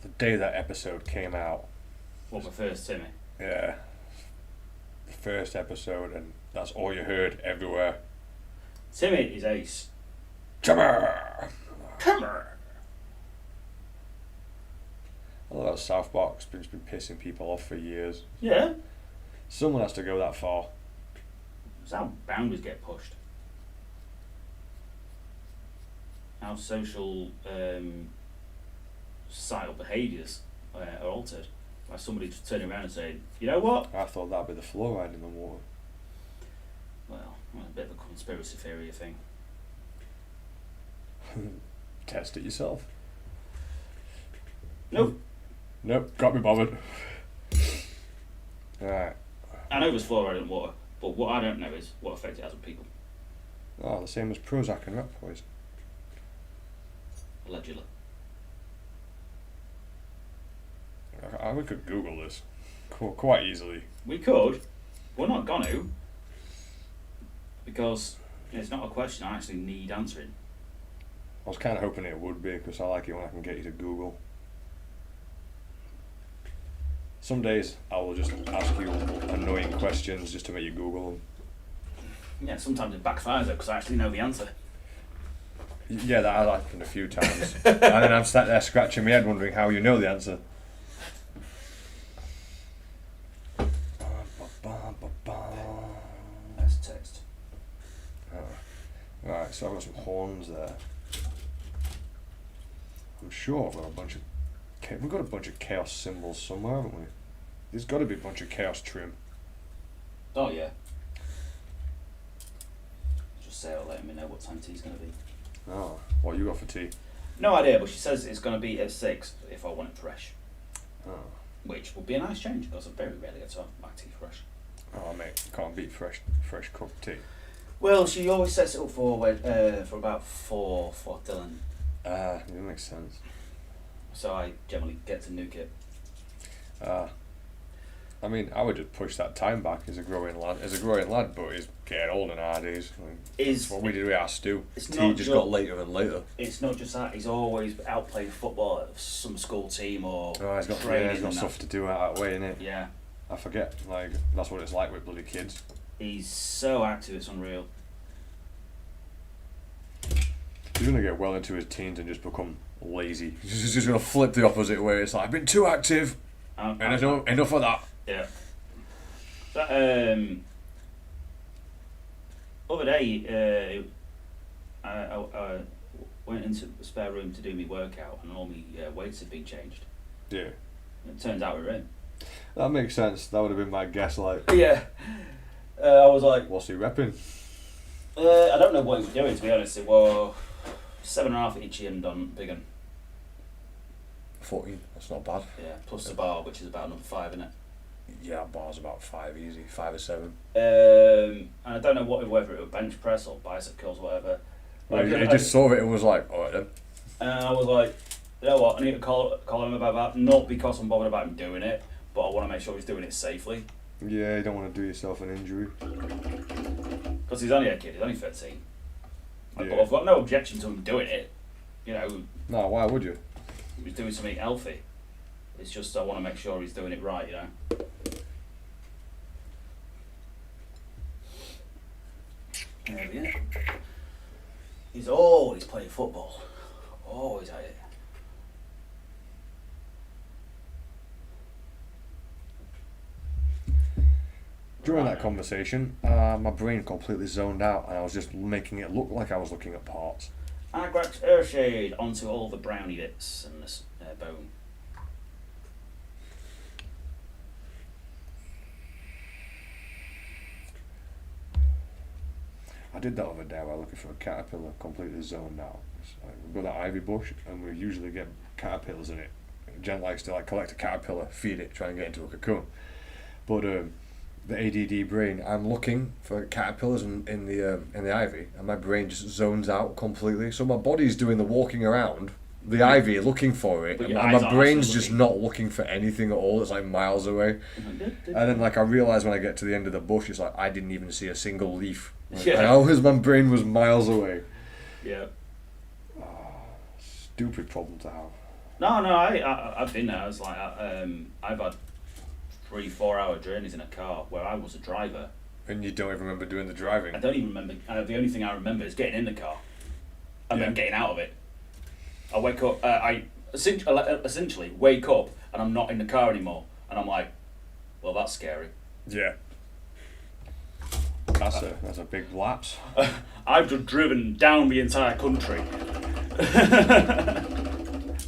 The day that episode came out. What, my first Timmy? Yeah. The first episode, and that's all you heard everywhere. Timmy is ace. Chummer! Chummer! I love that South Park's been pissing people off for years. Yeah. Someone has to go that far. It's how boundaries get pushed. How social societal behaviours are altered. By somebody just turning around and saying, you know what? I thought that'd be the fluoride in the water. Well, a bit of a conspiracy theory thing. Test it yourself. Nope. Nope, can't be bothered. Alright. I know there's fluoride in water, but what I don't know is what effect it has on people. Oh, the same as Prozac and rat poison. Allegedly. We could Google this quite easily. We could. We're not going to. Because it's not a question I actually need answering. I was kind of hoping it would be, because I like it when I can get you to Google. Some days I will just ask you annoying questions just to make you Google them. Yeah, sometimes it backfires though, because I actually know the answer. Yeah, that has happened a few times. And then I'm sat there scratching my head wondering how you know the answer. That's text. Right, so I've got some horns there. I'm sure I've got a bunch of... We've got a bunch of chaos symbols somewhere, haven't we? There's got to be a bunch of chaos trim. Oh yeah. Just Sarah letting me know what time tea's going to be. Oh, what you got for tea? No idea, but she says it's going to be at 6 if I want it fresh. Oh. Which would be a nice change, because I very rarely get to have my tea fresh. Oh mate, can't beat fresh cooked tea. Well, she always sets it up for about 4 for Dylan. That makes sense. So I generally get to nuke it. I mean, I would just push that time back as a growing lad, but he's getting older nowadays. I mean, that's what we did with our stew. Tea just got later and later. It's not just that, he's always out playing football at some school team or he's got stuff to do out that way, innit? Yeah. I forget, like, that's what it's like with bloody kids. He's so active, it's unreal. He's going to get well into his teens and just become lazy. He's just going to flip the opposite way. It's like, I've been too active, and enough of that. Yeah. That, other day, I went into the spare room to do my workout, and all my weights had been changed. Yeah. It turns out we were in. That makes sense. That would have been my guess, like... Yeah. I was like... What's he repping? I don't know what he was doing, to be honest. It was 7.5 each end on big one. 14, that's not bad. Yeah, plus the bar, which is about another 5, isn't it? Yeah, bar's about 5 easy, 5 or 7. And I don't know whether it was bench press or bicep curls or whatever. Well, he just saw it and was like, alright then. And I was like, you know what, I need to call him about that, not because I'm bothered about him doing it, but I want to make sure he's doing it safely. Yeah, you don't want to do yourself an injury. Because he's only a kid, he's only 13. Yeah. But I've got no objection to him doing it. You know, No, why would you? he's doing something healthy. It's just I want to make sure he's doing it right, you know. Yeah. He's always playing football. Always at it. During that conversation, my brain completely zoned out and I was just making it look like I was looking at parts. Agrax Earthshade onto all the brownie bits and this bone. I did that other day while looking for a caterpillar, completely zoned out. We've got that ivy bush and we usually get caterpillars in it. Jen likes to collect a caterpillar, feed it, try and get into a cocoon. But the ADD brain, I'm looking for caterpillars in the ivy, and my brain just zones out completely. So my body's doing the walking around, the ivy looking for it, But and your my eyes aren't brain's actually just looking. not looking for anything at all. It's like miles away. And then like I realise when I get to the end of the bush, it's like I didn't even see a single leaf. Like, Yeah. I always, my brain was miles away. Yeah. Stupid problem to have. No, I've been there. It's like I've had 3-4 hour journeys in a car where I was a driver. And you don't even remember doing the driving. I don't even remember. The only thing I remember is getting in the car, and then getting out of it. I wake up. I essentially wake up, and I'm not in the car anymore, and I'm like, well, that's scary. Yeah. That's a big lapse. I've just driven down the entire country,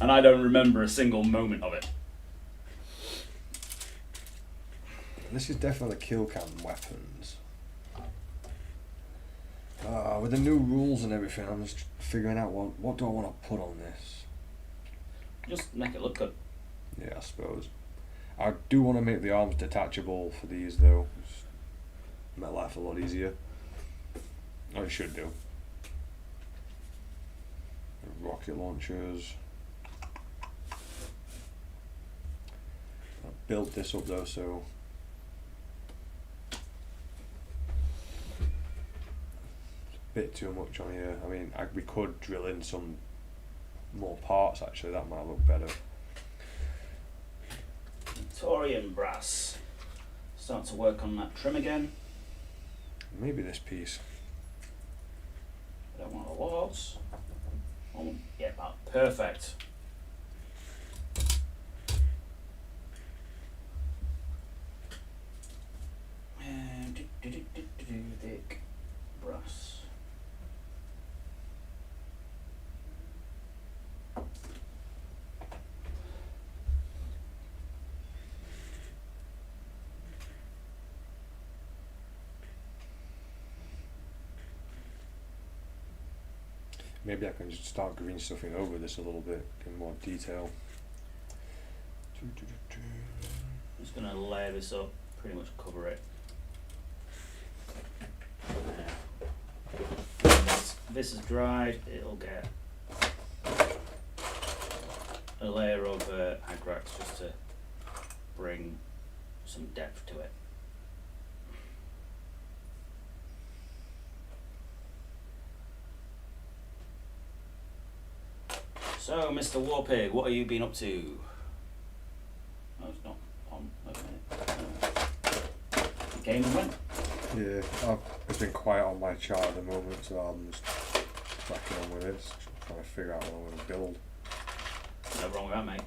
and I don't remember a single moment of it. This is definitely kill cam weapons. With the new rules and everything, I'm just figuring out what do I want to put on this. Just make it look good. Yeah, I suppose. I do want to make the arms detachable for these though. Just make life a lot easier. I should do. Rocket launchers. I built this up though, so bit too much on here. I mean, we could drill in some more parts actually, that might look better. Torian brass. Start to work on that trim again. Maybe this piece. I don't want a lot. Oh, yeah, that perfect. Thick brass. Maybe I can just start green stuffing over this a little bit, in more detail. I'm just going to layer this up, pretty much cover it. This is dried, it'll get a layer of agrax just to bring some depth to it. So, Mr. Warpig, what have you been up to? Oh, it's not on. Wait a minute. Game and went. Yeah, it's been quiet on my chart at the moment, so I'm just cracking on with this, trying to figure out what I'm going to build. No wrong with that, mate.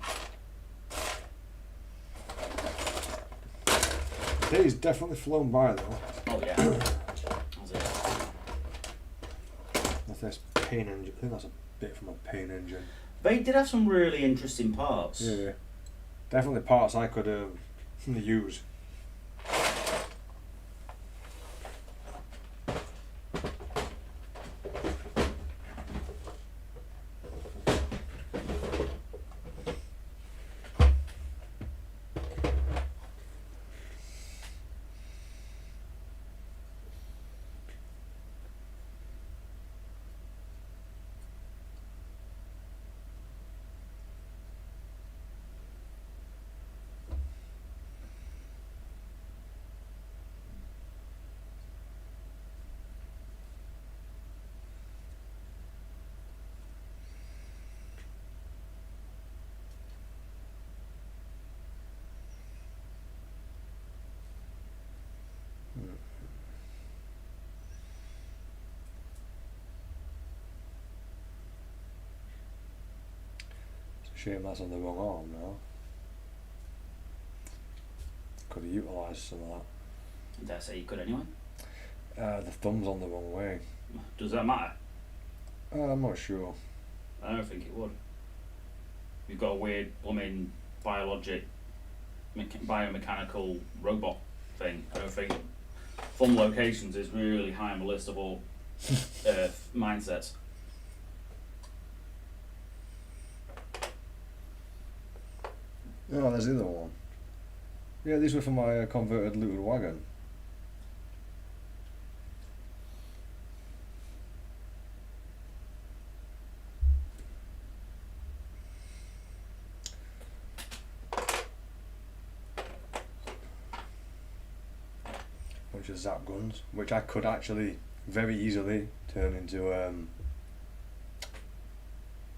The day's definitely flown by though. Oh yeah. That's it. That's this paint engine. I think that's a bit from a paint engine. They did have some really interesting parts. Yeah, definitely parts I could use. Shame that's on the wrong arm now. Could have utilised some of Dare say you could anyway. that. The thumb's on the wrong way. Does that matter? I'm not sure. I don't think it would. You've got a weird blooming biomechanical robot thing. I don't think thumb locations is really high on the list of all mindsets. Oh, there's the other one. Yeah, these were for my converted looted wagon. bunch of zap guns, which I could actually very easily turn into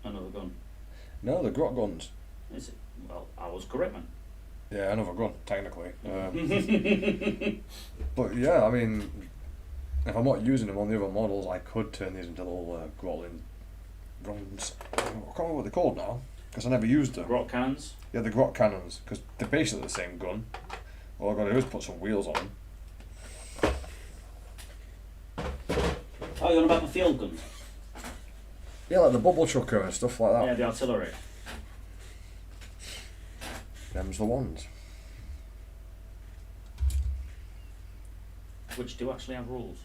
Another gun. no, the grot guns. Is it? Well, I was correct, man. Yeah, another gun, technically. But yeah, I mean, if I'm not using them on the other models, I could turn these into little grotling guns. I can't remember what they're called now, because I never used them. Grot cannons. Yeah, the grot cannons, because they're basically the same gun. All I've got to do is put some wheels on them. Oh, you're on about the field guns? Yeah, like the bubble chucker and stuff like that. Yeah, the artillery. Them's the ones. Which do actually have rules.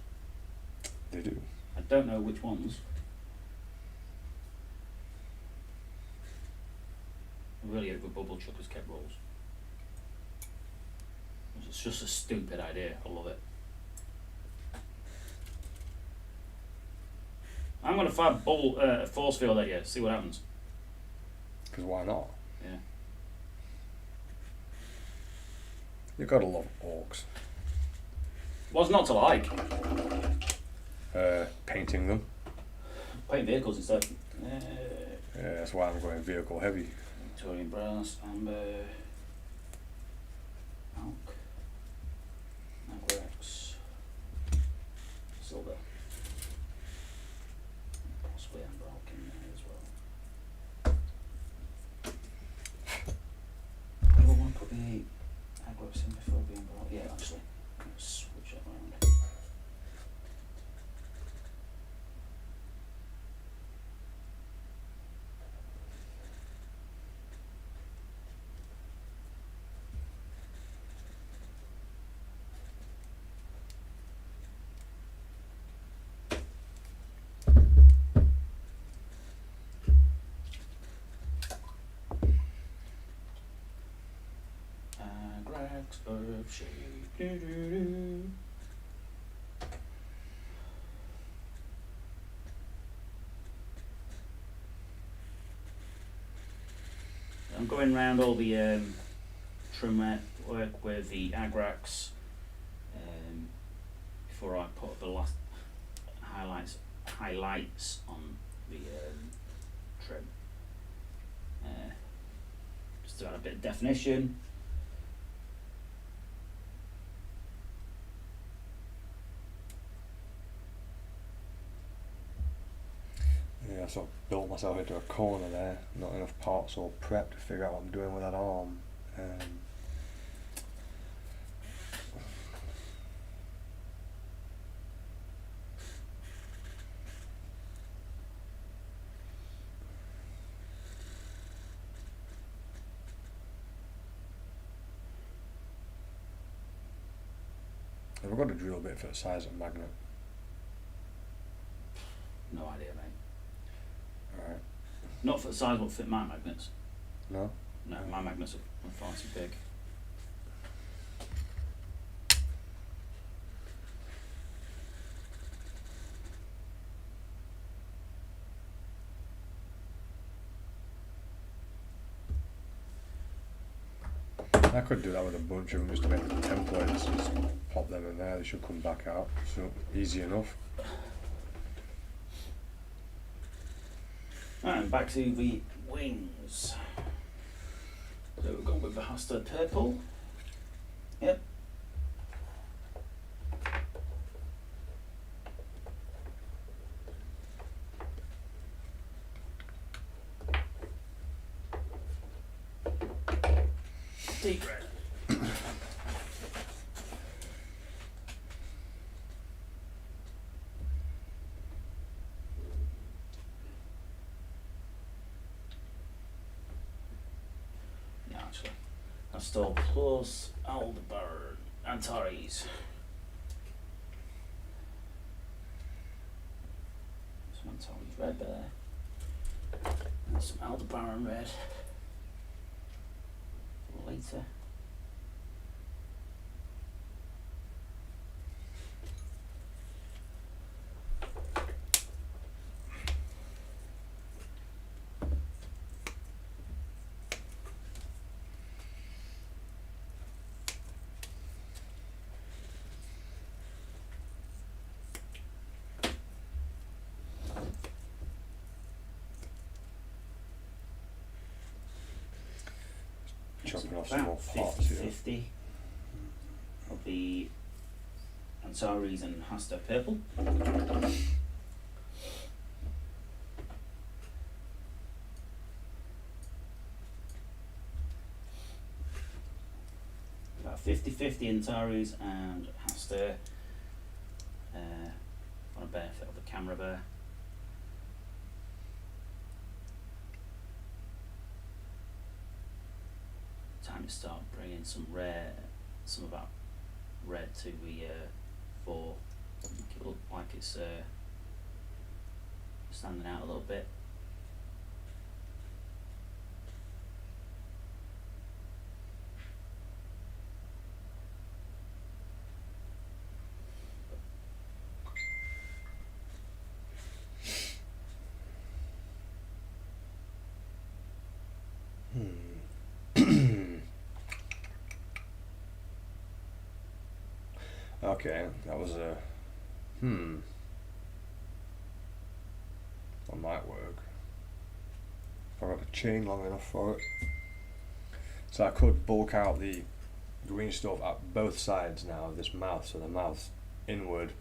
They do. I don't know which ones. Really, a good bubble chucker's kept rules. It's just a stupid idea. I love it. I'm going to fire a force field at you, see what happens. Because why not? Yeah. You've got to love orcs. What's not to like? Painting them. Paint vehicles instead. Yeah, that's why I'm going vehicle heavy. Victorian brass, amber, milk, Agrex, silver. Possibly amber milk in there as well. Do I want to put the Agrex in before the amber milk? Yeah, actually. Let's switch that around. Of shade. Doo-doo-doo. I'm going round all the trim work with the Agrax before I put the last highlights on the trim. Just to add a bit of definition. Yeah, I sort of built myself into a corner there. Not enough parts all prepped to figure out what I'm doing with that arm. I've got a drill bit for the size of a magnet. No idea, mate. Alright. Not for the size what fit my magnets. No? No, my magnets are far too big. I could do that with a bunch of them just to make the templates. Just pop them in there, they should come back out. So, easy enough. And back to the wings. So we've gone with the Hasta purple. Yep. Deep red. Yeah, actually, that's still plus Aldebaran Antares. Some Antares red there. And some Aldebaran red. Later. dropping off some more about parts here. 50 of the Antares and Hasta purple. About 50-50 Antares and Hasta. On a benefit of the camera there. Time to start bringing some of that red to the fore. Make it look like it's standing out a little bit. Okay, that was a that might work. If I got the chain long enough for it. So I could bulk out the green stuff at both sides now of this mouth, so the mouth's inward,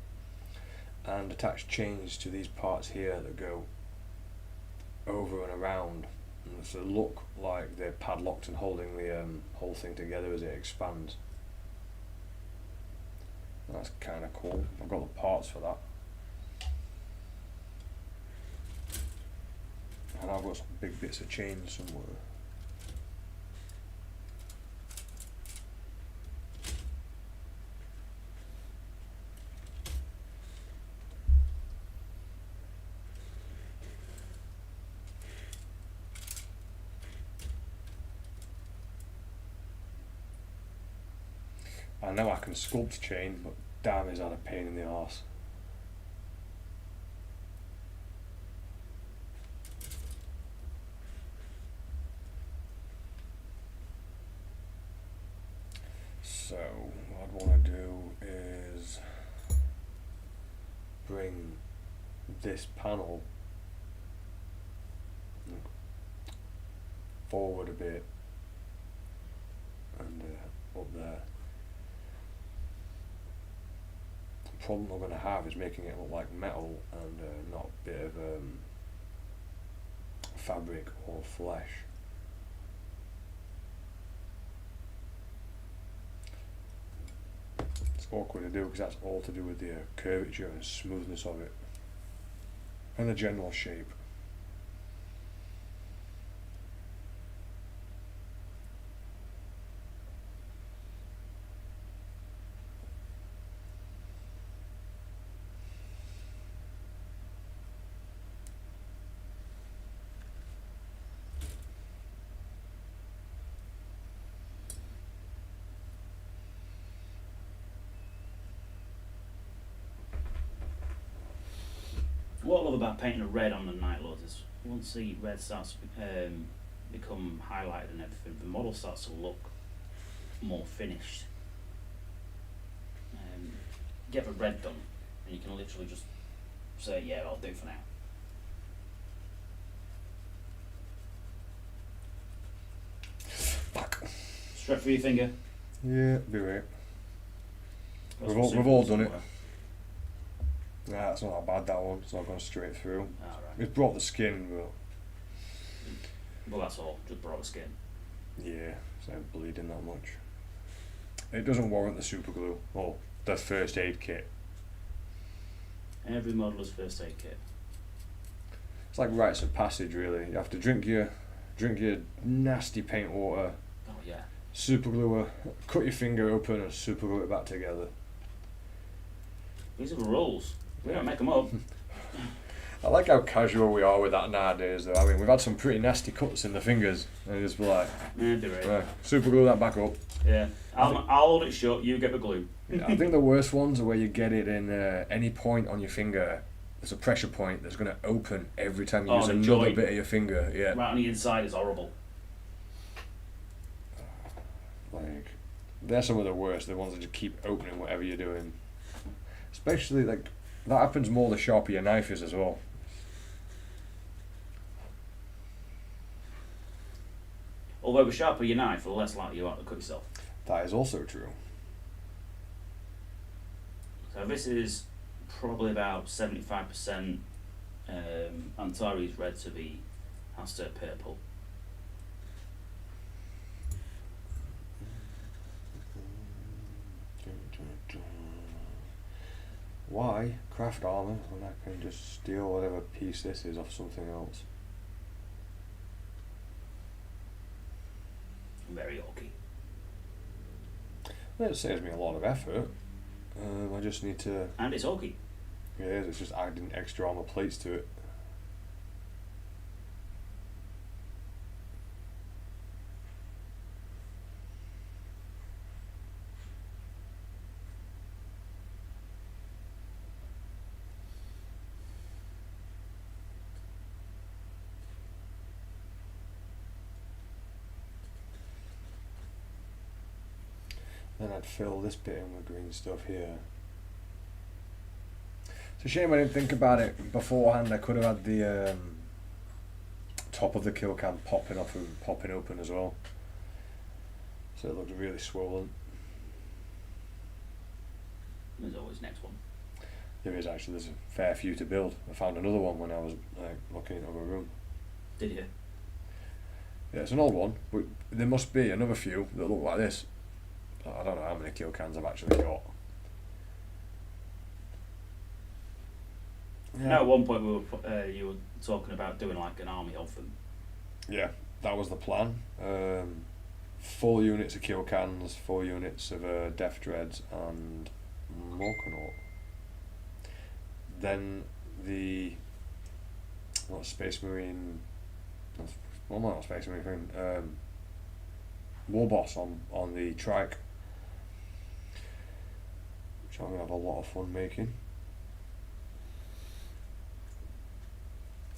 and attach chains to these parts here that go over and around, and so look like they're padlocked and holding the whole thing together as it expands. That's kind of cool. I've got the parts for that. And I've got some big bits of chain somewhere. I know I can sculpt chain, but damn is that a pain in the arse. So what I'd want to do is bring this panel forward a bit and up there. The problem I'm going to have is making it look like metal and not a bit of fabric or flesh. It's awkward to do because that's all to do with the curvature and smoothness of it and the general shape. What I love about painting a red on the Night Lords is once the red starts to become highlighted and everything, the model starts to look more finished. Get the red done and you can literally just say, yeah, I'll do for now. Fuck. Straight through your finger. Yeah, be right. That's We've all done it. somewhere. Nah, it's not that bad, that one. It's not going straight through. Ah, right. It's brought the skin, but Well, that's all. Just brought the skin. yeah, it's not bleeding that much. It doesn't warrant the super glue or the first aid kit. Every modeller's first aid kit. It's like rites of passage, really. You have to drink your nasty paint water, Oh yeah. super glue it, cut your finger open and super glue it back together. These are the rules. We don't make them up. I like how casual we are with that nowadays, though. I mean, we've had some pretty nasty cuts in the fingers, and just be like, Yeah, be right. right, super glue that back up. Yeah. I'll hold it shut. You get the glue. I think the worst ones are where you get it in any point on your finger. There's a pressure point that's going to open every time you use the another joint. bit of your finger. Yeah. Right on the inside is horrible. Like, they're some of the worst. The ones that just keep opening whatever you're doing. Especially like that happens more the sharper your knife is as well. Although the sharper your knife, the less likely you are to cut yourself. That is also true. So this is probably about 75% Antares red to the Aster purple. Why craft armour when I can just steal whatever piece this is off something else? Very orky. Well, it saves me a lot of effort. I just need to. And it's orky. Yeah, it's just adding extra armour plates to it. Then I'd fill this bit in with green stuff here. It's a shame I didn't think about it beforehand. I could have had the top of the kill cam popping off and popping open as well. So it looks really swollen. There's always next one. There is actually, there's a fair few to build. I found another one when I was looking into a room. Did you? Yeah, it's an old one, but there must be another few that look like this. I don't know how many kill cans I've actually got. Yeah. Now, at one point you were talking about doing like an army of them. Yeah, that was the plan. 4 units of kill cans, 4 units of Death Dreads, and Morkanaut. Then the Space Marine. Well, not Space Marine thing. War Boss on the trike, which I'm gonna have a lot of fun making.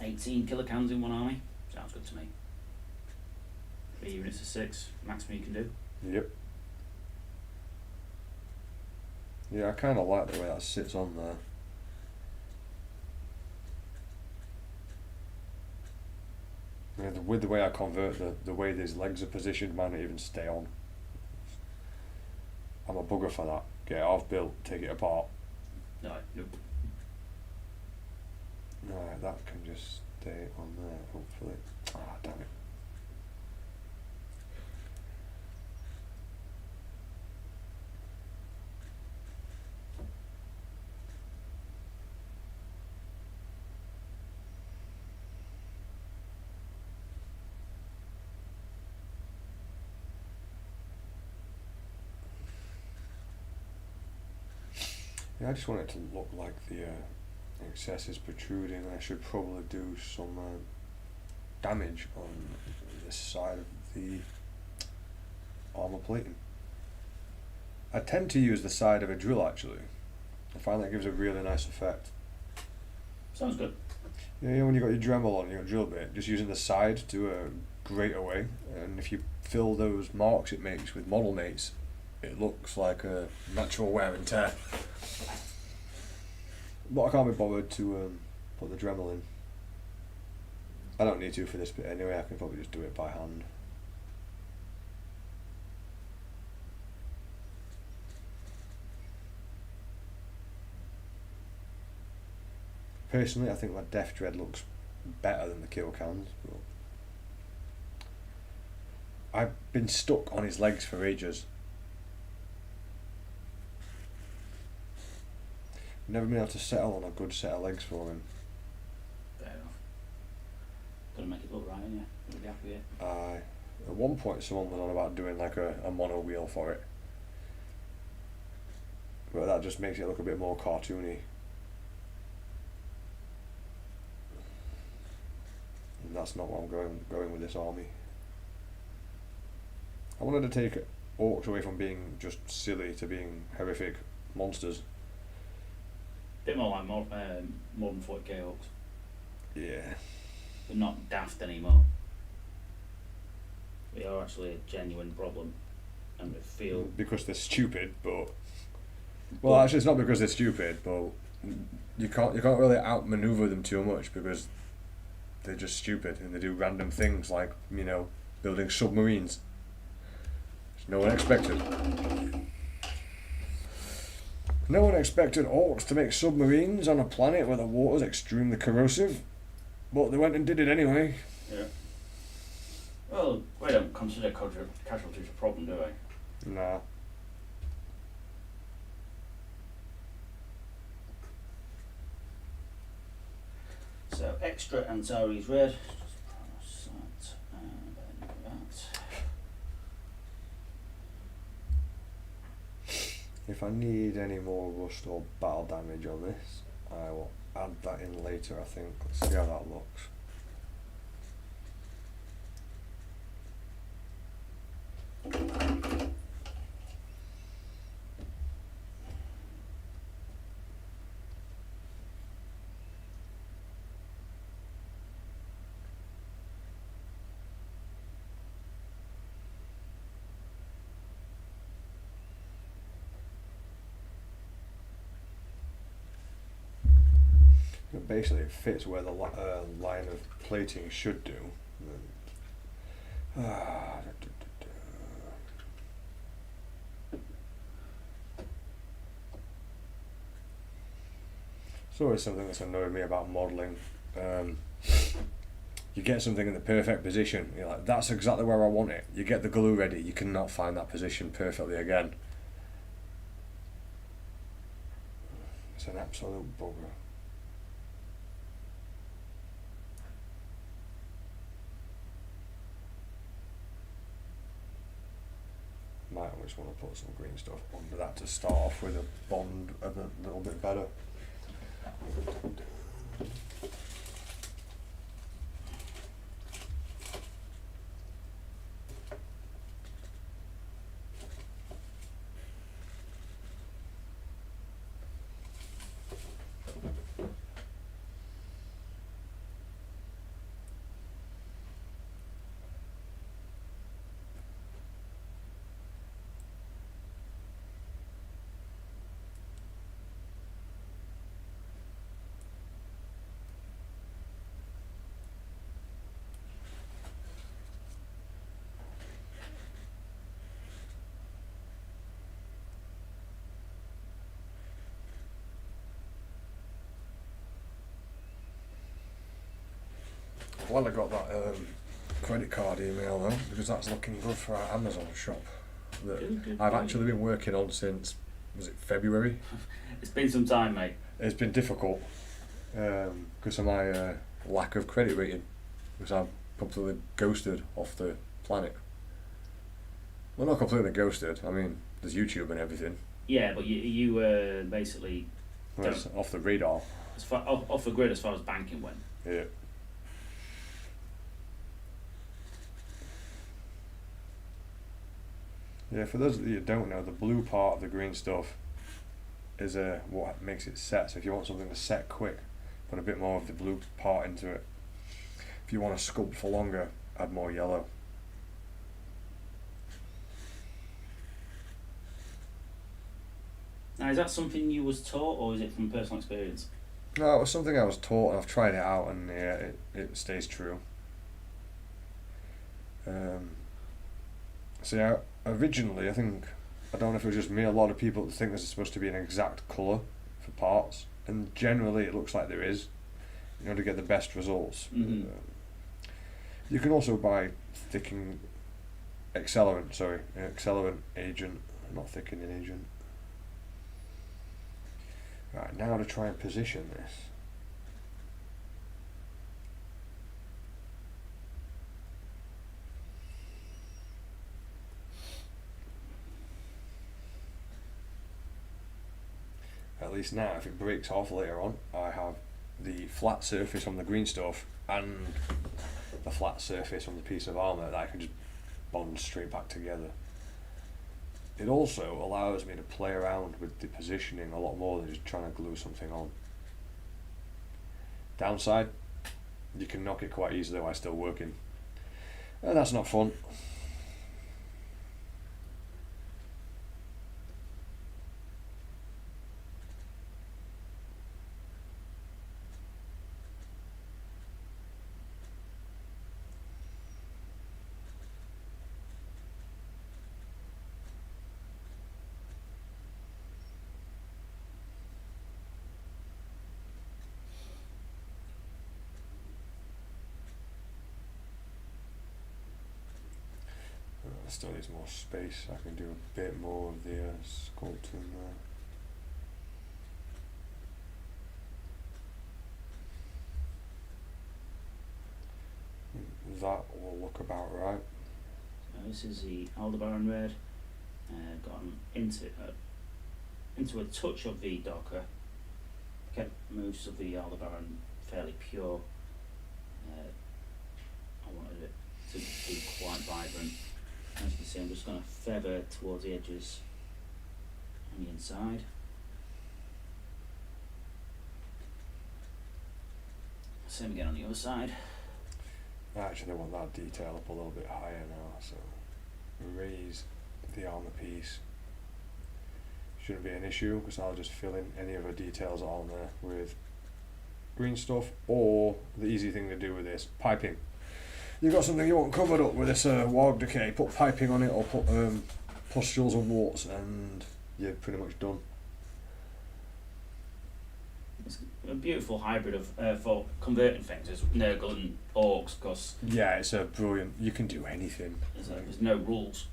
18 kilocans in one army. Sounds good to me. 3 units of 6, maximum you can do. Yep. Yeah, I kind of like the way that sits on there. Yeah, with the way I convert the way these legs are positioned, might not even stay on. I'm a bugger for that. Get it off built, take it apart. No, nope. Right, that can just stay on there, hopefully. Ah, damn it. Yeah, I just want it to look like the excess is protruding. I should probably do some damage on this side of the armor plating. I tend to use the side of a drill actually. I find that gives a really nice effect. Sounds good. Yeah, when you got your Dremel on your drill bit, just using the side to grate away, and if you fill those marks it makes with model mates, it looks like a natural wear and tear. But I can't be bothered to put the Dremel in. I don't need to for this bit anyway, I can probably just do it by hand. Personally, I think my Death Dread looks better than the kill cans, but I've been stuck on his legs for ages. Never been able to settle on a good set of legs for him. Fair enough. Gotta make it look right, ain't you? Gotta be happy with it. At one point someone was on about doing like a mono wheel for it. But that just makes it look a bit more cartoony. And that's not what I'm going with this army. I wanted to take orcs away from being just silly to being horrific monsters. Bit more like modern 40k orcs. Yeah. They're not daft anymore. They are actually a genuine problem, and they feel. Because they're stupid, but. Well, actually, it's not because they're stupid, but you can't really outmaneuver them too much because they're just stupid and they do random things like building submarines. No one expected. No one expected orcs to make submarines on a planet where the water's extremely corrosive, but they went and did it anyway. Yeah. Well, we don't consider casualties a problem, do we? Nah. So extra Antares red. Just press that and then that. If I need any more rust or battle damage on this, I will add that in later, I think. Let's see how that looks. Basically, it fits where the line of plating should do. It's always something that's annoyed me about modelling. You get something in the perfect position, you're like, that's exactly where I want it. You get the glue ready, you cannot find that position perfectly again. It's an absolute bugger. Might always want to put some green stuff under that to start off with a bond a little bit better. Well, I got that credit card email though, because that's looking good for our Amazon shop that I've actually been working on since, was it February? It's been some time, mate. It's been difficult because of my lack of credit rating, because I'm completely ghosted off the planet. Well, not completely ghosted, I mean, there's YouTube and everything. Yeah, but you basically Well, it's off the radar. as far, off the grid as far as banking went. Yeah. Yeah, for those of you who don't know, the blue part of the green stuff is what makes it set. So if you want something to set quick, put a bit more of the blue part into it. If you want to sculpt for longer, add more yellow. Now, is that something you was taught, or is it from personal experience? No, it was something I was taught, and I've tried it out, and yeah, it stays true. So yeah, originally, I don't know if it was just me, a lot of people think there's supposed to be an exact colour for parts, and generally it looks like there is, to get the best results. Mm-hmm. You can also buy accelerant agent, not thickening agent. Right, now to try and position this. At least now, if it breaks off later on, I have the flat surface on the green stuff and the flat surface on the piece of armour that I can just bond straight back together. It also allows me to play around with the positioning a lot more than just trying to glue something on. Downside, you can knock it quite easily while still working. And that's not fun. still needs more space. I can do a bit more of the sculpting there. That will look about right. So this is the Aldebaran red, gone into a touch of the darker. Kept most of the Aldebaran fairly pure. I wanted it to be quite vibrant. As you can see, I'm just going to feather towards the edges on the inside. Same again on the other side. I actually want that detail up a little bit higher now, so raise the armour piece. Shouldn't be an issue because I'll just fill in any other details on there with green stuff, or the easy thing to do with this, piping. You've got something you want covered up with this warg decay, put piping on it or put pustules and warts and you're pretty much done. It's a beautiful hybrid of for converting things. There's Nurgle and Orcs, because yeah, it's a brilliant. You can do anything. There's no rules.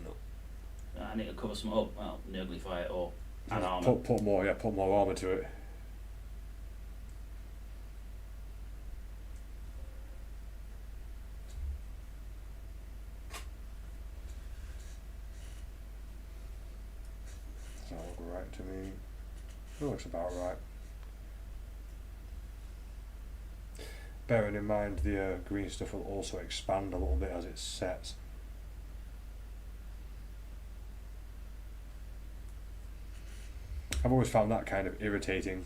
No. I need to cover some up. Well, Nurglify it or add armor. Put more armor to it. Does that look right to me? It looks about right. Bearing in mind the green stuff will also expand a little bit as it sets. I've always found that kind of irritating.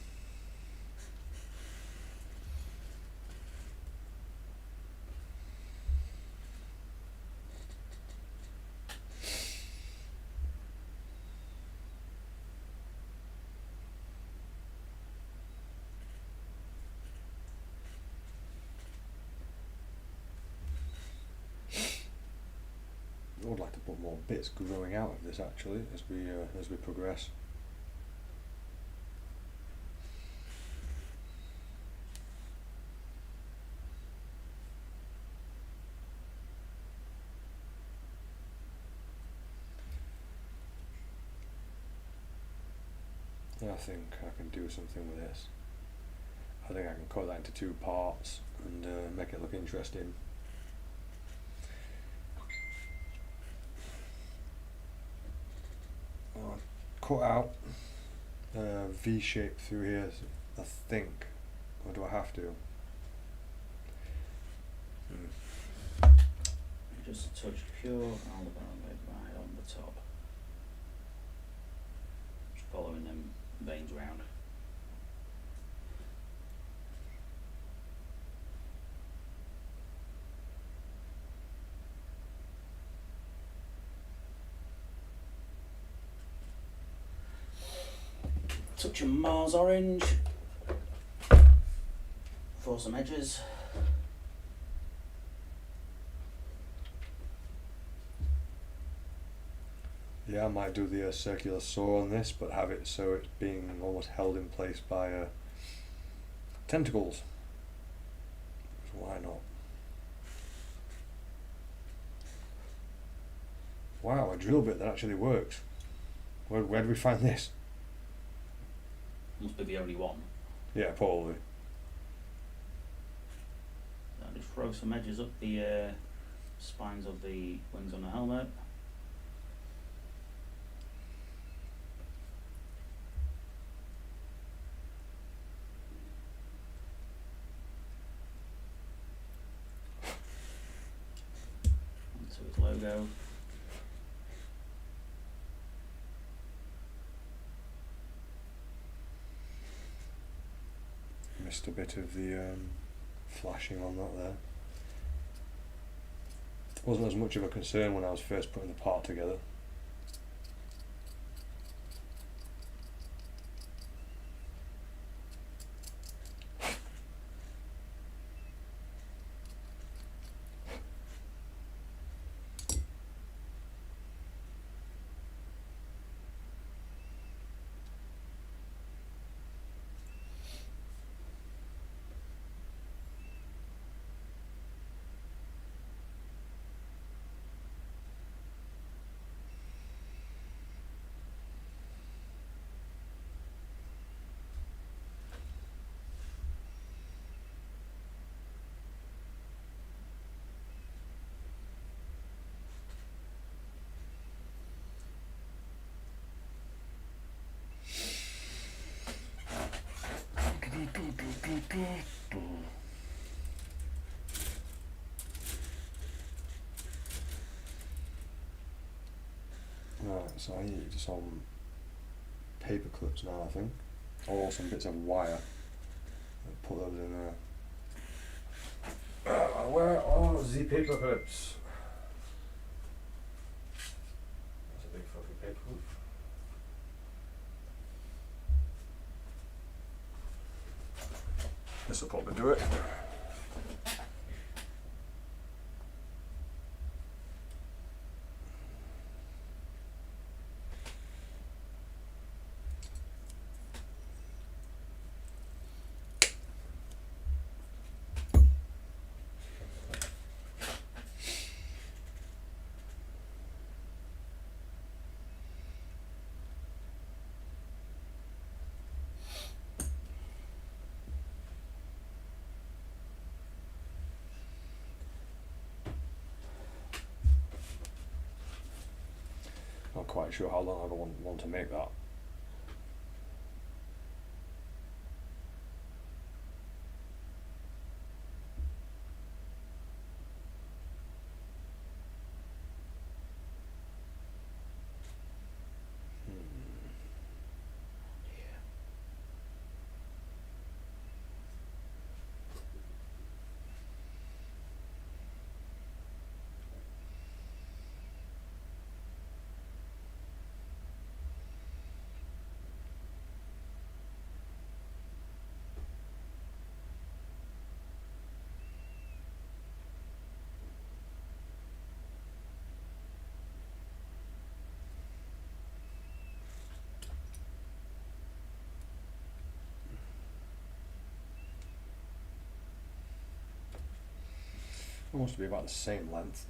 I would like to put more bits growing out of this actually as we progress. I think I can do something with this. I think I can cut that into 2 parts and make it look interesting. I'll cut out a V shape through here, I think. Or do I have to? Just a touch pure Aldebaran red right on the top. Just following them veins round. Touch of Mars orange for some edges. Yeah, I might do the circular saw on this, but have it so it's being almost held in place by tentacles. So why not? Wow, a drill bit that actually works. Where do we find this? Must be the only one. Yeah, probably. I'll just throw some edges up the spines of the wings on the helmet. Onto his logo. Missed a bit of the flashing on that there. Wasn't as much of a concern when I was first putting the part together. Right, so I need some paper clips now, I think, or some bits of wire. I'll put those in there. Where are the paper clips? That's a big fucking paper clip. This will probably do it. Not quite sure how long I want to make that. It wants to be about the same length.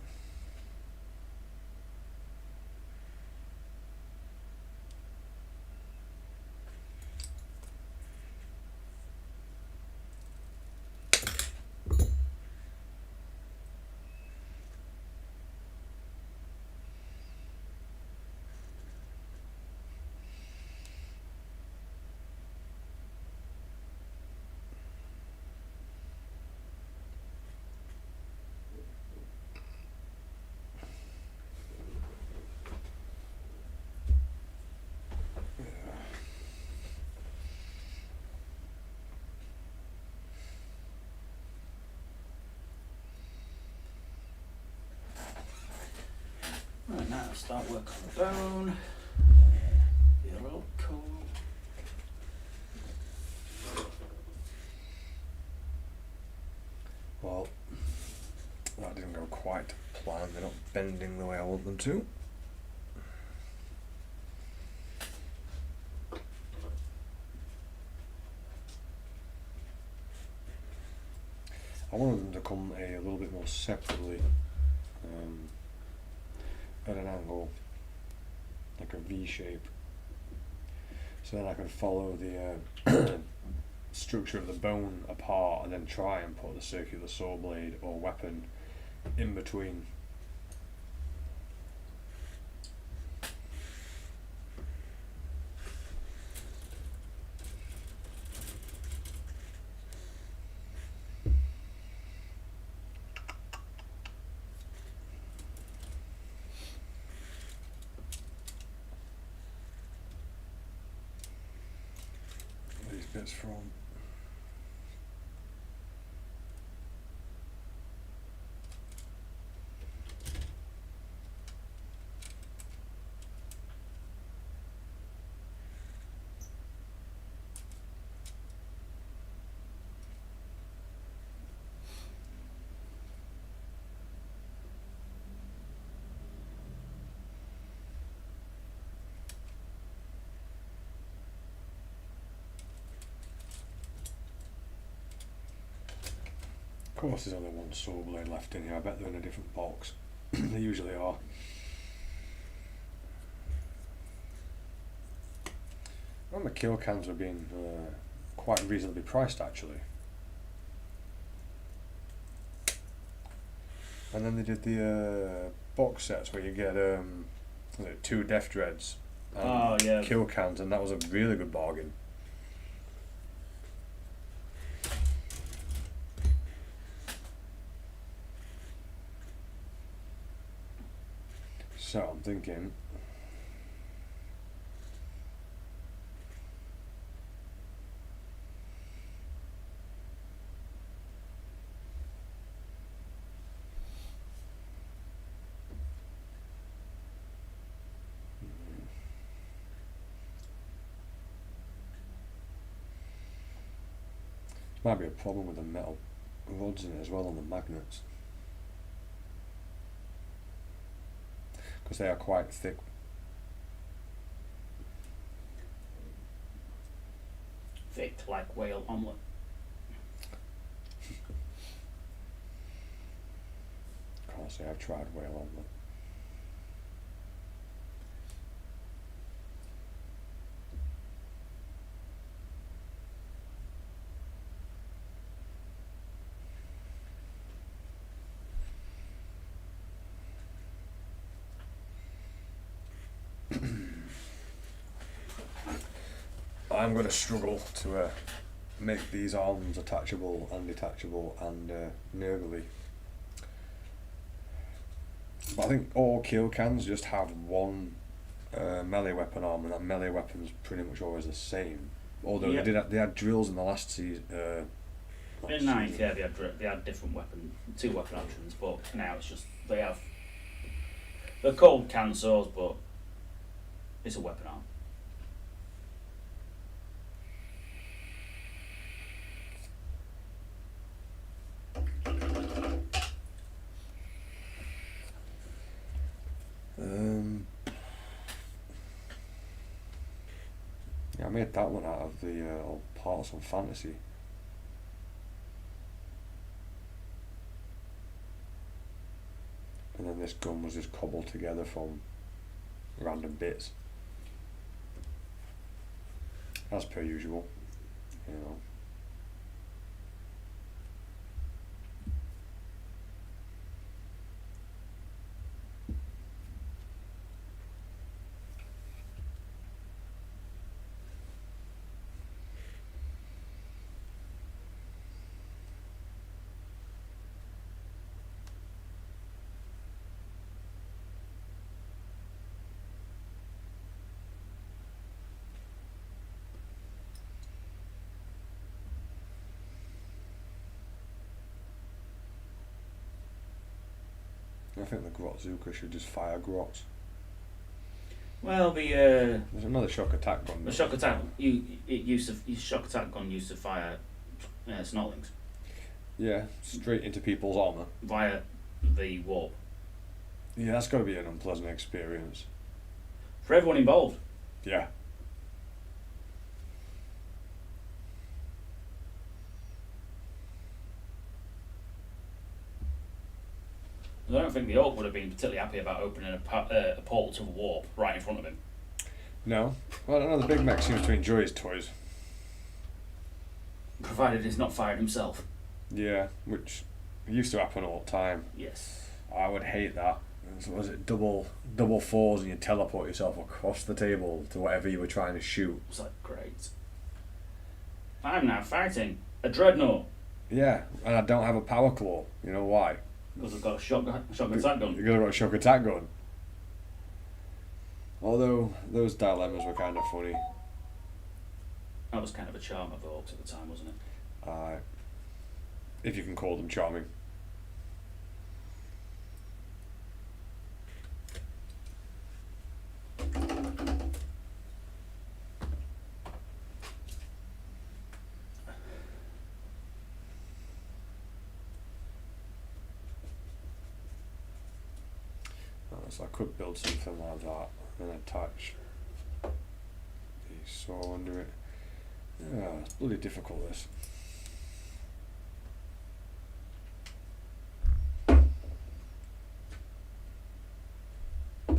Right, now I'll start work on the bone. Be a little cool. Well, that didn't go quite to plan. They're not bending the way I want them to. I wanted them to come a little bit more separately, at an angle, like a V shape. So then I could follow the structure of the bone apart and then try and put the circular saw blade or weapon in between. These bits from Of course there's only one saw blade left in here. I bet they're in a different box. They usually are. I remember kill cans were being quite reasonably priced actually. And then they did the box sets where you get was it 2 Death Dreads and kill cans, and that was a really good bargain. So I'm thinking. Might be a problem with the metal rods in it as well on the magnets, because they are quite thick. Thick like whale omelette. Can't say I've tried whale omelette. I'm going to struggle to make these arms attachable and detachable and nervily. But I think all kill cans just have one melee weapon arm, and that melee weapon's pretty much always the same. Although Yep. they had drills in the last season. In 9th, yeah, they had different two weapon options, but now it's just they're called can swords, but it's a weapon arm. Yeah, I made that one out of the old parts on Fantasy. And then this gun was just cobbled together from random bits. As per usual, you know. I think the Grotzuka should just fire grots. Well, There's another shock attack gun. the shock attack shock attack gun used to fire snotlings Yeah, straight into people's armour. via the warp Yeah, that's got to be an unpleasant experience. for everyone involved. Yeah. I don't think the orc would have been particularly happy about opening a portal to the warp right in front of him. No. Well, I don't know, the Bigmeks seems to enjoy his toys. Provided he's not fired himself. Yeah, which used to happen all the time. Yes. I would hate that. So was it double fours and you teleport yourself across the table to whatever you were trying to shoot? It's like, great. I'm now fighting a dreadnought. Yeah, and I don't have a power claw. You know why? Because I've got a shock attack gun. Because I've got a shock attack gun. Although those dilemmas were kind of funny. That was kind of a charm of the orcs at the time, wasn't it? If you can call them charming. So I could build something like that and attach the saw under it. Yeah, it's bloody difficult, this. It'd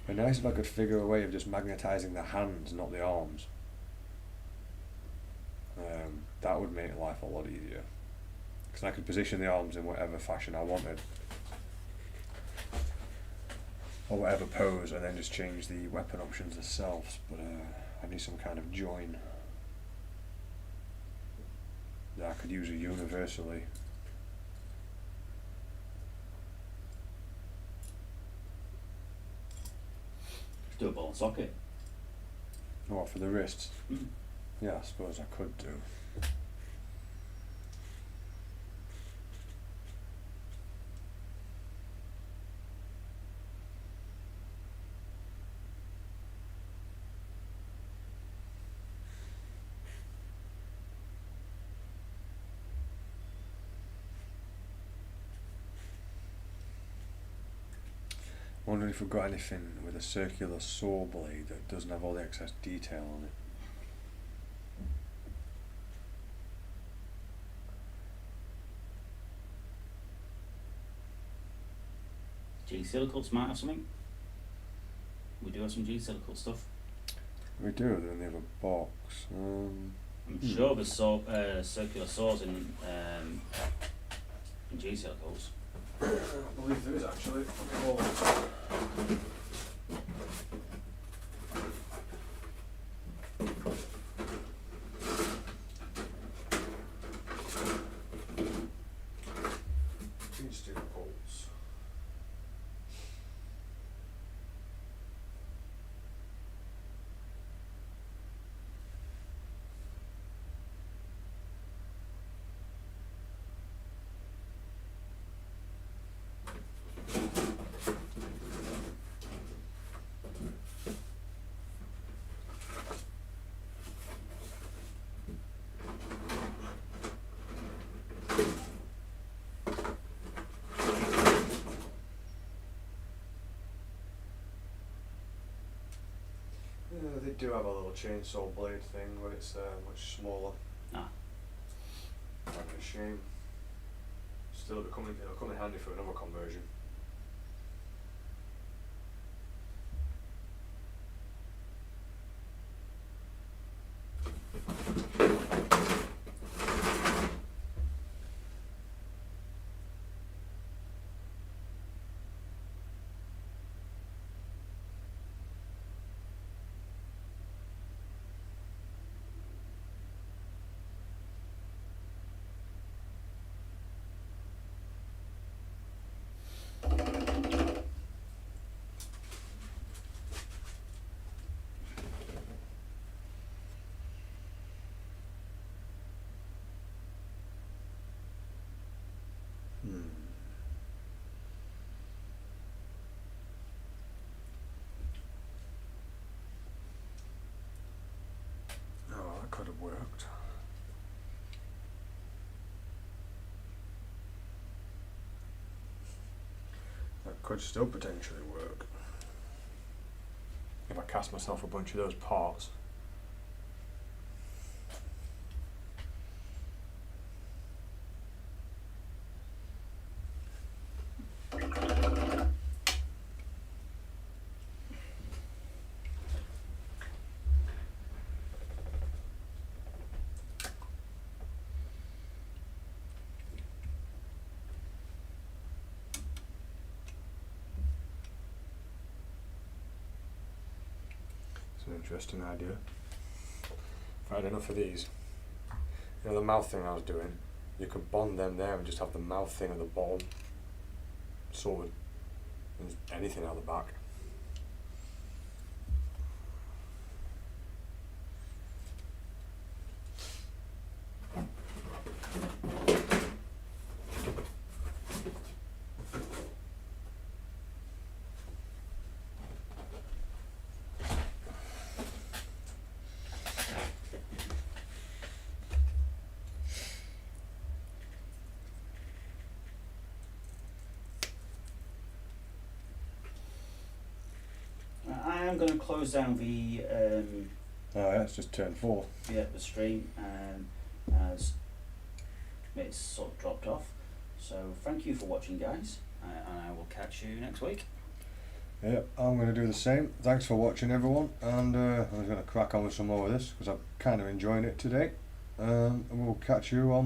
be nice if I could figure a way of just magnetising the hands, not the arms. That would make life a lot easier. Because I could position the arms in whatever fashion I wanted. Or whatever pose, and then just change the weapon options themselves. But I need some kind of join that I could use universally. Do a ball and socket. What, for the wrists? Mm. Yeah, I suppose I could do. Wondering if we've got anything with a circular saw blade that doesn't have all the excess detail on it. G-Silicals might have something. We do have some G-Silical stuff. We do, they're in the other box. I'm sure there's circular saws in G-Silicals. I believe there is actually. Steel bolts. Yeah, they do have a little chainsaw blade thing, but it's much smaller. Ah. Kind of a shame. Still, it'll come in handy for another conversion. Oh, that could have worked. That could still potentially work. If I cast myself a bunch of those parts. It's an interesting idea. If I had enough of these, you know, the mouth thing I was doing, you could bond them there and just have the mouth thing at the bottom sorted, and anything out the back. I am going to close down the Oh yeah, it's just turned 4. the stream as it's sort of dropped off. So thank you for watching, guys, and I will catch you next week. Yeah, I'm going to do the same. Thanks for watching, everyone, and I'm going to crack on with some more of this because I'm kind of enjoying it today. And we'll catch you on